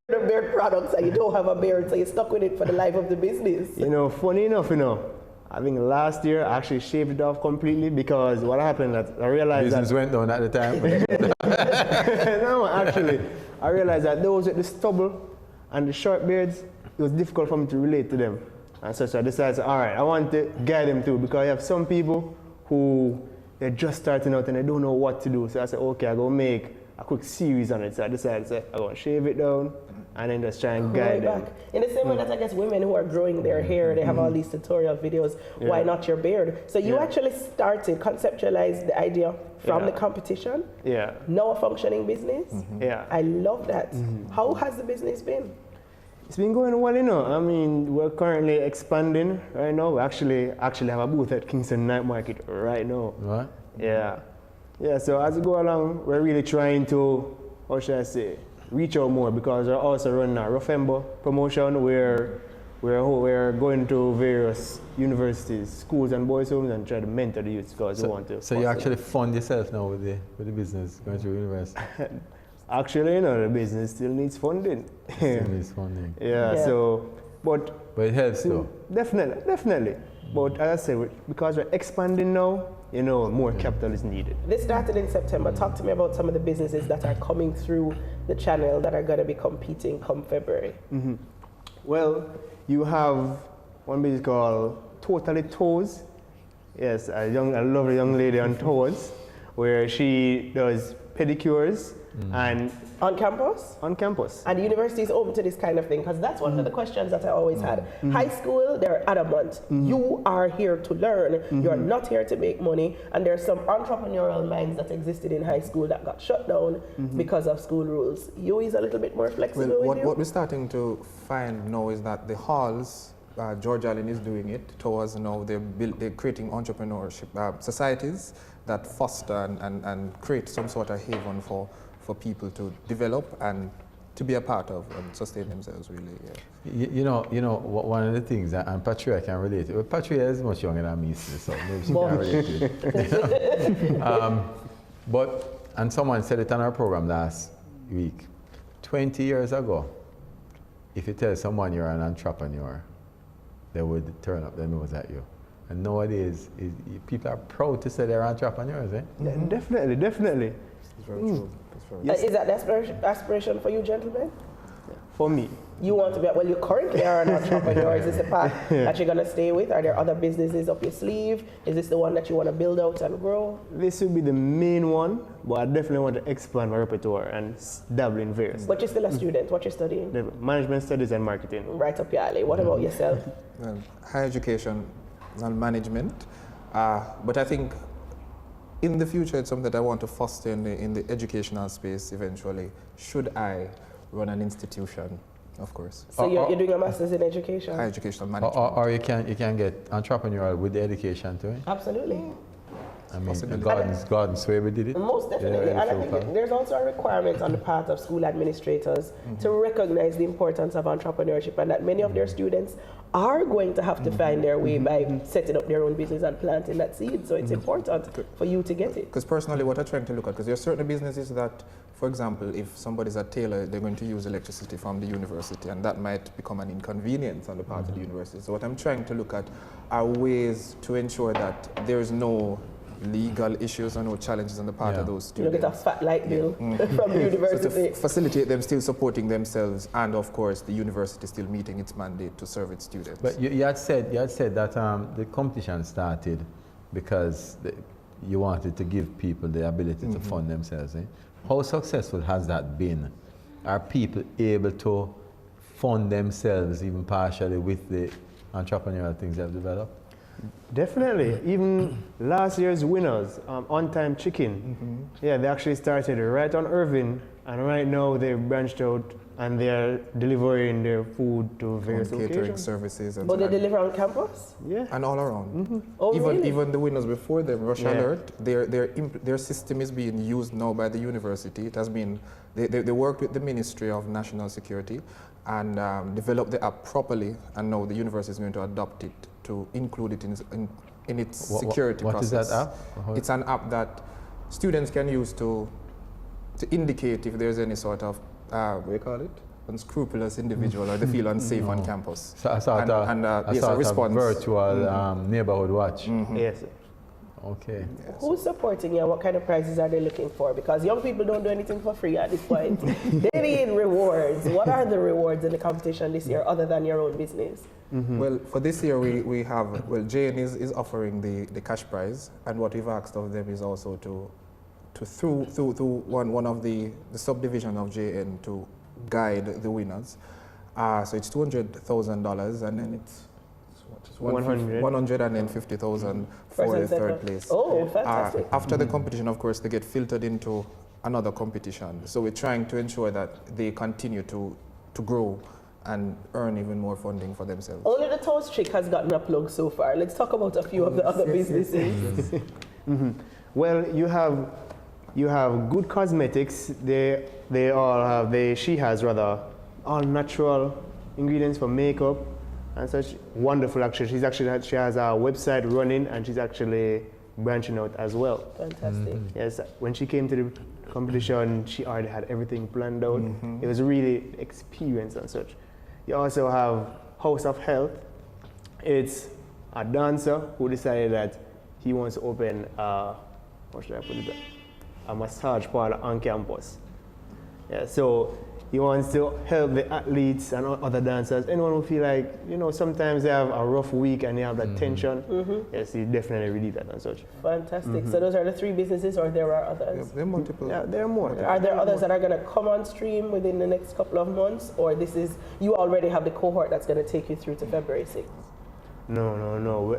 The beard products and you don't have a beard, so you're stuck with it for the life of the business. Funny enough, I think last year I actually shaved it off completely because what happened that I realized business went down at the time. No, actually, I realized that those with the stubble and the short beards, it was difficult for me to relate to them. And so I decided, all right, I want to guide them too, because I have some people who they're just starting out and they don't know what to do. So I said, okay, I'm going to make a quick series on it. So I decided, I'm going to shave it down and then just try and guide them. In the same way that I guess women who are growing their hair, they have all these tutorial videos, why not your beard? So you actually started, conceptualized the idea from the competition. Yeah. Now a functioning business. Yeah. I love that. How has the business been? It's been going well, I mean, we're currently expanding right now. We actually have a booth at Kingston Night Market right now. What? Yeah. Yeah, so as we go along, we're really trying to, how should I say, reach out more, because we're also running a Rough Ember promotion where we're going to various universities, schools and boys' homes and try to mentor the youth because we want to. So you actually fund yourself now with the business going through university? Actually, you know, the business still needs funding. Still needs funding. Yeah, so, but it helps though. Definitely. But as I said, because we're expanding now, you know, more capital is needed. This started in September. Talk to me about some of the businesses that are coming through the channel that are going to be competing come February. Well, you have one business called Totally Toes. Yes, a lovely young lady on Toes, where she does pedicures and on campus? On campus. And the university is open to this kind of thing, because that's one of the questions that I always had. High school, they're adamant. You are here to learn. You're not here to make money. And there's some entrepreneurial minds that existed in high school that got shut down because of school rules. You is a little bit more flexible. Well, what we're starting to find now is that the halls, George Allen is doing it towards now, they're creating entrepreneurship societies that foster and create some sort of haven for people to develop and to be a part of and sustain themselves, really. Yeah. You know, one of the things, and Patria can relate to, well, Patria is much younger than me, so maybe she can relate to it. And someone said it on our program last week, 20 years ago, if you tell someone you're an entrepreneur, they would turn up their nose at you. And nowadays, people are proud to say they're entrepreneurs, eh? Definitely. It's very true. Is that the aspiration for you, gentlemen? For me. You want to be, well, you currently are an entrepreneur. Is this a path that you're going to stay with? Are there other businesses up your sleeve? Is this the one that you want to build out and grow? This will be the main one, but I definitely want to expand my repertoire and dabble in various. But you're still a student. What you're studying? Management studies and marketing. Right up your alley. What about yourself? Well, higher education and management. But I think in the future, it's something that I want to foster in the educational space eventually, should I run an institution, of course. So you're doing a master's in education? Higher educational management. Or you can get entrepreneurial with the education too, eh? Absolutely. I mean, Gordon's way we did it. Most definitely. And I think there's also a requirement on the part of school administrators to recognize the importance of entrepreneurship, and that many of their students are going to have to find their way by setting up their own business and planting that seed. So it's important for you to get it. Because personally, what I'm trying to look at, because there are certain businesses that, for example, if somebody's a tailor, they're going to use electricity from the university, and that might become an inconvenience on the part of the university. So what I'm trying to look at are ways to ensure that there's no legal issues or no challenges on the part of those students. You get a fat light bill from the university. So to facilitate them still supporting themselves, and of course the university still meeting its mandate to serve its students. But you had said that the competition started because you wanted to give people the ability to fund themselves. Eh? How successful has that been? Are people able to fund themselves even partially with the entrepreneurial things they've developed? Definitely. Even last year's winners, On Time Chicken, yeah, they actually started right on Irving, and right now they've branched out and they're delivering their food to various catering locations. services. And But they deliver on campus? Yeah. And all around. Oh, really? Even the winners before them, Russia Alert, their system is being used now by the university. It has been, they work with the Ministry of National Security and develop the app properly, and now the university is going to adopt it to include it in its security process. What is that app? It's an app that students can use to indicate if there's any sort of, what do you call it? Unscrupulous individual, or they feel unsafe on campus. So a sort of virtual neighborhood watch. Yes. Okay. Yeah, who's supporting you, and what kind of prizes are they looking for? Because young people don't do anything for free at this point. They need rewards. What are the rewards in the competition this year other than your own business? Well, for this year we have, JN is offering the cash prize, and what we've asked of them is also to through one of the subdivision of JN to guide the winners. So it's $200,000, and then it's 150,000 for the third place. Oh, fantastic. After the competition, of course, they get filtered into another competition. So we're trying to ensure that they continue to grow and earn even more funding for themselves. Only the Toast Chick has gotten a plug so far. Let's talk about a few of the other businesses. Well, you have Good Cosmetics. She has all natural ingredients for makeup and such. Wonderful actually. She has a website running and she's actually branching out as well. Fantastic. Yes, when she came to the competition, she already had everything planned out. It was really experience and such. You also have House of Health. It's a dancer who decided that he wants to open what should I put it? A massage parlor on campus. Yeah, so he wants to help the athletes and other dancers. Anyone who feel like, sometimes they have a rough week and they have that tension. Yes, he definitely relieve that and such. Fantastic. So those are the 3 businesses, or there are others? There are multiple. Yeah, there are more. Are there others that are going to come on stream within the next couple of months, or you already have the cohort that's going to take you through to February 6th? No.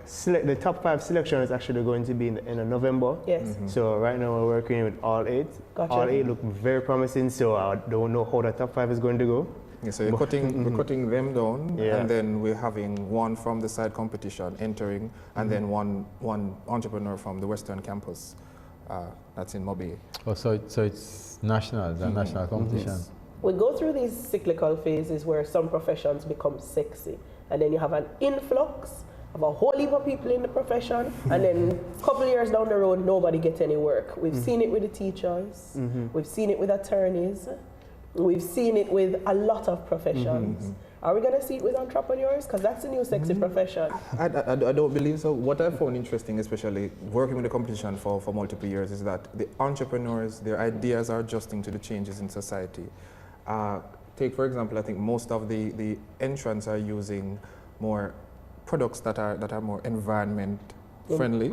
The top 5 selection is actually going to be in the end of November. Yes. So right now we're working with all 8. Gotcha. All 8 look very promising, so I don't know how the top 5 is going to go. Yeah, so we're cutting them down, and then we're having one from the side competition entering, and then one entrepreneur from the Western campus. That's in Mobile. Oh, so it's national, it's a national competition. We go through these cyclical phases where some professions become sexy, and then you have an influx of a whole heap of people in the profession, and then a couple of years down the road, nobody gets any work. We've seen it with the teachers, we've seen it with attorneys, we've seen it with a lot of professions. Are we going to see it with entrepreneurs? Because that's a new sexy profession. I don't believe so. What I found interesting, especially working with the competition for multiple years, is that the entrepreneurs, their ideas are adjusting to the changes in society. Take, for example, I think most of the entrants are using more products that are more environment friendly.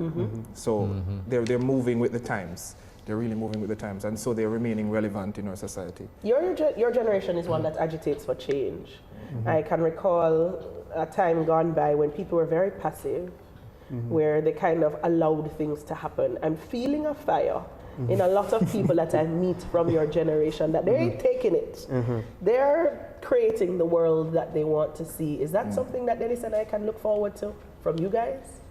So they're moving with the times. They're really moving with the times, and so they're remaining relevant in our society. Your generation is one that agitates for change. I can recall a time gone by when people were very passive, where they kind of allowed things to happen. I'm feeling a fire in a lot of people that I meet from your generation, that they ain't taking it. They're creating the world that they want to see. Is that something that Dennis and I can look forward to from you guys?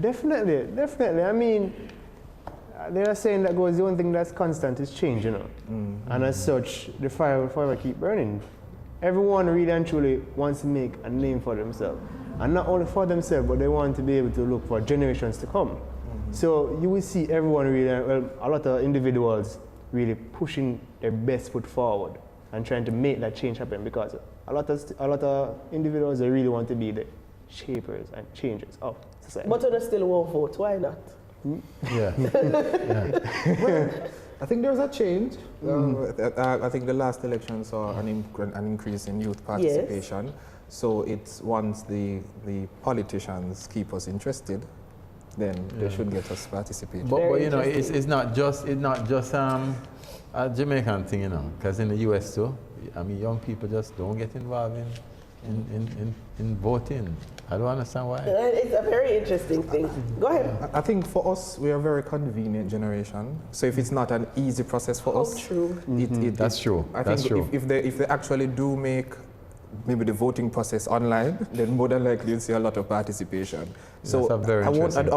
Definitely. I mean, there are saying that goes, the only thing that's constant is change, And as such, the fire will forever keep burning. Everyone really and truly wants to make a name for themselves. And not only for themselves, but they want to be able to look for generations to come. So you will see everyone really, a lot of individuals really pushing their best foot forward and trying to make that change happen, because a lot of individuals, they really want to be the shapers and changers of society. But they still won't vote. Why not? Well, I think there's a change. I think the last election saw an increase in youth participation. Yes. So it's once the politicians keep us interested, then they should get us participating. But it's not just a Jamaican thing, because in the US too, I mean, young people just don't get involved in voting. I don't understand why. It's a very interesting thing. Go ahead. I think for us, we are a very convenient generation. So if it's not an easy process for us, true. That's true. I think if they actually do make maybe the voting process online, then more than likely you'll see a lot of participation. So I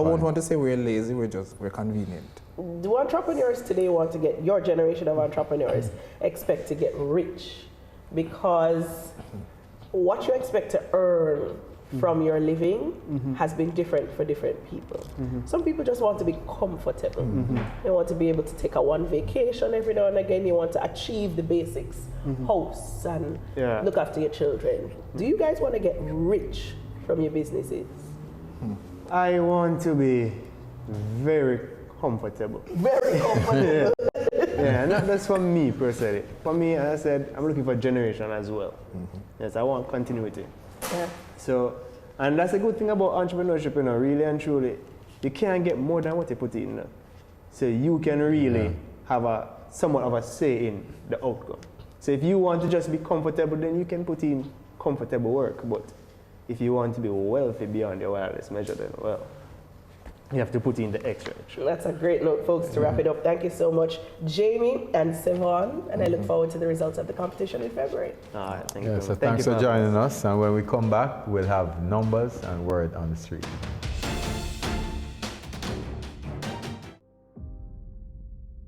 won't want to say we're lazy, we're convenient. Do entrepreneurs today want to get, your generation of entrepreneurs expect to get rich? Because what you expect to earn from your living has been different for different people. Some people just want to be comfortable. They want to be able to take a one vacation every now and again. You want to achieve the basics, house and look after your children. Do you guys want to get rich from your businesses? I want to be very comfortable. Very comfortable. Yeah, not just for me personally. For me, as I said, I'm looking for generation as well. Yes, I want continuity. Yeah. So, and that's a good thing about entrepreneurship, really and truly. You can't get more than what you put in. So you can really have somewhat of a say in the outcome. So if you want to just be comfortable, then you can put in comfortable work. But if you want to be wealthy beyond your wildest measure, then you have to put in the extra. That's a great note, folks, to wrap it up. Thank you so much, Jamie and Sevon, and I look forward to the results of the competition in February. All right, thank you. So thanks for joining us, and when we come back, we'll have numbers and word on the street.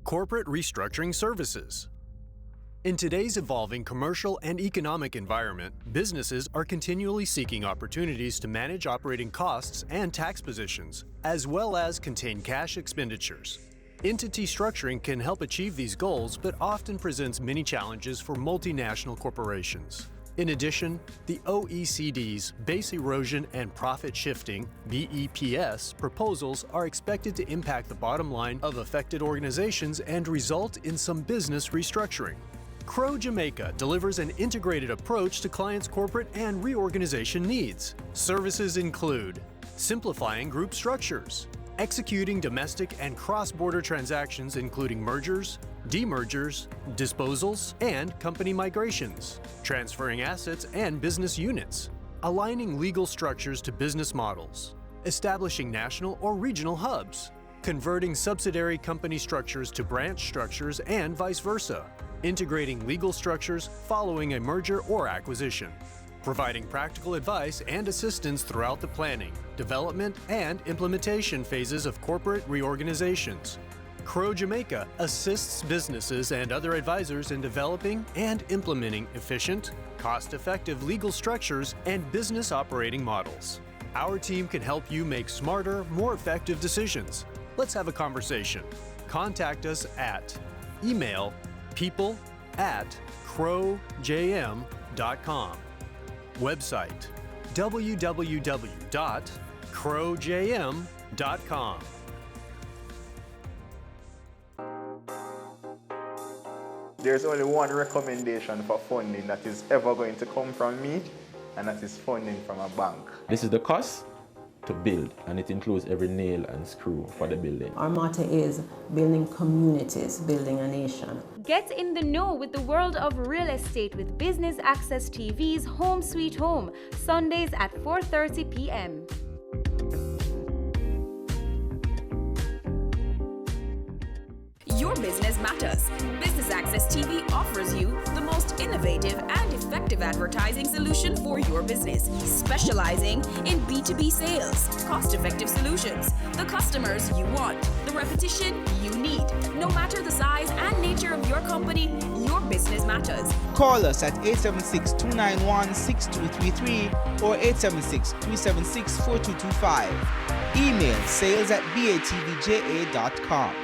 Corporate restructuring services. In today's evolving commercial and economic environment, businesses are continually seeking opportunities to manage operating costs and tax positions, as well as contain cash expenditures. Entity structuring can help achieve these goals, but often presents many challenges for multinational corporations. In addition, the OECD's Base Erosion and Profit Shifting (BEPS) proposals are expected to impact the bottom line of affected organizations and result in some business restructuring. Crow Jamaica delivers an integrated approach to clients' corporate and reorganization needs. Services include simplifying group structures, executing domestic and cross-border transactions including mergers, demergers, disposals, and company migrations, transferring assets and business units, aligning legal structures to business models, establishing national or regional hubs, converting subsidiary company structures to branch structures and vice versa, integrating legal structures following a merger or acquisition, providing practical advice and assistance throughout the planning, development, and implementation phases of corporate reorganizations. Crow Jamaica assists businesses and other advisors in developing and implementing efficient, cost-effective legal structures and business operating models. Our team can help you make smarter, more effective decisions. Let's have a conversation. Contact us at email people@crowjm.com. Website www.crowjm.com. There's only one recommendation for funding that is ever going to come from me, and that is funding from a bank. This is the cost to build, and it includes every nail and screw for the building. Our motto is building communities, building a nation. Get in the know with the world of real estate with Business Access TV's Home Sweet Home, Sundays at 4:30 p.m. Your business matters. Business Access TV offers you the most innovative and effective advertising solution for your business, specializing in B2B sales, cost-effective solutions, the customers you want, the repetition you need. No matter the size and nature of your company, your business matters. Call us at 876-291-6233 or 876-376-4225. Email sales@batvja.com.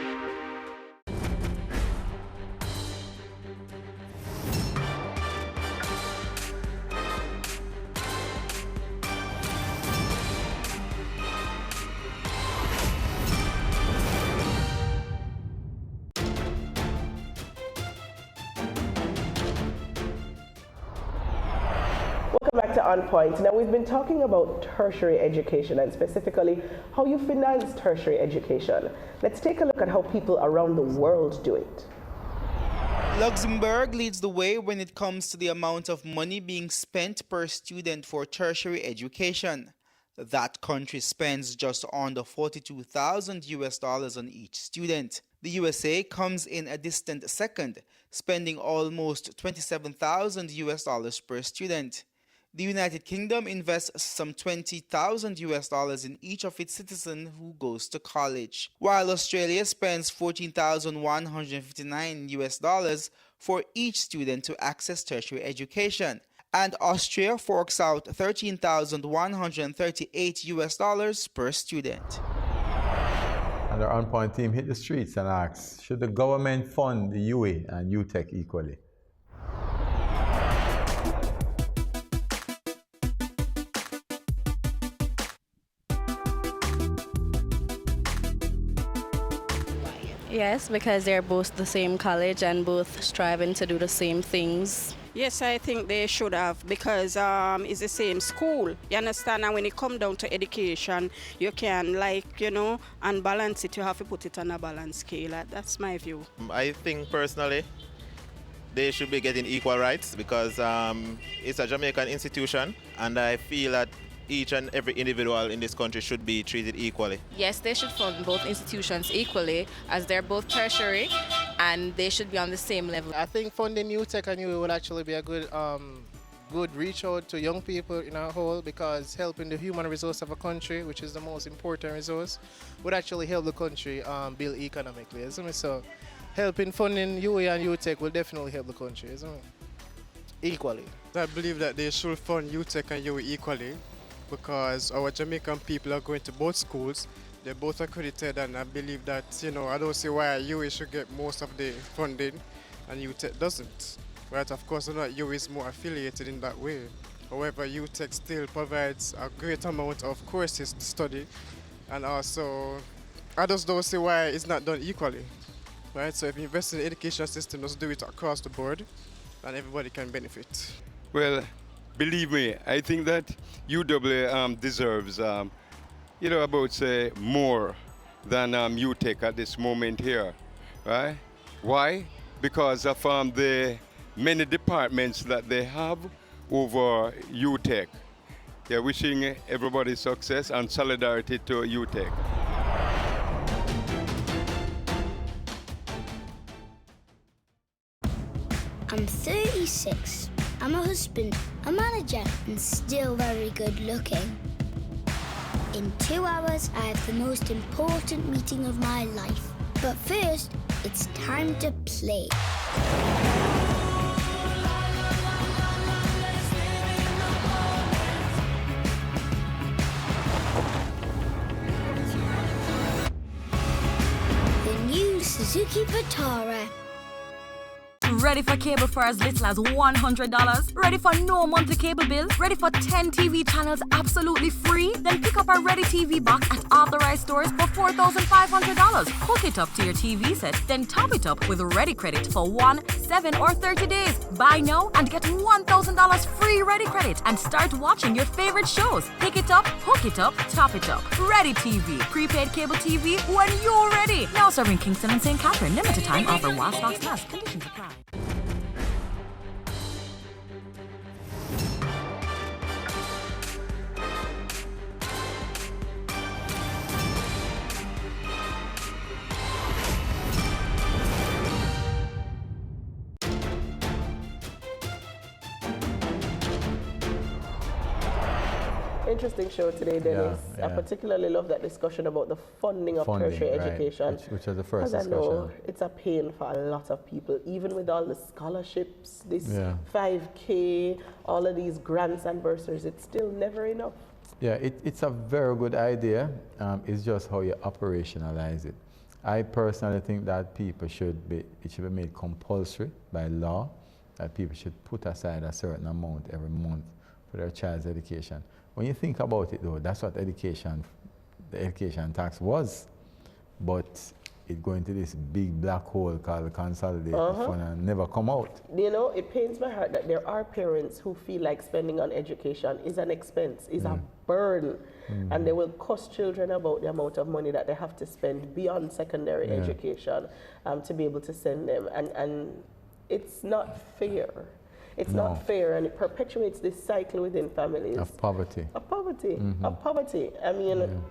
Welcome back to On Point. Now, we've been talking about tertiary education and specifically how you finance tertiary education. Let's take a look at how people around the world do it. Luxembourg leads the way when it comes to the amount of money being spent per student for tertiary education. That country spends just under $42,000 on each student. The USA comes in a distant second, spending almost $27,000 per student. The United Kingdom invests some $20,000 in each of its citizens who goes to college, while Australia spends $14,159 for each student to access tertiary education, and Austria forks out $13,138 per student. And our On Point team hit the streets and asked, should the government fund the UA and UTech equally? Yes, because they're both the same college and both striving to do the same things. Yes, I think they should have, because it's the same school. You understand? And when it comes down to education, you can, unbalance it. You have to put it on a balance scale. That's my view. I think personally, they should be getting equal rights because it's a Jamaican institution, and I feel that each and every individual in this country should be treated equally. Yes, they should fund both institutions equally, as they're both tertiary and they should be on the same level. I think funding UTech and UA would actually be a good reach out to young people in our whole, because helping the human resource of a country, which is the most important resource, would actually help the country build economically. So helping funding UA and UTech will definitely help the country, isn't it? Equally. I believe that they should fund UTech and UA equally because our Jamaican people are going to both schools. They're both accredited, and I believe that, I don't see why UA should get most of the funding and UTech doesn't. Right, of course, UA is more affiliated in that way. However, UTech still provides a great amount of courses to study, and also I just don't see why it's not done equally. Right, so if you invest in the education system, just do it across the board, and everybody can benefit. Well, believe me, I think that UW deserves, about say more than UTech at this moment here, right? Why? Because of the many departments that they have over UTech. Yeah, wishing everybody success and solidarity to UTech. I'm 36. I'm a husband, a manager, and still very good looking. In 2 hours, I have the most important meeting of my life. But first, it's time to play. The new Suzuki Vitara. Ready for cable for as little as $100? Ready for no monthly cable bill? Ready for 10 TV channels absolutely free? Then pick up our Ready TV box at authorized stores for $4,500. Hook it up to your TV set, then top it up with Ready Credit for 1, 7, or 30 days. Buy now and get $1,000 free Ready Credit and start watching your favorite shows. Pick it up, hook it up, top it up. Ready TV. Prepaid cable TV when you're ready. Now serving Kingston and St. Catherine. Limited time offer while stocks last. Conditions apply. Interesting show today, Dennis. Yeah. I particularly love that discussion about the funding of tertiary education. Which was the first discussion. discussion. I know it's a pain for a lot of people, even with all the scholarships, this 5K, all of these grants and bursaries, it's still never enough. Yeah, it's a very good idea. It's just how you operationalize it. I personally think that it should be made compulsory by law, that people should put aside a certain amount every month for their child's education. When you think about it though, that's what the education tax was. But it go into this big black hole called the consolidated fund and never come out. It pains my heart that there are parents who feel like spending on education is an expense, is a burden, and they will cost children about the amount of money that they have to spend beyond secondary education to be able to send them. And it's not fair. It's not fair, and it perpetuates this cycle within families. Of poverty. Of poverty. Of poverty. I mean,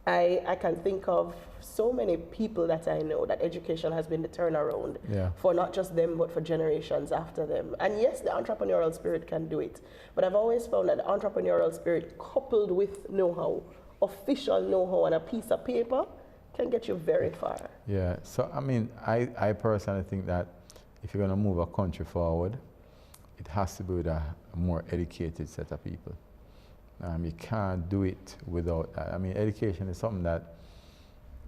I can think of so many people that I know that education has been the turnaround for not just them, but for generations after them. And yes, the entrepreneurial spirit can do it. But I've always found that the entrepreneurial spirit coupled with know-how, official know-how on a piece of paper, can get you very far. Yeah, so I mean, I personally think that if you're going to move a country forward, it has to be with a more educated set of people. You can't do it without that. I mean, education is something that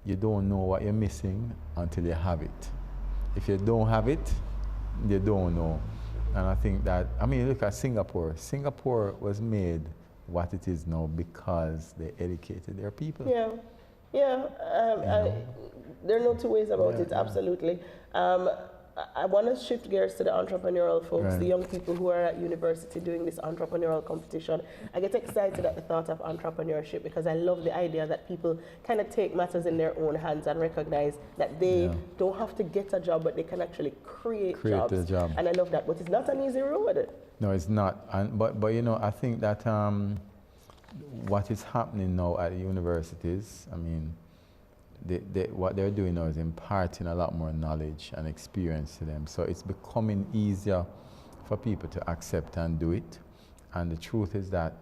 you don't know what you're missing until you have it. If you don't have it, you don't know. And I think that, I mean, look at Singapore. Singapore was made what it is now because they educated their people. There are no two ways about it, absolutely. I want to shift gears to the entrepreneurial folks, the young people who are at university doing this entrepreneurial competition. I get excited at the thought of entrepreneurship because I love the idea that people kind of take matters in their own hands and recognize that they don't have to get a job, but they can actually create jobs. A job. And I love that, but it's not an easy road. No, it's not. But you know, I think that what is happening now at the universities, I mean, what they're doing now is imparting a lot more knowledge and experience to them. So it's becoming easier for people to accept and do it. And the truth is that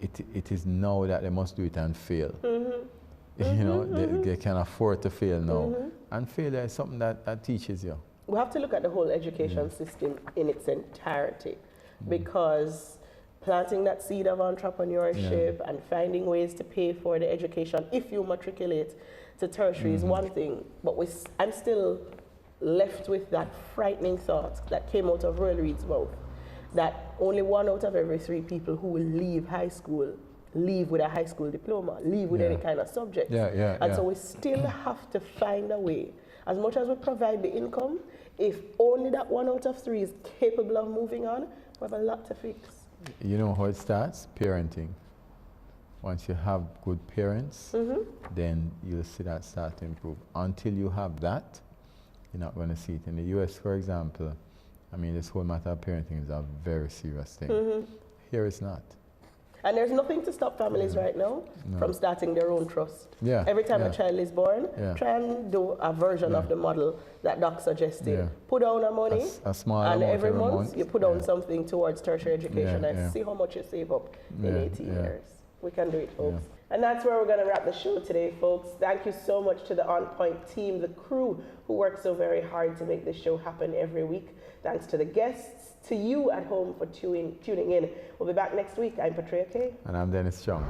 it is now that they must do it and fail. You know, they can afford to fail now. And failure is something that teaches you. We have to look at the whole education system in its entirety, because planting that seed of entrepreneurship and finding ways to pay for the education if you matriculate to tertiary is one thing, but I'm still left with that frightening thought that came out of Royal Reid's mouth, that only 1 out of every 3 people who will leave high school leave with a high school diploma, leave with any kind of subject. And so we still have to find a way. As much as we provide the income, if only that 1 out of 3 is capable of moving on, we have a lot to fix. You know how it starts? Parenting. Once you have good parents, then you'll see that start to improve. Until you have that, you're not going to see it. In the US, for example, I mean, this whole matter of parenting is a very serious thing. Here it's not. And there's nothing to stop families right now from starting their own trust. Every time a child is born, try and do a version of the model that Doc suggested. Put down a money, a small and amount every month you put down something towards tertiary education and see how much you save up in 18 years. We can do it, folks. And that's where we're going to wrap the show today, folks. Thank you so much to the On Point team, the crew who work so very hard to make this show happen every week. Thanks to the guests, to you at home for tuning in. We'll be back next week. I'm Patria Kay. And I'm Dennis Chung.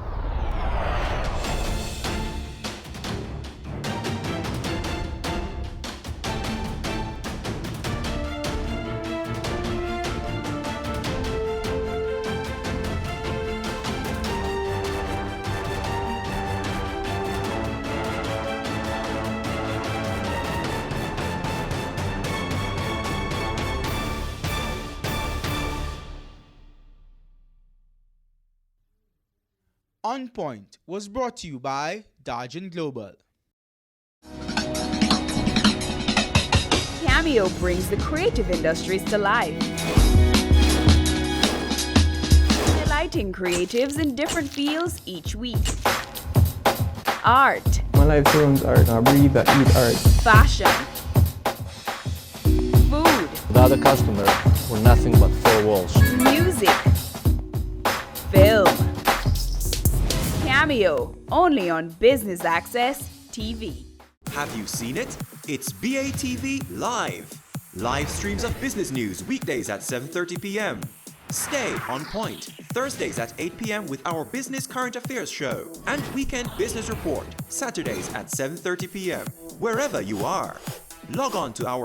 On Point was brought to you by Dodge & Global. Cameo brings the creative industries to life. Delighting creatives in different fields each week. Art. My life turns art. I breathe, I eat art. Fashion. Food. Without a customer, we're nothing but 4 walls. Music. Film. Cameo, only on Business Access TV. Have you seen it? It's BATV Live. Live streams of business news weekdays at 7:30 p.m. Stay on point Thursdays at 8 p.m. with our Business Current Affairs show. And Weekend Business Report Saturdays at 7:30 p.m. Wherever you are. Log on to our